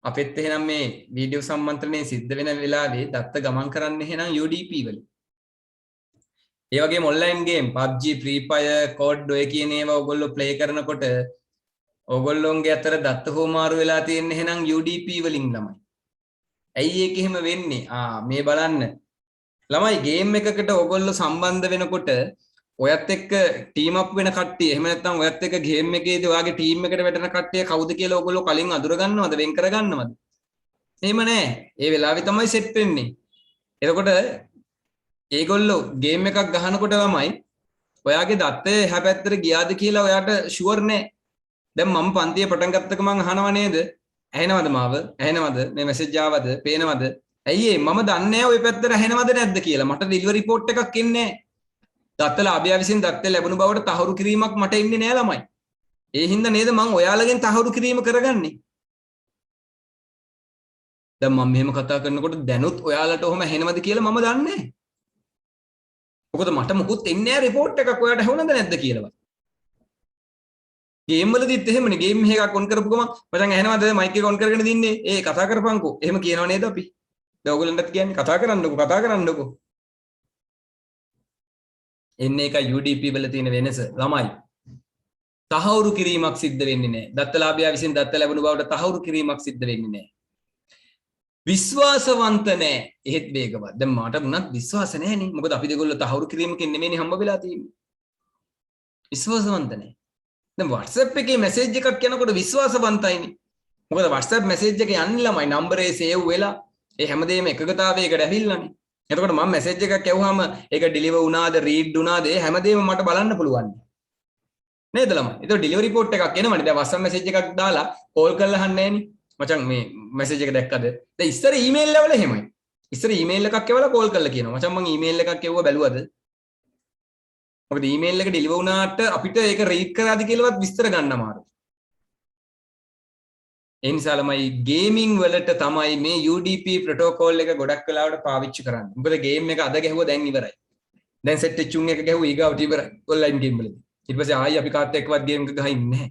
අපෙත් එහෙනම් මේ වීඩියෝ සම්මන්ත්‍රණය සිද්ධ වෙන වෙලාවේ දත්ත ගමන් කරන්න එහෙනම් UDP වලින්. ඒ වගේම online game PUBG Free Fire COD ඔය කියන ඒවා ඔයගොල්ලෝ ප්ලේ කරනකොට ඔයගොල්ලෝන්ගේ අතර දත්ත හොමාරු වෙලා තියෙන්නේ එහෙනම් UDP වලින් ළමයි. ඇයි ඒක එහෙම වෙන්නේ? මේ බලන්න. ළමයි ගේම් එකකට ඔයගොල්ලෝ සම්බන්ධ වෙනකොට ඔයත් එක්ක ටීම් අප් වෙන කට්ටිය එහෙම නැත්නම් ඔයත් එක්ක ගේම් එකේදී ඔයාගේ ටීම් එකට වැටෙන කට්ටිය කවුද කියලා ඔයගොල්ලෝ කලින් අඳුර ගන්නවද වෙන් කර ගන්නවද? එහෙම නැහැ. ඒ වෙලාවේ තමයි සෙට් වෙන්නේ. එතකොට ඒගොල්ලෝ ගේම් එකක් ගහනකොට ළමයි ඔයාගේ දත්තේ එහා පැත්තට ගියාද කියලා ඔයාට ෂුවර් නැහැ. දැන් මම පන්තිය පටන් ගත්තක මං අහනවා නේද? ඇහෙනවද මාව? ඇහෙනවද? මේ මැසේජ් ආවද? පේනවද? ඇයි ඒ මම දන්නේ නැහැ ওই පැත්තට ඇහෙනවද නැද්ද කියලා. මට ඩෙලිවරි රිපෝට් එකක් එන්නේ නැහැ. දත්ත ලාභියා විසින් දත්ත ලැබුණු බවට තහවුරු කිරීමක් මට එන්නේ නැහැ ළමයි. ඒ හින්දා නේද මං ඔයාලගෙන් තහවුරු කිරීම කරගන්නේ. දැන් මම මෙහෙම කතා කරනකොට දැනුත් ඔයාලට ඔහොම ඇහෙනවද කියලා මම දන්නේ නැහැ. මොකද මට මොකුත් එන්නේ නැහැ රිපෝට් එකක් ඔයාලට ඇහුණාද නැද්ද කියලාවත්. ගේම් වලදීත් එහෙමනේ ගේම් එකක් ඔන් කරපු ගමන් මචං ඇහෙනවද මයික් එක ඔන් කරගෙන දින්නේ ඒ කතා කරපන්කෝ එහෙම කියනව නේද අපි දැන් ඔයගොල්ලන්ටත් කියන්නේ කතා කරන්නකෝ එන්නේ එක UDP වල තියෙන වෙනස ළමයි තහවුරු කිරීමක් සිද්ධ වෙන්නේ නැහැ දත්තලාභියා විසින් දත්ත ලැබුණු බවට තහවුරු කිරීමක් සිද්ධ වෙන්නේ නැහැ විශ්වාසවන්ත නැහැ එහෙත් වේගවත් දැන් මාට වුණත් විශ්වාස නැහැ නේ මොකද අපි දෙගොල්ලෝ තහවුරු කිරීමකින් නෙමෙයිනේ හම්බ වෙලා තියෙන්නේ විශ්වාසවන්ත නැහැ දැන් WhatsApp එකේ මැසේජ් එකක් යනකොට විශ්වාසවන්තයිනේ. මොකද WhatsApp මැසේජ් එක යන්නේ ළමයි නම්බරේ සේව් වෙලා ඒ හැමදේම එකගතාවයකට ඇවිල්ලානේ. එතකොට මම මැසේජ් එකක් යවුවාම ඒක ඩිලිවර් වුණාද රීඩ් වුණාද ඒ හැමදේම මට බලන්න පුළුවන්. නේද ළමයි? ඒක ඩිලිවරි රිපෝට් එකක් එනවනේ. දැන් WhatsApp මැසේජ් එකක් දාලා කෝල් කරලා අහන්නේ නෑනේ. මචං මේ මැසේජ් එක දැක්කද? දැන් ඉස්සර ඊමේල් වල එහෙමයි. ඉස්සර ඊමේල් එකක් එවලා කෝල් කරලා කියනවා. මචං මම ඊමේල් එකක් එවුවා බැලුවද? මොකද ඊමේල් එක ඩෙලිවර් වුණාට අපිට ඒක රීඩ් කරාද කියලාවත් විස්තර ගන්න අමාරුයි. ඒ නිසා ළමයි ගේමින් වලට තමයි මේ UDP ප්‍රොටෝකෝල් එක ගොඩක් වෙලාවට පාවිච්චි කරන්නේ. මොකද ගේම් එක අද ගැහුවා දැන් ඉවරයි. දැන් සෙට් චුන් එක ගැහුවා ඊගාවට ඉවරයි. ඔන්ලයින් ගේම් වලදී. ඊට පස්සේ ආයි අපි කාත් එක්කවත් ගේම් එක ගහින්නේ නැහැ.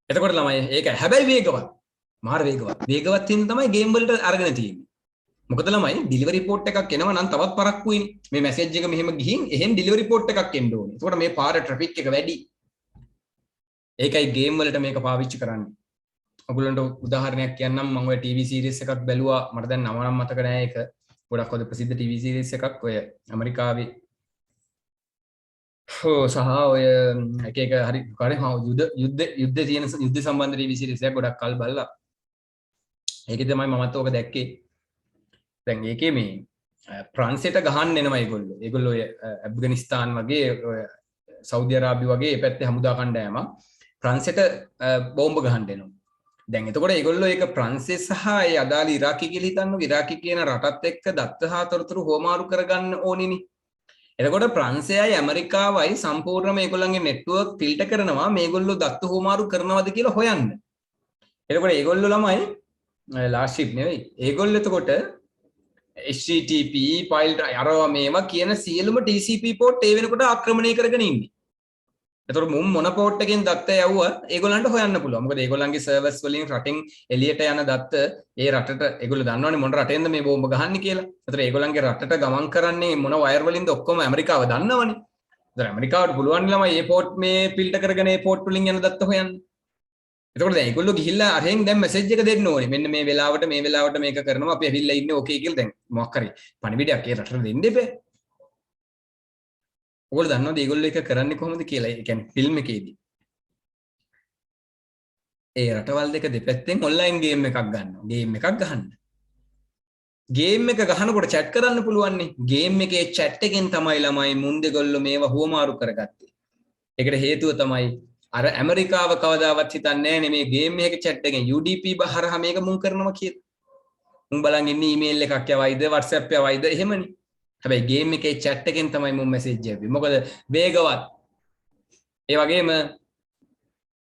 එතකොට ළමයි ඒක හැබැයි වේගවත්. මාර වේගවත්. වේගවත් තින් තමයි ගේම් වලට අරගෙන තියෙන්නේ. මොකද ළමයි ඩිලිවරි රිපෝට් එකක් එනවා නම් තවත් පරක්කුයිනේ. මේ මැසේජ් එක මෙහෙම ගිහින් එහෙන් ඩිලිවරි රිපෝට් එකක් එන්න ඕනේ. එතකොට මේ පාර ට්‍රැෆික් එක වැඩි. ඒකයි ගේම් වලට මේක පාවිච්චි කරන්නේ. ඔයගොල්ලන්ට උදාහරණයක් කියන්නම් මම ඔය ටීවී සීරීස් එකක් බැලුවා. මට දැන් නම නම් මතක නෑ ඒක. ගොඩක් හොඳ ප්‍රසිද්ධ ටීවී සීරීස් එකක් ඔය ඇමරිකාවේ සහ ඔය එක එක හරි යුද්ධ තියෙන යුද්ධ සම්බන්ධ ටීවී සීරීස් එකක් ගොඩක් කල් බලලා. ඒකේ තමයි මමත් ඕක දැක්කේ. දැන් ඒකේ මේ ප්‍රංශයට ගහන්න එනවා ඒගොල්ලෝ. ඒගොල්ලෝ ඔය ඇෆ්ගනිස්තාන් වගේ ඔය සෞදි අරාබිය වගේ ඒ පැත්තේ හමුදා කණ්ඩායම ප්‍රංශයට බෝම්බ ගහන්න එනවා. දැන් එතකොට ඒගොල්ලෝ ඒක ප්‍රංශය සහ ඒ අදාළ ඉරාකි කියලා හිතන්නකො. ඉරාකි කියන රටත් එක්ක දත්ත හා තොරතුරු හොමාරු කරගන්න ඕනිනේ. එතකොට ප්‍රංශයයි ඇමරිකාවයි සම්පූර්ණයෙන්ම ඒගොල්ලන්ගේ නෙට්වර්ක් ෆිල්ටර් කරනවා මේගොල්ලෝ දත්ත හොමාරු කරනවද කියලා හොයන්න. එතකොට ඒගොල්ලෝ ළමයි ලාස්ට් ෂිප් නෙවෙයි. ඒගොල්ලෝ එතකොට HTTP file අරවා මේවා කියන සියලුම TCP port ඒ වෙනකොට ආක්‍රමණය කරගෙන ඉන්නේ. එතකොට මුම් මොන port එකෙන් දත්ත යවුවා ඒගොල්ලන්ට හොයන්න පුළුවන්. මොකද ඒගොල්ලන්ගේ සර්වර්ස් වලින් රටින් එළියට යන දත්ත ඒ රටට ඒගොල්ලෝ දන්නවනේ මොන රටෙන්ද මේ බෝම්බ ගහන්නේ කියලා. එතකොට ඒගොල්ලන්ගේ රටට ගමන් කරන්නේ මොන වයර් වලින්ද ඔක්කොම ඇමරිකාව දන්නවනේ. එතකොට ඇමරිකාවට පුළුවන් ළමයි මේ port මේ ෆිල්ටර් කරගෙන ඒ port වලින් යන දත්ත හොයන්න. එතකොට දැන් ඒගොල්ලෝ ගිහිල්ලා අරෙන් දැන් මැසේජ් එක දෙන්න ඕනේ. මෙන්න මේ වෙලාවට මේක කරනවා අපි ඇවිල්ලා ඉන්නේ ඕකේ කියලා දැන් මොකක් හරි පණිවිඩයක් ඒ රටට දෙන්න එපා. ඔයගොල්ලෝ දන්නවද ඒගොල්ලෝ එක කරන්නේ කොහොමද කියලා? ඒ කියන්නේ ෆිල්ම් එකේදී. ඒ රටවල් දෙක දෙපැත්තෙන් ඔන්ලයින් ගේම් එකක් ගන්නවා. ගේම් එකක් ගහන්න. ගේම් එක ගහනකොට chat කරන්න පුළුවන් නේ. ගේම් එකේ chat එකෙන් තමයි ළමයි මුන් දෙගොල්ලෝ මේවා හුවමාරු කරගත්තේ. ඒකට හේතුව තමයි අර ඇමරිකාව කවදාවත් හිතන්නේ නැහැ මේ ගේම් එකේ chat එකෙන් UDP හරහා මේක මුන් කරනවා කියලා. මුන් බලන් ඉන්නේ ඊමේල් එකක් යවයිද WhatsApp යවයිද එහෙමනේ. හැබැයි ගේම් එකේ chat එකෙන් තමයි මුන් මැසේජ් යවන්නේ. මොකද වේගවත්. ඒ වගේම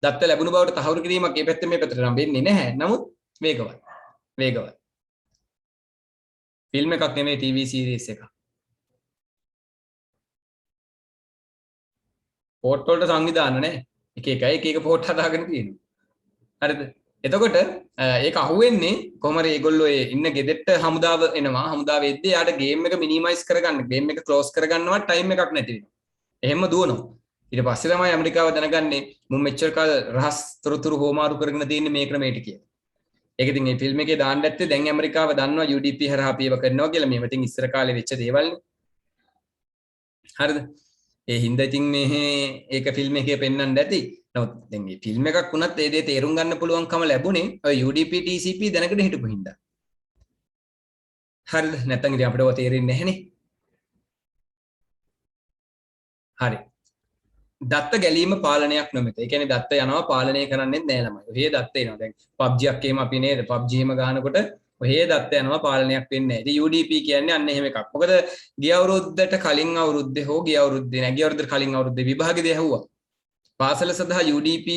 දත්ත ලැබුණු බවට තහවුරු කිරීමක් මේ පැත්තේ මේ පැත්තට නම් වෙන්නේ නැහැ. නමුත් වේගවත්. වේගවත්. ෆිල්ම් එකක් නෙමෙයි TV සීරීස් එකක්. පෝට් වලට සංවිධාන නැහැ. එක එක පෝට් හදාගෙන තියෙනවා. හරිද? එතකොට ඒක අහුවෙන්නේ කොහොම හරි ඒගොල්ලෝ ඒ ඉන්න ගෙදෙට්ට හමුදාව එනවා. හමුදාව එද්දී යාට ගේම් එක මිනිමයිස් කරගන්න, ගේම් එක ක්ලෝස් කරගන්නවා ටයිම් එකක් නැති වෙනවා. එහෙම දුවනවා. ඊට පස්සේ තමයි ඇමරිකාව දැනගන්නේ මුන් මෙච්චර කාල රහස් තොරතුරු හොමාරු කරගෙන තියෙන්නේ මේ ක්‍රමයට කියලා. ඒක ඉතින් මේ ෆිල්ම් එකේ දාන්න ඇත්තේ දැන් ඇමරිකාව දන්නවා UDP හරහා අපි ඒව කරනවා කියලා. මේව ඉතින් ඉස්සර කාලේ වෙච්ච දේවල් නේ. හරිද? ඒ හින්දා ඉතින් මේ ඒක ෆිල්ම් එකේ පෙන්වන්න ඇති. නමුත් දැන් මේ ෆිල්ම් එකක් වුණත් ඒ දේ තේරුම් ගන්න පුළුවන්කම ලැබුණේ ඔය UDP TCP දැනගෙන හිටපු හින්දා. හරිද? නැත්නම් ඉතින් අපිට ඔය තේරෙන්නේ නැහනේ. හරි. දත්ත ගැලීම පාලනයක් නොමෙත. ඒ කියන්නේ දත්ත යනවා පාලනය කරන්නේ නැහැ ළමයි. ඔහේ දත්ත එනවා. දැන් PUBG එකක් එහෙම අපි නේද? PUBG එහෙම ගහනකොට ඔහේ දත්ත යනවා පාලනයක් වෙන්නේ නැහැ. ඉතින් UDP කියන්නේ අන්න එහෙම එකක්. මොකද ගිය අවුරුද්දට කලින් අවුරුද්දේ හෝ ගිය අවුරුද්දේ නැහැ. ගිය අවුරුද්දට කලින් අවුරුද්දේ විභාගෙදී ඇහුවා. පාසල සඳහා UDP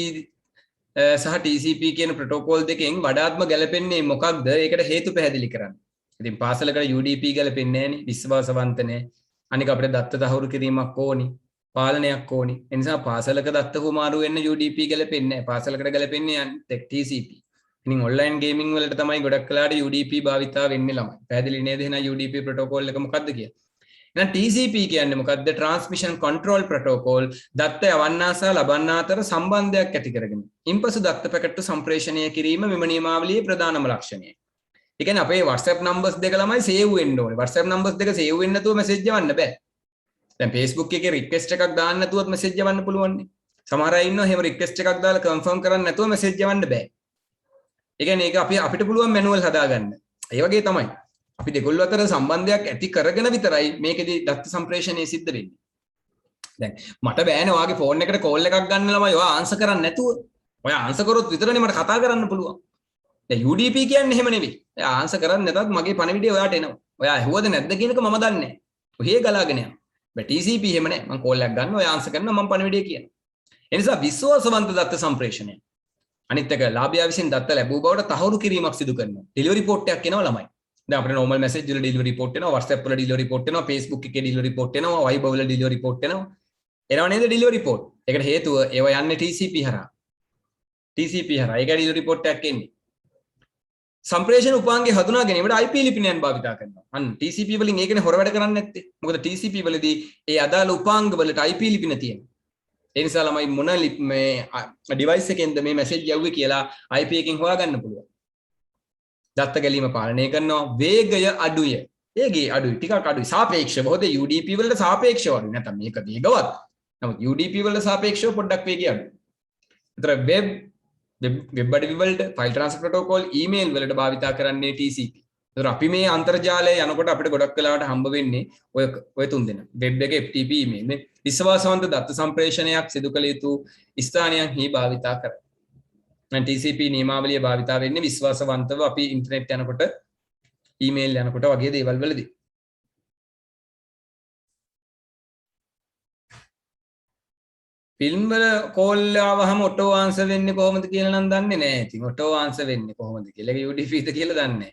සහ TCP කියන ප්‍රොටෝකෝල් දෙකෙන් වඩාත්ම ගැලපෙන්නේ මොකක්ද? ඒකට හේතු පැහැදිලි කරන්න. ඉතින් පාසලකට UDP ගැලපෙන්නේ නැහනේ. විශ්වාසවන්ත නැහැ. අනික අපිට දත්ත තහවුරු කිරීමක් ඕනි. පාලනයක් ඕනි. ඒ නිසා පාසලක දත්ත හුමාරු වෙන්න UDP ගැලපෙන්නේ නැහැ. පාසලකට ගැලපෙන්නේ TCP. ඉතින් ඔන්ලයින් ගේමින් වලට තමයි ගොඩක් කලාට UDP භාවිතා වෙන්නේ ළමයි. පැහැදිලි නේද? එහෙනම් UDP ප්‍රොටෝකෝල් එක මොකක්ද කියලා? එහෙනම් TCP කියන්නේ මොකක්ද? Transmission Control Protocol. දත්ත යවන්නා සහ ලබන්නා අතර සම්බන්ධයක් ඇති කරගෙන. ඉන්පසු දත්ත පැකට්ටු සම්ප්‍රේෂණය කිරීම මෙම නියමාවලියේ ප්‍රධානම ලක්ෂණයයි. ඒ කියන්නේ අපේ WhatsApp numbers දෙක ළමයි save වෙන්න ඕනේ. WhatsApp numbers දෙක save වෙන්නේ නැතුව message යවන්න බෑ. දැන් Facebook එකේ request එකක් දාන්න නැතුවත් message යවන්න පුළුවන් නේ. සමහර අය ඉන්නවා එහෙම request එකක් දාලා confirm කරන්න නැතුව message යවන්න බෑ. ඒ කියන්නේ ඒක අපිට පුළුවන් manual හදාගන්න. ඒ වගේ තමයි. අපි දෙකොල්ල අතර සම්බන්ධයක් ඇති කරගෙන විතරයි මේකෙදි දත්ත සම්ප්‍රේෂණය සිද්ධ වෙන්නේ. දැන් මට බෑනේ ඔයාගේ ෆෝන් එකට කෝල් එකක් ගන්න ළමයි ඔයා ආන්සර් කරන්නේ නැතුව. ඔයා ආන්සර් කරොත් විතරනේ මට කතා කරන්න පුළුවන්. දැන් UDP කියන්නේ එහෙම නෙවෙයි. එයා ආන්සර් කරන්නේ නැතත් මගේ පණිවිඩය ඔයාට එනවා. ඔයා ඇහුවද නැද්ද කියන එක මම දන්නේ නැහැ. ඔහේ ගලාගෙන යනවා. TCP එහෙම නෑ. මම කෝල් එකක් ගන්නවා, ඔය ආන්සර් කරනවා, මම පණිවිඩය කියනවා. ඒ නිසා විශ්වාසවන්ත දත්ත සම්ප්‍රේෂණය. අනිත් එක ලාභියා විසින් දත්ත ලැබූ බවට තහවුරු කිරීමක් සිදු කරනවා. ඩෙලිවරි රිපෝට් එකක් එනවා ළමයි. දැන් අපිට normal message වල ඩෙලිවරි රිපෝට් එනවා, WhatsApp වල ඩෙලිවරි රිපෝට් එනවා, Facebook එකේ ඩෙලිවරි රිපෝට් එනවා, Viber වල ඩෙලිවරි රිපෝට් එනවා. එනවා නේද ඩෙලිවරි රිපෝට්. ඒකට හේතුව ඒවා යන්නේ TCP හරහා. TCP හරහා. ඒකයි ඩෙලිවරි රිපෝට් එකක් එන්නේ. සම්ප්‍රේෂණ උපාංගයේ හඳුනා ගැනීමට IP ලිපිනයන් භාවිතා කරනවා. අන්න TCP වලින් ඒකනේ හොර වැඩ කරන්නේ නැත්තේ. මොකද TCP වලදී ඒ අදාළ උපාංග වලට IP ලිපින තියෙනවා. ඒ නිසා ළමයි මොන මේ ඩිවයිස් එකෙන්ද මේ මැසේජ් යවුවේ කියලා IP එකෙන් හොයාගන්න පුළුවන්. දත්ත ගැලීම පාලනය කරනවා. වේගය අඩුය. වේගය අඩුයි. ටිකක් අඩුයි. සාපේක්ෂව. හොද UDP වලට සාපේක්ෂව අඩුයි. නැත්නම් මේක වේගවත්. නමුත් UDP වලට සාපේක්ෂව පොඩ්ඩක් වේගය අඩුයි. ඒතර වෙබ් අඩවි වලට ෆයිල් ට්‍රාන්ස්ෆර් ප්‍රොටෝකෝල් ඊමේල් වලට භාවිතා කරන්නේ TCP. ඒතර අපි මේ අන්තර්ජාලය යනකොට අපිට ගොඩක් වෙලාවට හම්බ වෙන්නේ ඔය තුන් දෙනා. වෙබ් එක FTP ඊමේල් මේ විශ්වාසවන්ත දත්ත සම්ප්‍රේෂණයක් සිදු කළ යුතු ස්ථානයන්හි භාවිතා කරනවා. දැන් TCP නියමාවලිය භාවිතා වෙන්නේ විශ්වාසවන්තව අපි ඉන්ටර්නෙට් යනකොට ඊමේල් යනකොට වගේ දේවල් වලදී. ෆිල්ම් වල කෝල් ආවහම ඔටෝ ආන්සර් වෙන්නේ කොහොමද කියලා නම් දන්නේ නැහැ. ඉතින් ඔටෝ ආන්සර් වෙන්නේ කොහොමද කියලා ඒක UDP ද කියලා දන්නේ නැහැ.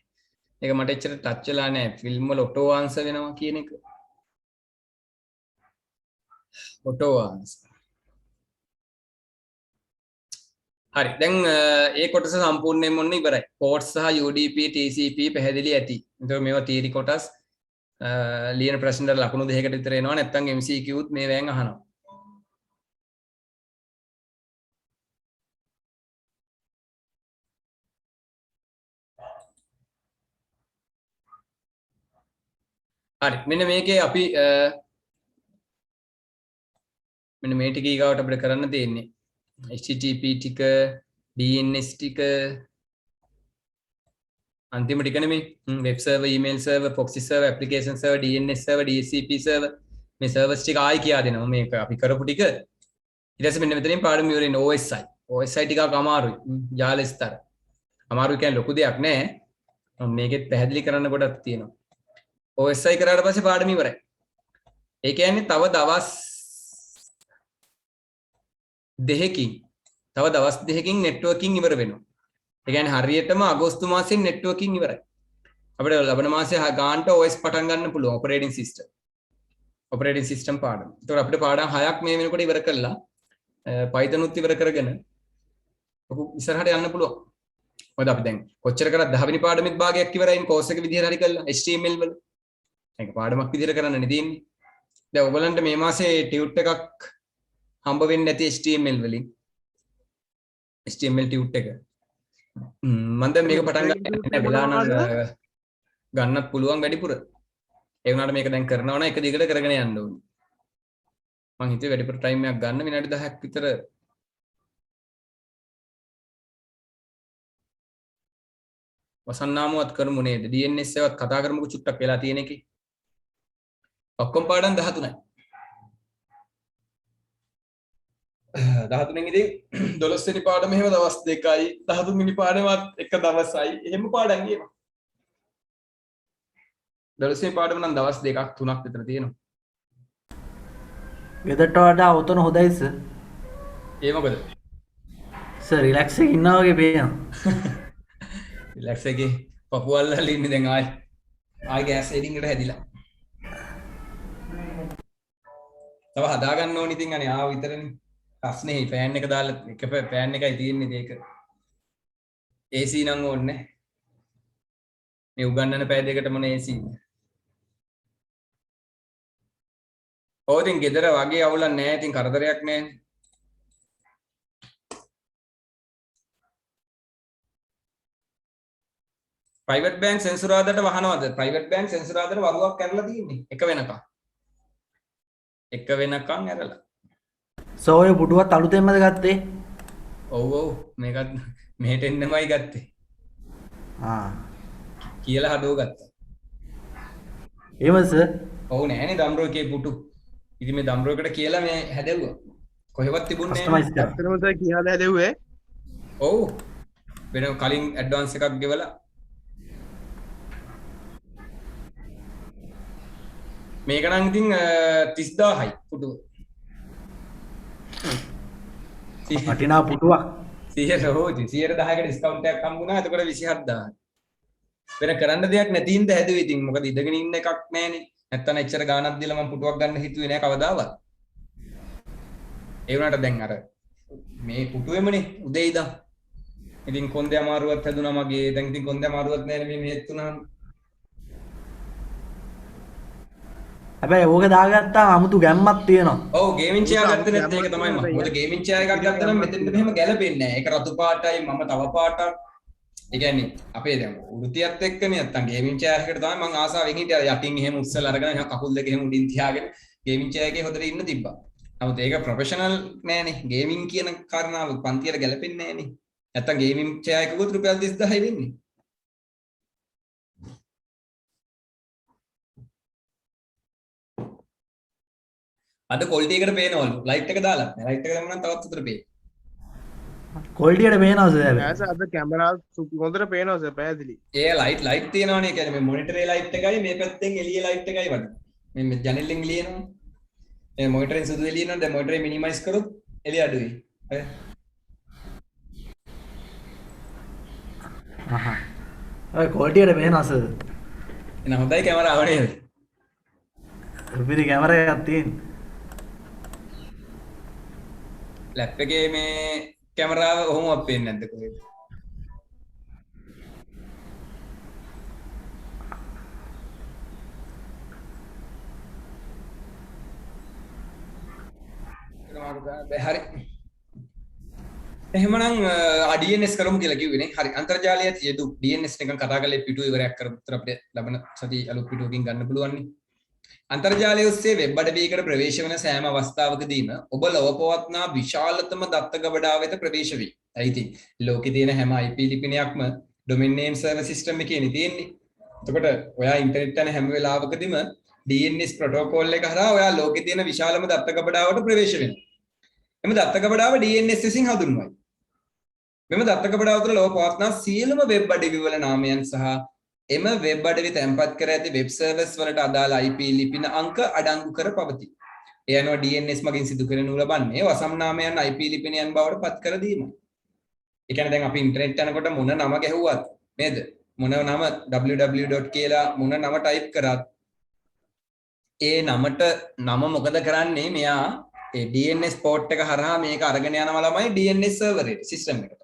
ඒක මට එච්චර ටච් වෙලා නැහැ. ෆිල්ම් වල ඔටෝ ආන්සර් වෙනවා කියන එක. Auto answer. හරි. දැන් ඒ කොටස සම්පූර්ණයෙන්ම ඔන්න ඉවරයි. පෝට්ස් සහ UDP TCP පැහැදිලි ඇති. ඒතකොට මේවා තියරි කොටස් ලියන ප්‍රශ්න වල ලකුණු දෙකකට විතර එනවා. නැත්නම් MCQ උත් මේ වෑන් අහනවා. හරි මෙන්න මේකේ අපි මෙන්න මේ ටික ඊගාවට අපිට කරන්න තියෙන්නේ HTTP ටික DNS ටික අන්තිම ටික නෙමෙයි web server email server proxy server application server DNS server DHCP server මේ සර්වර්ස් ටික ආයි කියා දෙනවා මේක අපි කරපු ටික ඊට පස්සේ මෙන්න මෙතනින් පාඩම ඉවර වෙන OSI ටිකක් අමාරුයි ජාල ස්තර අමාරුයි කියන්නේ ලොකු දෙයක් නෑ මේකෙත් පැහැදිලි කරන්න ගොඩක් තියෙනවා OSI කරාට පස්සේ පාඩම ඉවරයි. ඒ කියන්නේ තව දවස් දෙකකින් නෙට්වර්කින් ඉවර වෙනවා. ඒ කියන්නේ හරියටම අගෝස්තු මාසෙන් නෙට්වර්කින් ඉවරයි. අපිට ලබන මාසේ ගානට OS පටන් ගන්න පුළුවන් ඔපරේටින් සිස්ටම් පාඩම. ඒතකොට අපිට පාඩම් 6ක් මේ වෙනකොට ඉවර කළා. Python උත් ඉවර කරගෙන ඔක ඉස්සරහට යන්න පුළුවන්. මොකද අපි දැන් කොච්චර කරත් 10 වෙනි පාඩමෙත් භාගයක් ඉවරයින් කෝස් එක විදිහට හරි කළා HTML වල. ඒක පාඩමක් විදිහට කරන්න නෙදීන්නේ. දැන් ඔයගලන්ට මේ මාසේ ටියුට් එකක් හම්බ වෙන්නේ නැති HTML වලින්. HTML ටියුට් එක. මම දැන් මේක පටන් ගන්න වෙලා නම් ගන්නත් පුළුවන් වැඩිපුර. ඒ වුණාට මේක දැන් කරනවා නම් එක දිගට කරගෙන යන්න ඕනේ. මම හිතුවේ වැඩිපුර ටයිම් එකක් ගන්න විනාඩි 10ක් විතර වසන්නාමුවත් කරමු නේද DNS එකවත් කතා කරමුකෝ චුට්ටක් වෙලා තියෙන එකේ ඔක්කොම පාඩම් 13යි 13න් ඉතින් 12 වෙනි පාඩම එහෙම දවස් 2යි 13 වෙනි පාඩමත් එක දවසයි එහෙම පාඩම් ගියනවා 12 වෙනි පාඩම නම් දවස් 2ක් 3ක් විතර තියෙනවා වෙදට වඩා උතන හොඳයි සර් ඒ මොකද සර් රිලැක්ස් එකේ ඉන්නා වගේ පේනවා රිලැක්ස් එකේ පපුවල්ලා ඉන්නේ දැන් ආයි ගෑස් එඩින් එකට හැදිලා තව හදා ගන්න ඕනි ඉතින් අනේ ආව විතරනේ ප්‍රශ්නේ ෆෑන් එක දාලා එක ෆෑන් එකයි තියෙන්නේ ඒක AC නම් ඕනේ මේ උගන්නන පැය දෙකට මොන AC ඔය ඉතින් ගෙදර වගේ අවුලක් නැහැ ඉතින් කරදරයක් නැහැ ප්‍රයිවට් බැංක් සෙන්සුරාදාට වහනවද ප්‍රයිවට් බැංක් සෙන්සුරාදාට වරුවක් කරලා තියෙන්නේ එක වෙනකම් ඇරලා සෝ ඔය පුටුවත් අලුතෙන්මද ගත්තේ ඔව් මේකත් මෙහෙට එන්නමයි ගත්තේ කියලා හදව ගත්තා එහෙමද සර් ඔව් නෑනේ දම්රෝ එකේ පුටු ඉතින් මේ දම්රෝ එකට කියලා මේ හැදෙව්වා කොහෙවත් තිබුණේ නෑ ඇත්තටම සර් කියලා හැදෙව්වේ ඔව් වෙන කලින් ඇඩ්වාන්ස් එකක් ගෙවලා මේක නම් ඉතින් 30000යි පුටුව. වටිනා පුටුවක් 100 රෝජි 110ක ඩිස්කවුන්ට් එකක් හම්බුණා. එතකොට 27000. වෙන කරන්න දෙයක් නැති හින්දා හැදුවේ ඉතින්. මොකද ඉඳගෙන ඉන්න එකක් නැහනේ. නැත්තම් එච්චර ගාණක් දීලා මම පුටුවක් ගන්න හිතුවේ නෑ කවදාවත්. ඒ වුණාට දැන් අර මේ පුටුවෙමනේ උදේ ඉඳන්. ඉතින් කොන්දේ අමාරුවක් හැදුනා මගේ. දැන් ඉතින් කොන්දේ අමාරුවක් නෑනේ මේ මෙහෙත් උනහම. හැබැයි ඕක දාගත්තාම 아무තු ගැම්මක් තියෙනවා ඔව් ගේමින් චෙයා ගත්තේ නැත්නම් ඒක තමයි මම. මොකද ගේමින් චෙයා එකක් ගත්තා නම් මෙතෙන්ට මෙහෙම ගැලපෙන්නේ නැහැ. ඒක රතු පාටයි මම තව පාටක්. ඒ කියන්නේ අපේ දැන් වෘතියත් එක්කනේ නැත්නම් ගේමින් චෙයා එකකට තමයි මම ආසාවෙන් හිටියා. යටින් එහෙම උස්සලා අරගෙන කකුල් දෙක එහෙම උඩින් තියාගෙන ගේමින් චෙයා එකේ හොදට ඉන්න තිබ්බා. නමුත් ඒක ප්‍රොෆෙෂනල් නෑනේ. ගේමින් කියන කාරණාව පන්තියට ගැලපෙන්නේ නෑනේ. නැත්නම් ගේමින් චෙයා එකකුත් රුපියල් 30000යි වෙන්නේ. අද ක්වොලිටි එකට පේනවලු. ලයිට් එක දාලා. ලයිට් එක දැම්මම තවත් උතර පේයි. කොල්ඩියට පේනවද හැබැයි ඈස අද කැමරා හොඳට පේනවා සර් පැහැදිලි. ඒ ලයිට් තියෙනවනේ. කියන්නේ මේ මොනිටරේ ලයිට් එකයි මේ පැත්තෙන් එළිය ලයිට් එකයි වඩ. මේ ජනෙලෙන් එළියනවා. මේ මොනිටරෙන් සුදු එළියනවා. දැන් මොනිටරේ මිනිමයිස් කරොත් එළිය අඩුයි. හරි. ඔය කොල්ඩියට පේනවද එහෙනම් හොඳයි කැමරාව නේද? රුපිරි කැමරා එකක් තියෙන ලැප් එකේ මේ කැමරාව ඔහොමවත් පේන්නේ නැද්ද කොහෙද? හරි. එහෙමනම් DNS කරමු කියලා කිව්වේනේ. හරි. අන්තර්ජාලයේ යෙදු DNS එකෙන් කතා කරලා පිටු ඉවරයක් කරමු. උත්තර අපිට ලබන සති අලුත් පිටුවකින් ගන්න පුළුවන් නේ. අන්තර්ජාලය ඔස්සේ වෙබ් අඩවියකට ප්‍රවේශ වන සෑම අවස්ථාවකදීම ඔබ ලොව පවත්නා විශාලතම දත්ත ගබඩාව වෙත ප්‍රවේශ වේ. ඉතින් ලෝකේ තියෙන හැම IP ලිපිනයක්ම domain name server system එකේ තියෙන්නේ. එතකොට ඔයා ඉන්ටර්නෙට් යන හැම වෙලාවකදීම DNS ප්‍රොටෝකෝල් එක හරහා ඔයා ලෝකේ තියෙන විශාලම දත්ත ගබඩාවට ප්‍රවේශ වෙනවා. එම දත්ත ගබඩාව DNS විසින් හඳුන්වයි. මෙම දත්ත ගබඩාව තුළ ලොව පවත්නා සියලුම වෙබ් අඩවි වල නාමයන් සහ එම වෙබ් අඩවි තැන්පත් කර ඇති වෙබ් සර්වර්ස් වලට අදාළ IP ලිපින අංක අඩංගු කර පවතී. ඒ අනුව DNS මගින් සිදු කරනු ලබන්නේ වසම් නාමයන් IP ලිපිනයන් බවට පත් කර දීමයි. ඒ කියන්නේ දැන් අපි ඉන්ටර්නෙට් යනකොට මොන නම ගැහුවත් නේද? මොන නම www. කියලා මොන නම ටයිප් කරත් ඒ නමට නම මොකද කරන්නේ? මෙයා ඒ DNS පෝට් එක හරහා මේක අරගෙන යනවා ළමයි DNS සර්වර් එකට සිස්ටම් එකට.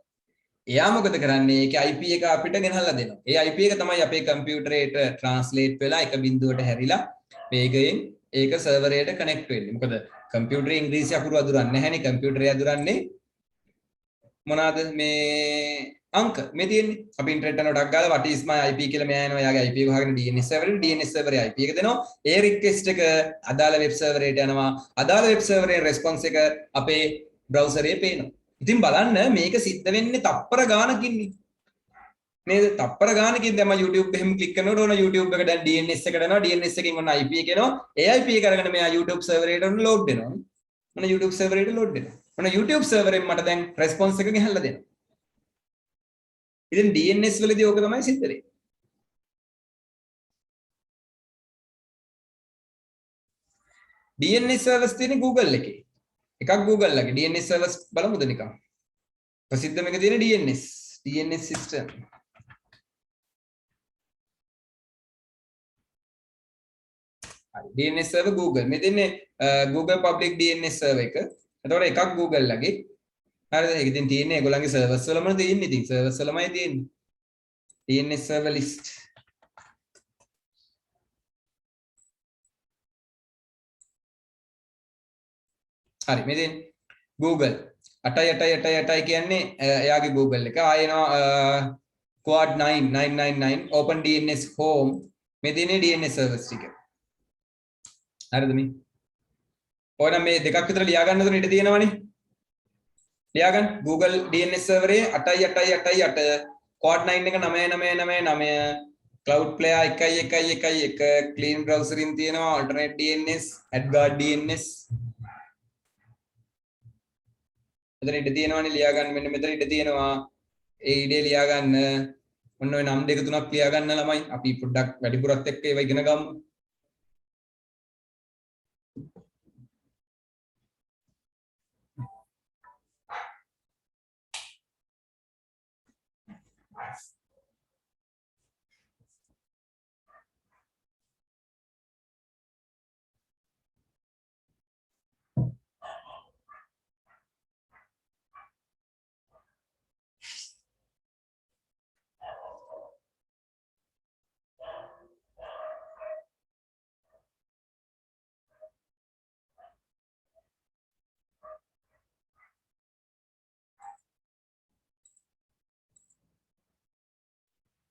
එයා මොකද කරන්නේ? ඒකේ IP එක අපිට ගෙනල්ලා දෙනවා. ඒ IP එක තමයි අපේ කම්පියුටරේට ට්‍රාන්ස්ලේට් වෙලා එක බිඳුවට හැරිලා වේගයෙන් ඒක සර්වරයට කනෙක්ට් වෙන්නේ. මොකද කම්පියුටරේ ඉංග්‍රීසි අකුරු අදුරන්නේ නැහැනේ. කම්පියුටරේ අදුරන්නේ මොනවාද මේ අංක මේ තියෙන්නේ. අපි ඉන්ටර්නෙට් යනකොට ඩක් ගාලා what is my IP කියලා මෙයා එනවා. එයාගේ IP එක වහගෙන DNS සර්වරේ DNS සර්වරේ IP එක දෙනවා. ඒ රික්වෙස්ට් එක අදාළ වෙබ් සර්වරයට යනවා. අදාළ වෙබ් සර්වරේ රෙස්පොන්ස් එක අපේ බ්‍රවුසරේ පේනවා. ඉතින් බලන්න මේක සිද්ධ වෙන්නේ තප්පර ගානකින් නේද? තප්පර ගානකින් දැන් මම YouTube එහෙම ක්ලික් කරනකොට ඕන YouTube එක දැන් DNS එකට යනවා. DNS එකකින් ඔන්න IP එක එනවා. ඒ IP එක අරගෙන මෙයා YouTube සර්වරේට ඔන්න ලෝඩ් වෙනවා. ඔන්න YouTube සර්වරේට ලෝඩ් වෙනවා. ඔන්න YouTube සර්වරෙන් මට දැන් රෙස්පොන්ස් එක ගෙහල්ලා දෙනවා. ඉතින් DNS වලදී ඕක තමයි සිද්ධ වෙන්නේ. DNS සර්වර්ස් තියෙන Google එකේ. එකක් Google ලගේ DNS සර්වර්ස් බලමුද නිකන්. ප්‍රසිද්ධම එක තියෙන DNS system. හරි DNS server Google. මේ දෙන්නේ Google public DNS server එක. එතකොට එකක් Google ලගේ. හරිද? ඒක ඉතින් තියෙන්නේ ඒගොල්ලන්ගේ සර්වර්ස් වලම තියෙන්නේ. ඉතින් සර්වර්ස් වලමයි තියෙන්නේ. DNS server list. හරි මේ දෙන්නේ Google 88888 කියන්නේ එයාගේ Google එක. ආයෙනවා quad 9999 open DNS home මේ දෙන්නේ DNS servers ටික. හරිද මේ? ඕන මේ දෙකක් විතර ලියා ගන්න උතන ඉඳ තියෙනවනේ. ලියා ගන්න Google DNS server 88888 quad 9 එක 9999 cloud player 1111 clean browser ඉන් තියෙනවා alternate DNS adguard DNS මෙතන ඉඳ තියෙනවනේ ලියා ගන්න. මෙන්න මෙතන ඉඳ තියෙනවා ඒ ඉඩේ ලියා ගන්න. ඔන්න ඔය නම් දෙක තුනක් ලියා ගන්න ළමයි. අපි පොඩ්ඩක් වැඩිපුරත් එක්ක ඒවා ඉගෙන ගමු.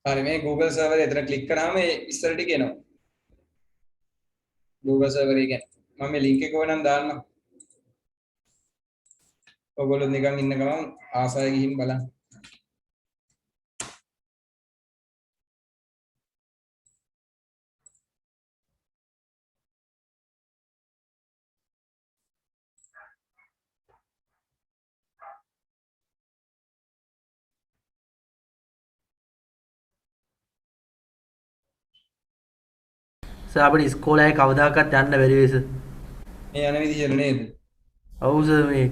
හරි මේ Google server එක එතන ක්ලික් කරාම ඒ ඉස්සර ටික එනවා. Google server එක ගැන. මම මේ link එක ඕනනම් දාන්නම්. ඔයගොල්ලෝ නිකන් ඉන්න ගමන් ආසාවෙ ගිහින් බලන්න. සර් අපිට ඉස්කෝලේ කවදාකවත් යන්න බැරි වෙයි සර්. මේ යන විදිහට නේද? ඔව් සර් මේ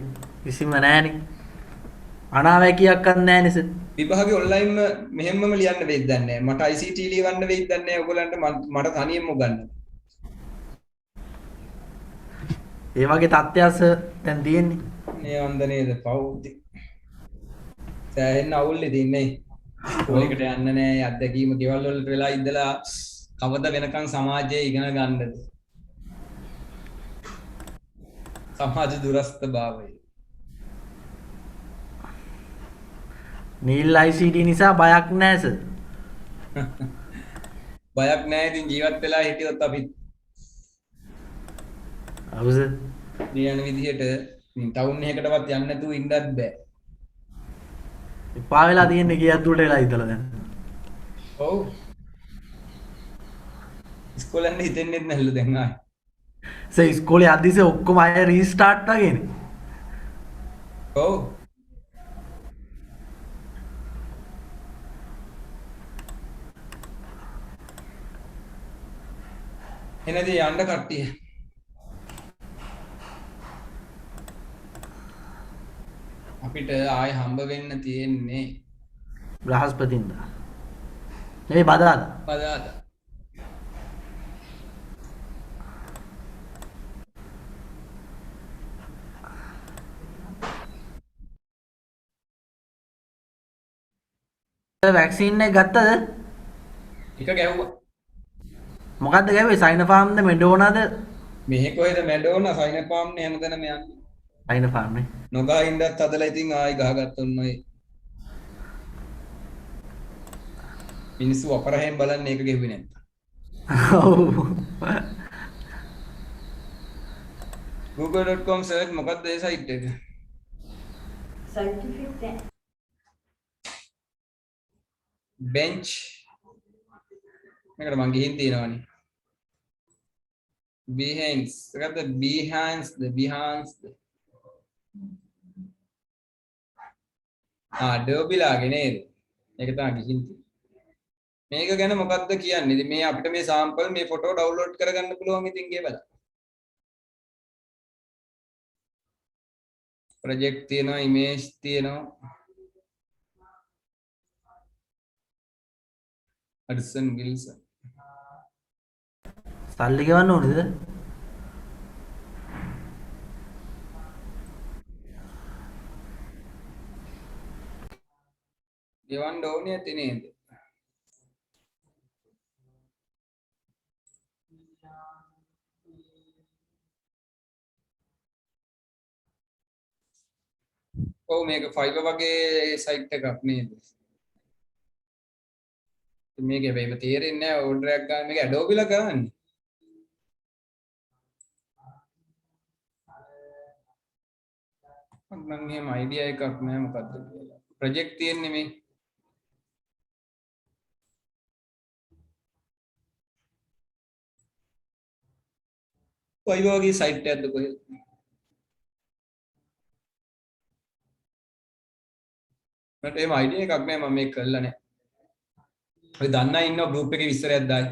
කිසිම නැහනේ. අනාවැකියක්වත් නැහනේ සර්. විභාගේ ඔන්ලයින්ම මෙහෙම්මම ලියන්න වෙයිද දන්නේ නැහැ. මට ICT ලියවන්න වෙයිද දන්නේ නැහැ. ඔයගොල්ලන්ට මට තනියම උගන්න. ඒ වගේ තත්ත්වයක් සර් දැන් තියෙන්නේ. මේ වන්ද නේද? පවුති. සෑහෙන්න අවුල් ඉතින්නේ. ඉස්කෝලේකට යන්න නැහැ. අත්දැකීම ගෙවල් වලට වෙලා ඉඳලා කවද වෙනකන් සමාජයේ ඉගෙන ගන්නද? සමාජ දුරස්ත භාවය. නීල් ICT නිසා බයක් නැහැ සර්. බයක් නැහැ ඉතින් ජීවත් වෙලා හිටියොත් අපි ඔව් සර්. මේ යන විදිහට ටවුන් එකකටවත් යන්න නැතුව ඉන්නත් බෑ. එපා වෙලා තියෙන්නේ කීයක් දුරට වෙලා ඉඳලා දැන්. ඔව්. ඉස්කෝලෙන් හිතෙන්නේ නැල්ලු දැන් ආයි. සර් ඉස්කෝලේ අදිසේ ඔක්කොම අය රීස්ටාර්ට් වගේනේ. ඔව්. එනදී යන්න කට්ටිය. අපිට ආයි හම්බ වෙන්න තියෙන්නේ බ්‍රහස්පතින්දා. නෙවෙයි බදාදා. බදාදා. වැක්සින් එක ගත්තද? එක ගැහුවා. මොකද්ද ගැව්වේ? සයින ෆාම්ද මෙඩෝනාද? මෙහෙ කොහෙද මැඩෝන සයින පාම්නේ හැමතැනම යන්නේ. සයින ෆාම් නේ. නොගා ඉඳත් හදලා ඉතින් ආයි ගහගත්ත ඔන්නෝයි. මිනිස්සු අපරහෙන් බලන්නේ ඒක ගෙව්වේ නැත්නම්. ඔව්. google.com search මොකක්ද ඒ සයිට් එක? Certificate. bench මේකට මං ගිහින් තියෙනවානේ. behance එකද behance Adobe ලාගේ නේද? මේක තමයි ගිහින් තියෙන්නේ. මේක ගැන මොකක්ද කියන්නේ? ඉතින් මේ අපිට මේ sample මේ ෆොටෝ ඩවුන්ලෝඩ් කරගන්න පුළුවන් ඉතින් ගෙවලා. project තියෙනවා, image තියෙනවා. Hudson Wilson. සල්ලි ගෙවන්න ඕනේද? ගෙවන්න ඕනේ ඇති නේද? ඔව් මේක Fiverr වගේ සයිට් එකක් නේද? මේක හැබැයි තේරෙන්නේ නැහැ ඕඩර් එකක් ගන්න මේක Adobe ලා කරන්නේ. මම එහෙම අයිඩියා එකක් නැහැ මොකද්ද කියලා. ප්‍රොජෙක්ට් තියෙන්නේ මේ. Fiverr වගේ සයිට් එකක්ද කොහෙද? මට එහෙම අයිඩියා එකක් නැහැ මම මේක කරලා නැහැ. ඔය දන්න අය ඉන්නවා ගෲප් එකේ විස්තරයක් දායි.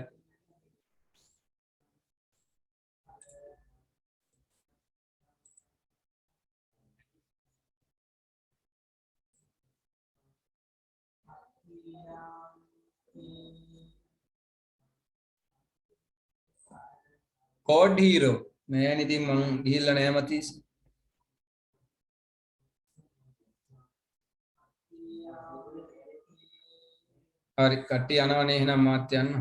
Code Hero නෑ ඉතින් මං ගිහිල්ලා නෑ මතීස්. හරි කට්ටිය යනවනේ එහෙනම් මාත් යන්න.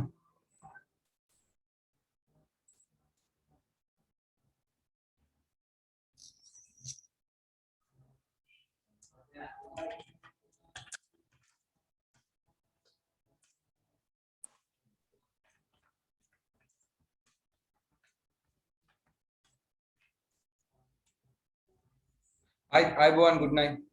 අයිබෝවන් good night